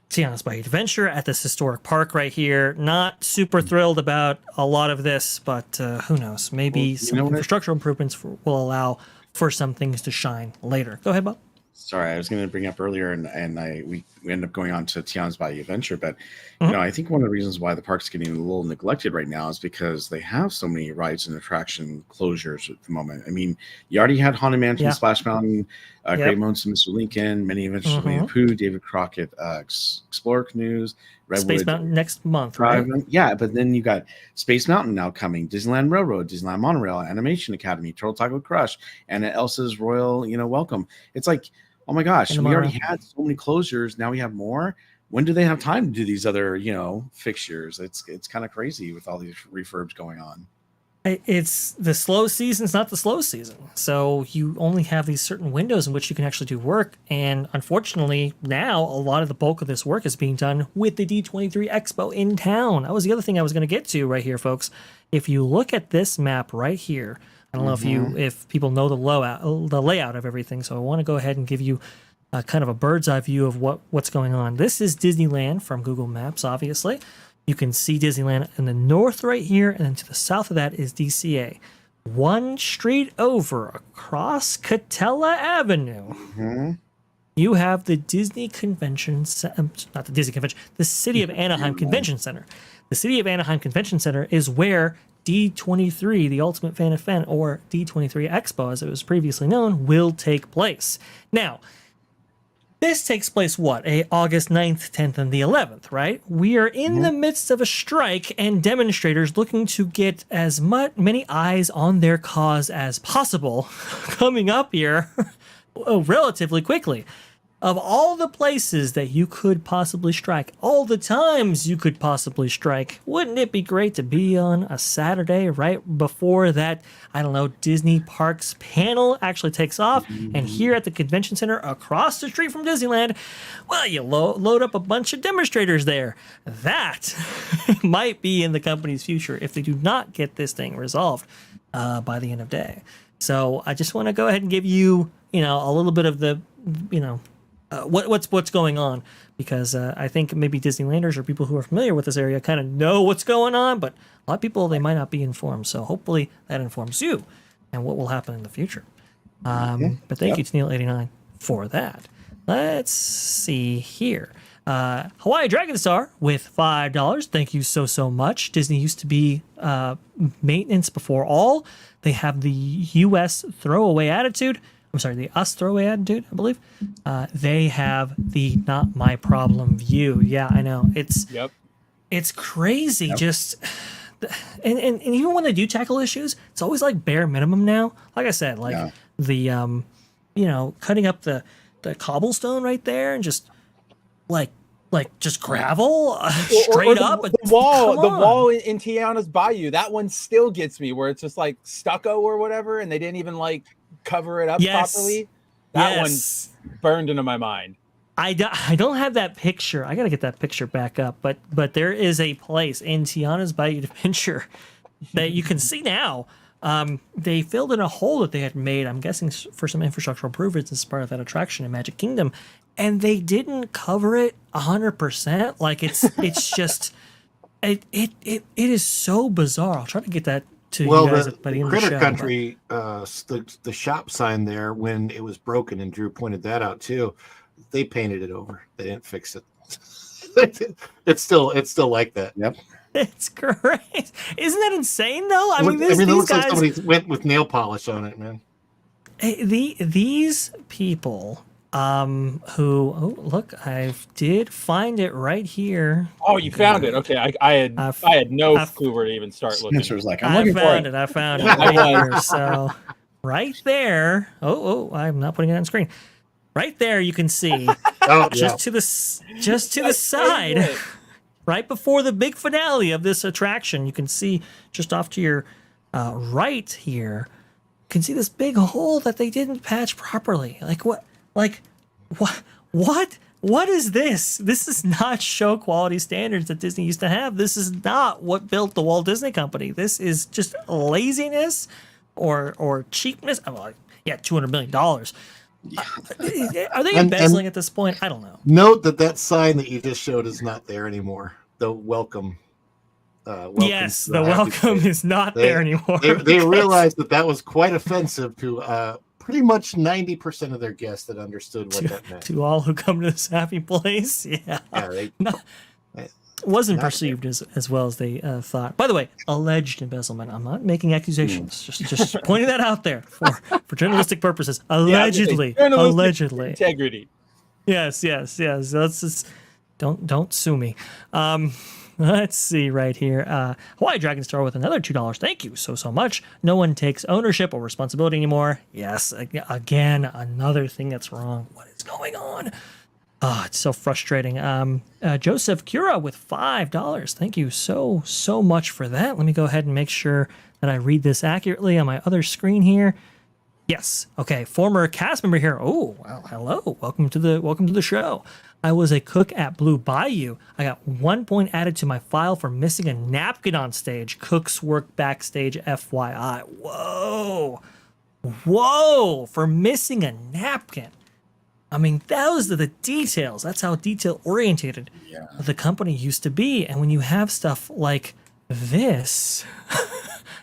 Tiana's Bayou Adventure at this historic park right here. Not super thrilled about a lot of this, but who knows? Maybe some infrastructural improvements will allow for some things to shine later. Go ahead, Bob. Sorry, I was going to bring up earlier, and we ended up going on to Tiana's Bayou Adventure, but I think one of the reasons why the park's getting a little neglected right now is because they have so many rides and attraction closures at the moment. I mean, you already had Haunted Mansion, Splash Mountain, Great Moments of Mr. Lincoln, Many Adventures of Winnie the Pooh, David Crockett, Explorer Canoes, Redwood, Space Mountain next month, right? Yeah, but then you got Space Mountain now coming, Disneyland Railroad, Disneyland Monorail, Animation Academy, Turtle Taco Crush, and Elsa's Royal, Welcome. It's like, oh my gosh, we already had so many closures. Now we have more. When do they have time to do these other, fixtures? It's kind of crazy with all these refurbs going on. It's the slow season. It's not the slow season. So you only have these certain windows in which you can actually do work. And unfortunately, now a lot of the bulk of this work is being done with the D23 Expo in town. That was the other thing I was going to get to right here, folks. If you look at this map right here, I don't know if people know the layout of everything. So I want to go ahead and give you kind of a bird's eye view of what's going on. This is Disneyland from Google Maps, obviously. You can see Disneyland in the north right here, and then to the south of that is DCA. One street over, across Catella Avenue, you have the Disney Convention Center, not the Disney Convention, the City of Anaheim Convention Center. The City of Anaheim Convention Center is where D23, the Ultimate Fan Event, or D23 Expo, as it was previously known, will take place. Now, this takes place, August 9th, 10th, and the 11th, right? We are in the midst of a strike and demonstrators looking to get as many eyes on their cause as possible coming up here relatively quickly. Of all the places that you could possibly strike, all the times you could possibly strike, wouldn't it be great to be on a Saturday right before that, I don't know, Disney Parks panel actually takes off? And here at the convention center across the street from Disneyland, well, you load up a bunch of demonstrators there. That might be in the company's future if they do not get this thing resolved by the end of day. So I just want to go ahead and give you, a little bit of the, what's going on, because I think maybe Disneylanders or people who are familiar with this area kind of know what's going on, but a lot of people, they might not be informed. So hopefully that informs you and what will happen in the future. But thank you to Neil89 for that. Let's see here. Hawaii Dragon Star with $5. Thank you so much. Disney used to be maintenance before all. They have the US throwaway attitude. I'm sorry, the us throwaway attitude, I believe. They have the not my problem view. Yeah, I know. It's crazy. Just and even when they do tackle issues, it's always like bare minimum now. Like I said, the cutting up the cobblestone right there and just like just gravel straight up. The wall in Tiana's Bayou, that one still gets me, where it's just like stucco or whatever, and they didn't even like cover it up properly. That one's burned into my mind. I don't have that picture. I gotta get that picture back up. But there is a place in Tiana's Bayou Adventure that you can see now. They filled in a hole that they had made, I'm guessing for some infrastructural improvements as part of that attraction in Magic Kingdom, and they didn't cover it 100%. Like it's just it is so bizarre. I'll try to get that to you guys by the end of the show. Critter Country, the shop sign there, when it was broken, and Drew pointed that out too, they painted it over. They didn't fix it. It's still like that. Yep. It's great. Isn't that insane though? It looks like somebody went with nail polish on it, man. These people look, I did find it right here. Oh, you found it. Okay. I had no clue where to even start looking. Mr. was like, I found it right here. So right there. I'm not putting it on screen. Right there you can see just to the side, right before the big finale of this attraction, you can see just off to your right here, you can see this big hole that they didn't patch properly. What is this? This is not show quality standards that Disney used to have. This is not what built the Walt Disney Company. This is just laziness or cheapness. I'm like, yeah, $200 million. Are they embezzling at this point? I don't know. Note that sign that you just showed is not there anymore. The welcome. Yes, the welcome is not there anymore. They realized that was quite offensive to pretty much 90% of their guests that understood what that meant. To all who come to this happy place, wasn't perceived as well as they thought. By the way, alleged embezzlement. I'm not making accusations. Just pointing that out there for journalistic purposes. Allegedly, allegedly. Integrity. Yes. Let's just don't sue me. Let's see right here. Hawaii Dragon Star with another $2. Thank you so much. No one takes ownership or responsibility anymore. Yes, again, another thing that's wrong. What is going on? Oh, it's so frustrating. Joseph Cura with $5. Thank you so much for that. Let me go ahead and make sure that I read this accurately on my other screen here. Yes. Okay. Former cast member here. Oh, well, hello. Welcome to the show. I was a cook at Blue Bayou. I got 1 point added to my file for missing a napkin on stage. Cooks work backstage, FYI. Whoa, for missing a napkin. I mean, those are the details. That's how detail orientated the company used to be. And when you have stuff like this,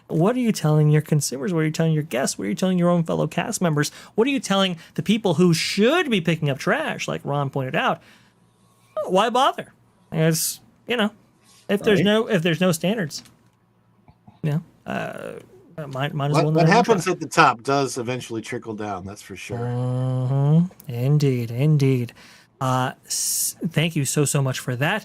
what are you telling your consumers? What are you telling your guests? What are you telling your own fellow cast members? What are you telling the people who should be picking up trash, like Ron pointed out? Why bother? It's, if there's no standards, might as well. What happens at the top does eventually trickle down. That's for sure. Indeed. Thank you so much for that.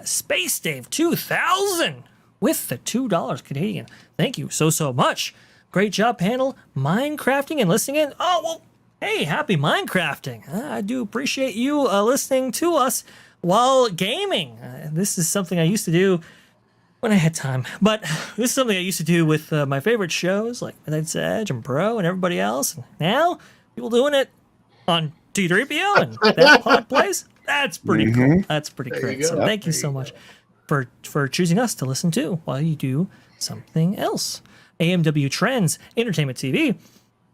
Space Dave 2000 with the $2 Canadian. Thank you so much. Great job, panel. Minecrafting and listening in. Oh, well, hey, happy Minecrafting. I do appreciate you listening to us while gaming. This is something I used to do when I had time. But this is something I used to do with my favorite shows like Midnight's Edge and Pro and everybody else. And now, people doing it on T3PO and that pod plays. That's pretty cool. That's pretty great. So thank you so much for choosing us to listen to while you do something else. AMW Trends, Entertainment TV.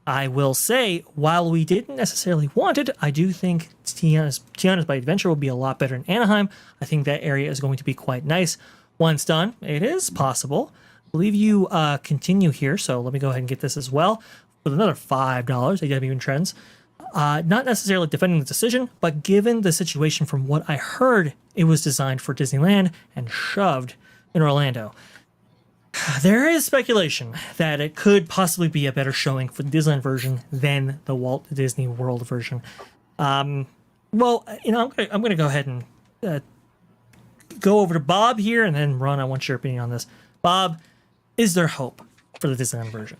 I will say, while we didn't necessarily want it, I do think Tiana's by Adventure will be a lot better in Anaheim. I think that area is going to be quite nice. Once done, it is possible. I believe you continue here, so let me go ahead and get this as well. With another $5, AMW Trends. Not necessarily defending the decision, but given the situation from what I heard, it was designed for Disneyland and shoved in Orlando. There is speculation that it could possibly be a better showing for the Disneyland version than the Walt Disney World version. I'm going to go ahead and go over to Bob here, and then Ron, I want your opinion on this. Bob, is there hope for the Disneyland version?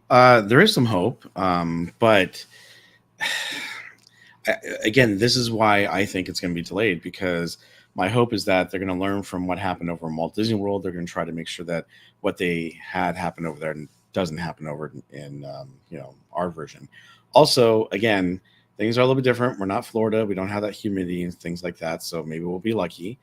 There is some hope, but again, this is why I think it's going to be delayed, because my hope is that they're going to learn from what happened over in Walt Disney World. They're going to try to make sure that what they had happen over there doesn't happen over in our version. Also, again, things are a little bit different. We're not Florida. We don't have that humidity and things like that. So maybe we'll be lucky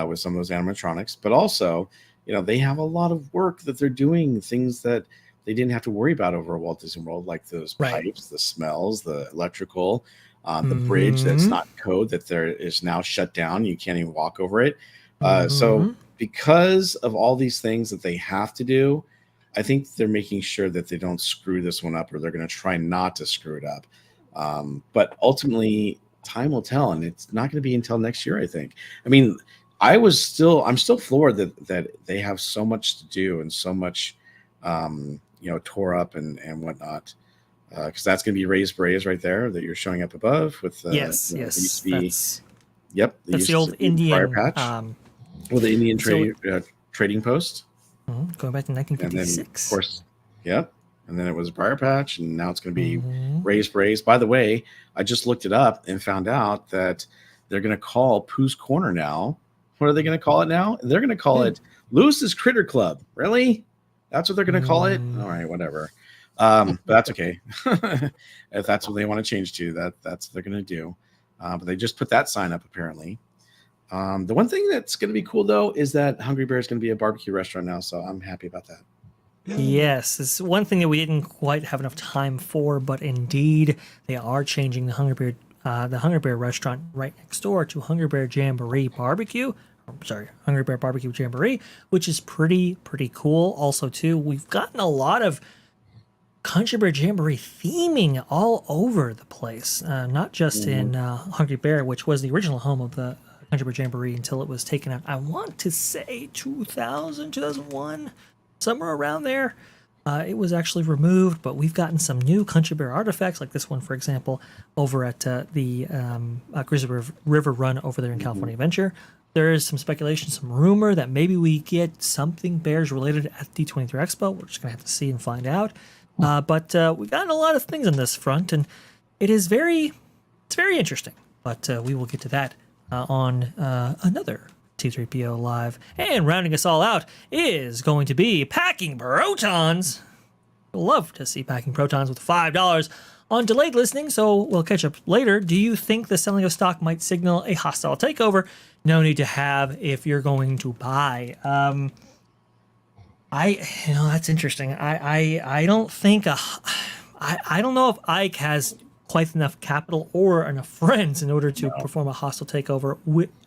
with some of those animatronics. But also, they have a lot of work that they're doing, things that they didn't have to worry about over at Walt Disney World, like those pipes, the smells, the electrical, the bridge that's not code, that there is now shut down. You can't even walk over it. So because of all these things that they have to do, I think they're making sure that they don't screw this one up, or they're going to try not to screw it up. But ultimately, time will tell, and it's not going to be until next year, I think. I mean, I'm still floored that they have so much to do and so much, tore up and whatnot. Because that's going to be Raised Braves right there that you're showing up above with. Yes. That's the old Indian patch. The Indian trading post. Going back to 1956. And then, of course, and then it was Briar Patch, and now it's going to be Raised Braves. By the way, I just looked it up and found out that they're going to call Pooh's Corner now. What are they going to call it now? They're going to call it Lewis's Critter Club. Really? That's what they're going to call it? All right, whatever. But that's okay. If that's what they want to change to, that's what they're going to do. But they just put that sign up, apparently. The one thing that's going to be cool, though, is that Hungry Bear is going to be a barbecue restaurant now, so I'm happy about that. Yes, it's one thing that we didn't quite have enough time for, but indeed they are changing the Hungry Bear restaurant right next door to Hungry Bear Jamboree Barbecue. Hungry Bear Barbecue Jamboree, which is pretty cool. Also, too, we've gotten a lot of Hungry Bear Jamboree theming all over the place, not just in Hungry Bear, which was the original home of the Hungry Bear Jamboree until it was taken out. I want to say 2000, 2001. Somewhere around there, it was actually removed, but we've gotten some new Country Bear artifacts, like this one, for example, over at the Grizzly River Run over there in California Adventure. There is some speculation, some rumor that maybe we get something Bears related at D23 Expo. We're just going to have to see and find out. But we've gotten a lot of things on this front, and it's very interesting. but we will get to that on another T3PO Live. And rounding us all out is going to be Packing Protons. Love to see Packing Protons with $5 on delayed listening, so we'll catch up later. Do you think the selling of stock might signal a hostile takeover? No need to have if you're going to buy. That's interesting. I don't think I don't know if Ike has quite enough capital or enough friends in order to perform a hostile takeover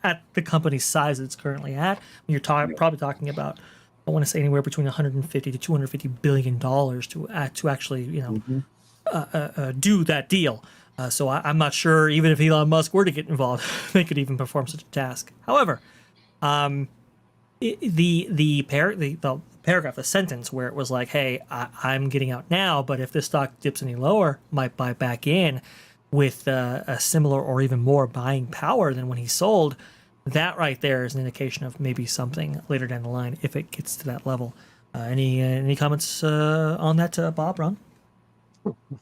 at the company's size it's currently at. You're probably talking about, I want to say anywhere between 150 to 250 billion dollars to actually do that deal. So I'm not sure even if Elon Musk were to get involved, they could even perform such a task. However, the paragraph, the sentence where it was like, hey, I'm getting out now, but if this stock dips any lower, might buy back in with a similar or even more buying power than when he sold. That right there is an indication of maybe something later down the line if it gets to that level. Any comments on that, Bob, Ron?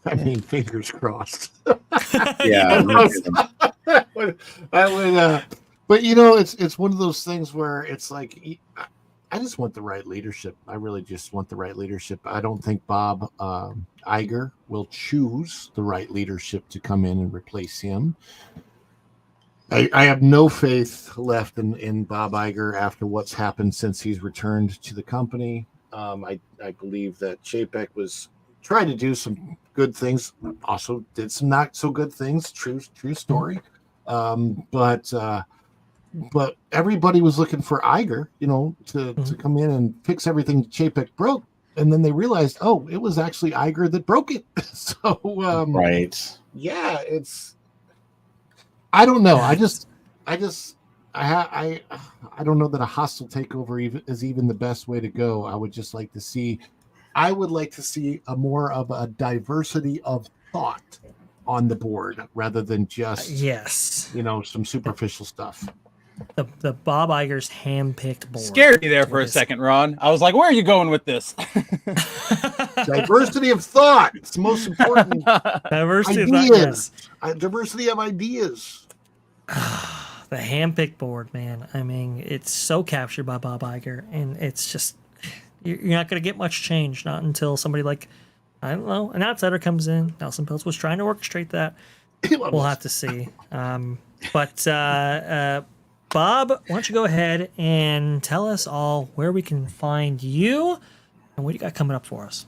I mean, fingers crossed. Yeah. I would, but it's one of those things where it's like, I just want the right leadership. I really just want the right leadership. I don't think Bob Iger will choose the right leadership to come in and replace him. I have no faith left in Bob Iger after what's happened since he's returned to the company. I believe that Chapek was trying to do some good things, also did some not so good things. True story. But everybody was looking for Iger, to come in and fix everything Chapek broke. And then they realized, it was actually Iger that broke it. So, right. Yeah, I don't know. I don't know that a hostile takeover is even the best way to go. I would like to see a more of a diversity of thought on the board rather than just some superficial stuff. The Bob Iger's hand-picked board. Scared me there for a second, Ron. I was like, where are you going with this? Diversity of thought. It's the most important. Diversity ideas. of thought, yes. Diversity of ideas. The hand-picked board, man. I mean, it's so captured by Bob Iger, and it's just, you're not going to get much change, not until somebody like, I don't know, an outsider comes in. Nelson Peltz was trying to orchestrate that. We'll have to see. Bob, why don't you go ahead and tell us all where we can find you and what you got coming up for us?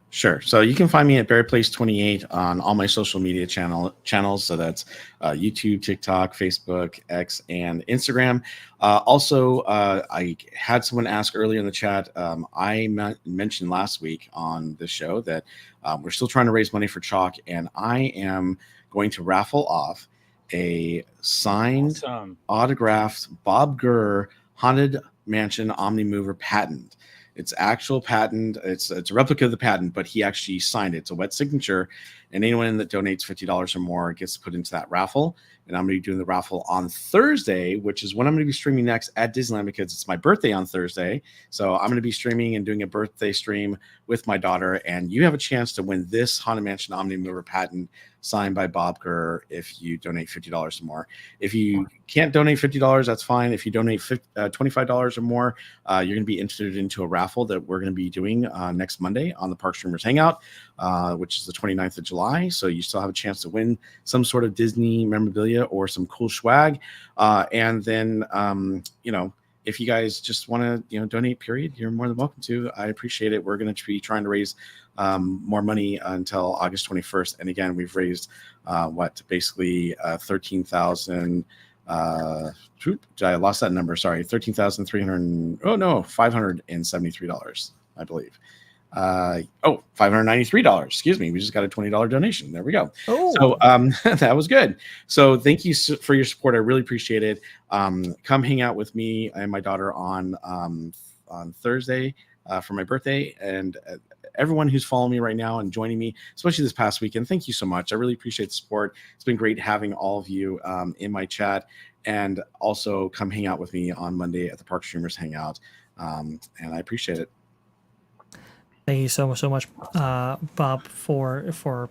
Sure. So you can find me at BarryPlays28 on all my social media channels. So that's YouTube, TikTok, Facebook, X, and Instagram. Also, I had someone ask earlier in the chat. I mentioned last week on the show that we're still trying to raise money for Chalk, and I am going to raffle off a signed, autographed Bob Gurr Haunted Mansion Omnimover patent. It's actual patent. It's a replica of the patent, but he actually signed it. It's a wet signature, and anyone that donates $50 or more gets put into that raffle. And I'm going to be doing the raffle on Thursday, which is when I'm going to be streaming next at Disneyland because it's my birthday on Thursday. So I'm going to be streaming and doing a birthday stream with my daughter, and you have a chance to win this Haunted Mansion Omnimover patent signed by Bob Gurr if you donate $50 or more. If you can't donate $50, that's fine. If you donate $25 or more, you're going to be entered into a raffle that we're going to be doing next Monday on the Park Streamers Hangout, which is the 29th of July. So you still have a chance to win some sort of Disney memorabilia or some cool swag. And then, if you guys just want to, donate, period, you're more than welcome to. I appreciate it. We're going to be trying to raise more money until August 21st. And again, we've raised basically 13,000. I lost that number. Sorry, $573, I believe. $593. Excuse me. We just got a $20 donation. There we go. So that was good. So thank you for your support. I really appreciate it. Come hang out with me and my daughter on Thursday for my birthday, and everyone who's following me right now and joining me, especially this past weekend. Thank you so much. I really appreciate the support. It's been great having all of you in my chat, and also come hang out with me on Monday at the Park Streamers Hangout. And I appreciate it. Thank you so much, Bob, for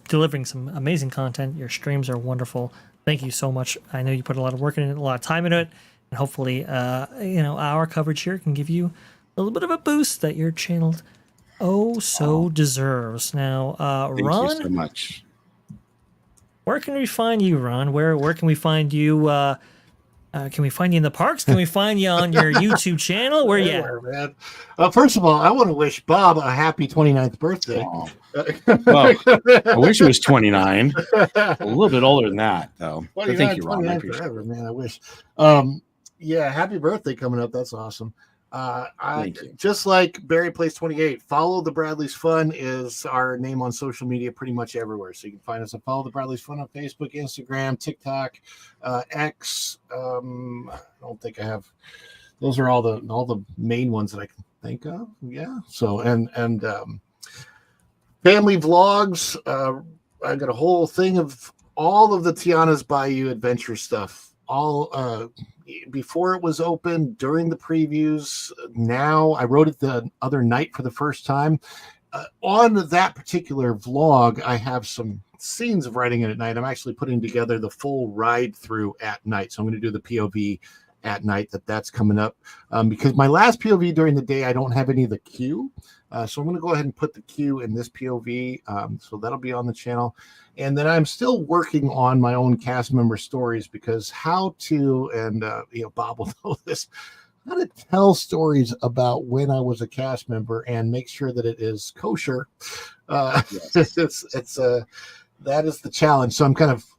delivering some amazing content. Your streams are wonderful. thank you so much. I know you put a lot of work in it, a lot of time into it, and hopefully, our coverage here can give you a little bit of a boost that your channel deserves. Now, Thank Ron, you so much. where can we find you, Ron? Where can we find you? Can we find you in the parks? Can we find you on your YouTube channel? Where you at? Man. First of all, I want to wish Bob a happy 29th birthday. Well, I wish it was 29. A little bit older than that, though. But thank you, Ron. I appreciate forever, man. I wish. Happy birthday coming up. That's awesome. Thank you. Just like Barry Plays 28, Follow the Bradley's Fun is our name on social media pretty much everywhere. So you can find us at Follow the Bradley's Fun on Facebook, Instagram, TikTok, X. I don't think I have. Those are all the main ones that I can think of. Yeah. So and family vlogs. I got a whole thing of all of the Tiana's Bayou adventure stuff. All before it was open, during the previews. Now I wrote it the other night for the first time. On that particular vlog, I have some scenes of writing it at night. I'm actually putting together the full ride through at night. So I'm going to do the POV at night. That's coming up because my last POV during the day, I don't have any of the cue. So I'm going to go ahead and put the cue in this POV. So that'll be on the channel. And then I'm still working on my own cast member stories because how to, and Bob will know this, how to tell stories about when I was a cast member and make sure that it is kosher. Yes. That is the challenge. So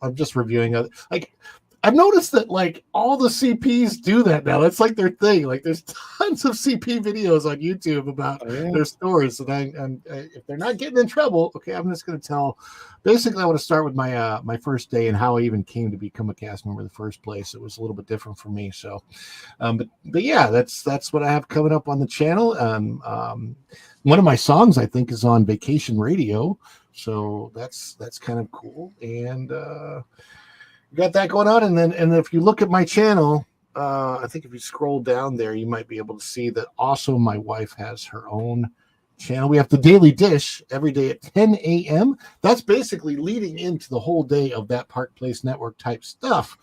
I'm just reviewing it. Like, I've noticed that like all the CPs do that now. It's like their thing. Like there's tons of CP videos on YouTube about their stories. And if they're not getting in trouble, okay, I'm just going to tell. Basically, I want to start with my my first day and how I even came to become a cast member in the first place. It was a little bit different for me. So, but yeah, that's what I have coming up on the channel. One of my songs I think is on Vacation Radio, so that's kind of cool. And got that going on, and if you look at my channel, I think if you scroll down there, you might be able to see that also my wife has her own channel. We have the Daily Dish every day at 10 a.m. That's basically leading into the whole day of that Park Place Network type stuff,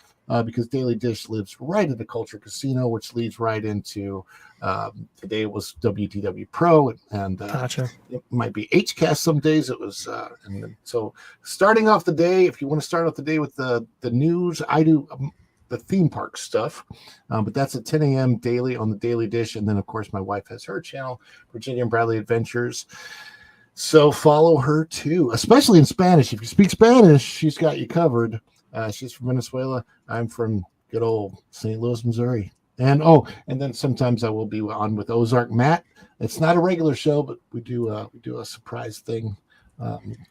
because Daily Dish lives right at the Culture Casino, which leads right into today was WTW Pro, and Gotcha. It might be HCast some days. It was, and then, so starting off the day, if you want to start off the day with the news, I do the theme park stuff, but that's at 10 a.m. daily on the Daily Dish, and then of course my wife has her channel, Virginia and Bradley Adventures. So follow her too, especially in Spanish. If you speak Spanish, she's got you covered. She's from Venezuela. I'm from good old St. Louis, Missouri. And then sometimes I will be on with Ozark Matt. It's not a regular show, but we do a surprise thing.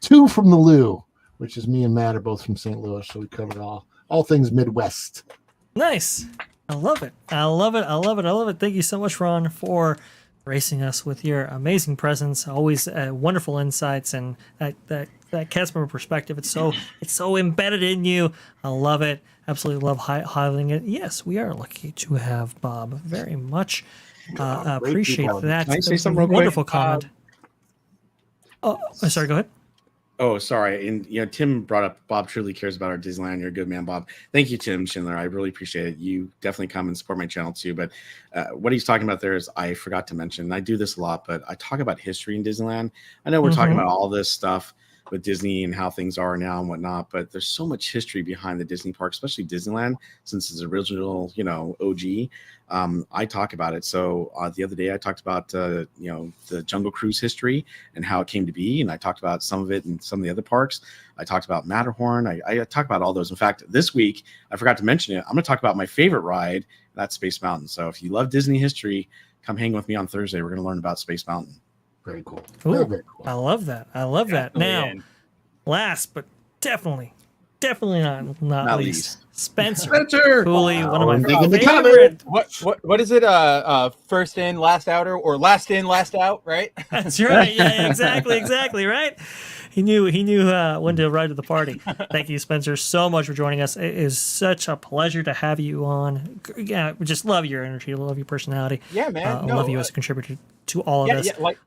Two from the Lou, which is me and Matt are both from St. Louis, so we cover all things Midwest. Nice. I love it. I love it. I love it. I love it. Thank you so much, Ron, for gracing us with your amazing presence. Always wonderful insights and that cast member perspective. It's so embedded in you. I love it. Absolutely love highlighting it. Yes, we are lucky to have Bob. Very much appreciate that. Can I say something real wonderful quick? comment. Sorry. Go ahead. Oh, sorry. And Tim brought up Bob truly cares about our Disneyland. You're a good man, Bob. Thank you, Tim Schindler. I really appreciate it. You definitely come and support my channel too. But what he's talking about there is I forgot to mention. I do this a lot, but I talk about history in Disneyland. I know we're talking about all this stuff with Disney and how things are now and whatnot, but there's so much history behind the Disney park, especially Disneyland, since it's original, OG. I talk about it. So the other day I talked about, the Jungle Cruise history and how it came to be. And I talked about some of it in some of the other parks. I talked about Matterhorn. I talk about all those. In fact, this week, I forgot to mention it. I'm going to talk about my favorite ride. That's Space Mountain. So if you love Disney history, come hang with me on Thursday. We're going to learn about Space Mountain. Very cool. Ooh, very cool. I love that. I love that. Now, last but definitely not least, Spencer Cooley, one of my favorite. What is it? First in, last out, or last in, last out, right? That's right. Yeah, exactly right. He knew when to ride to the party. Thank you, Spencer, so much for joining us. It is such a pleasure to have you on. Yeah, we just love your energy, love your personality. Yeah, man. Love you as a contributor to all of this. Yeah, like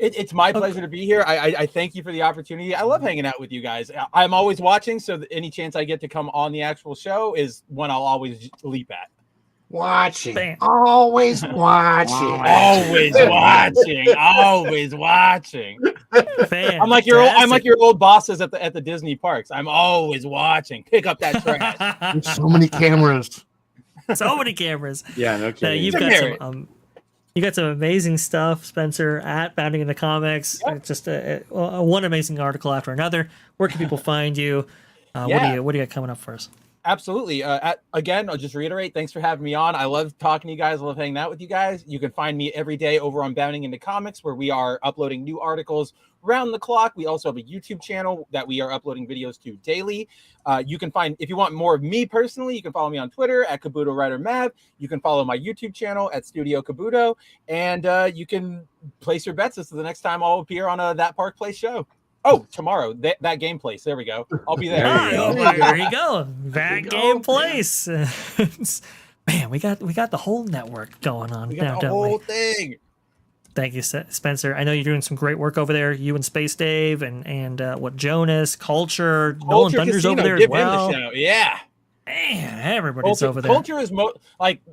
It's my pleasure to be here. I thank you for the opportunity. I love hanging out with you guys. I'm always watching, so any chance I get to come on the actual show is one I'll always leap at. Watching. Bam. Always watching. Always watching. Always watching. I'm like your old bosses at the Disney parks. I'm always watching. Pick up that trash. There's so many cameras. So many cameras. Yeah, no kidding. You got some amazing stuff, Spencer, at Bounding in the Comics. Yep. It's just one amazing article after another. Where can people find you? What do you got coming up for us? Absolutely. Again, I'll just reiterate, thanks for having me on. I love talking to you guys. I love hanging out with you guys. You can find me every day over on Bounding into Comics, where we are uploading new articles round the clock. We also have a YouTube channel that we are uploading videos to daily. You can find, if you want more of me personally, you can follow me on Twitter at Kabuto Writer Mav. You can follow my YouTube channel at Studio Kabuto, and you can place your bets as to the next time I'll appear on a That Park Place show. Oh, tomorrow, that game place. There we go. I'll be there. There you go. That game place. Man, we got the whole network going on. We got the whole thing. Thank you, Spencer. I know you're doing some great work over there. You and Space Dave and Jonas, Culture Nolan Thunder's over there as well. Yeah. Man, everybody's over there. Culture is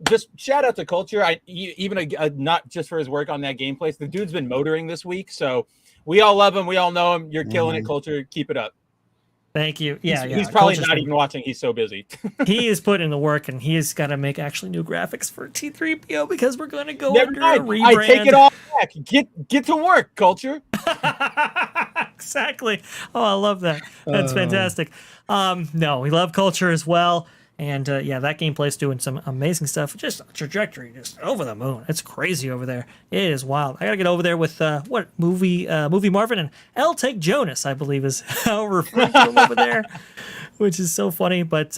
just shout out to Culture. Even not just for his work on that game place. The dude's been motoring this week, so we all love him. We all know him. You're killing it, Culture. Keep it up. Thank you. Yeah, he's probably not even watching. He's so busy. He is putting in the work, and he has got to make actually new graphics for T3PO because we're going to go Never under mind. a rebrand. I take it all back. Get to work, Culture. Exactly. Oh, I love that. That's fantastic. No, we love Culture as well. And that gameplay's doing some amazing stuff. Just trajectory, just over the moon. It's crazy over there. It is wild. I gotta get over there with movie Marvin and L Take Jonas, I believe is how we're referring to him over there, which is so funny. But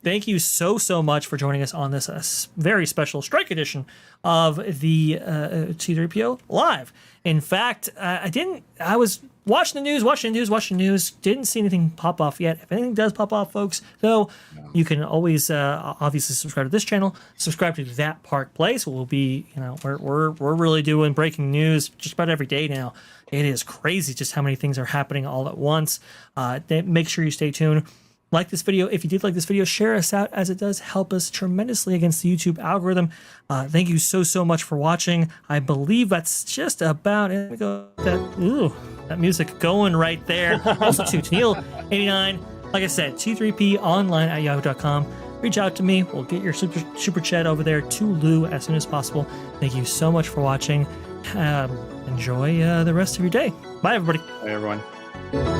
thank you so much for joining us on this very special strike edition of the T3PO Live. In fact, I was watching the news, didn't see anything pop off yet. If anything does pop off, folks, though, you can always obviously subscribe to this channel, subscribe to That Park Place. We'll be, we're really doing breaking news just about every day now. It is crazy just how many things are happening all at once. Make sure you stay tuned. Like this video. If you did like this video, share us out, as it does help us tremendously against the YouTube algorithm. Thank you so much for watching. I believe that's just about it. That music going right there. Also to Neil89. Like I said, T3P online at yahoo.com. Reach out to me. We'll get your super chat over there to Lou as soon as possible. Thank you so much for watching. Enjoy the rest of your day. Bye, everybody. Bye, everyone.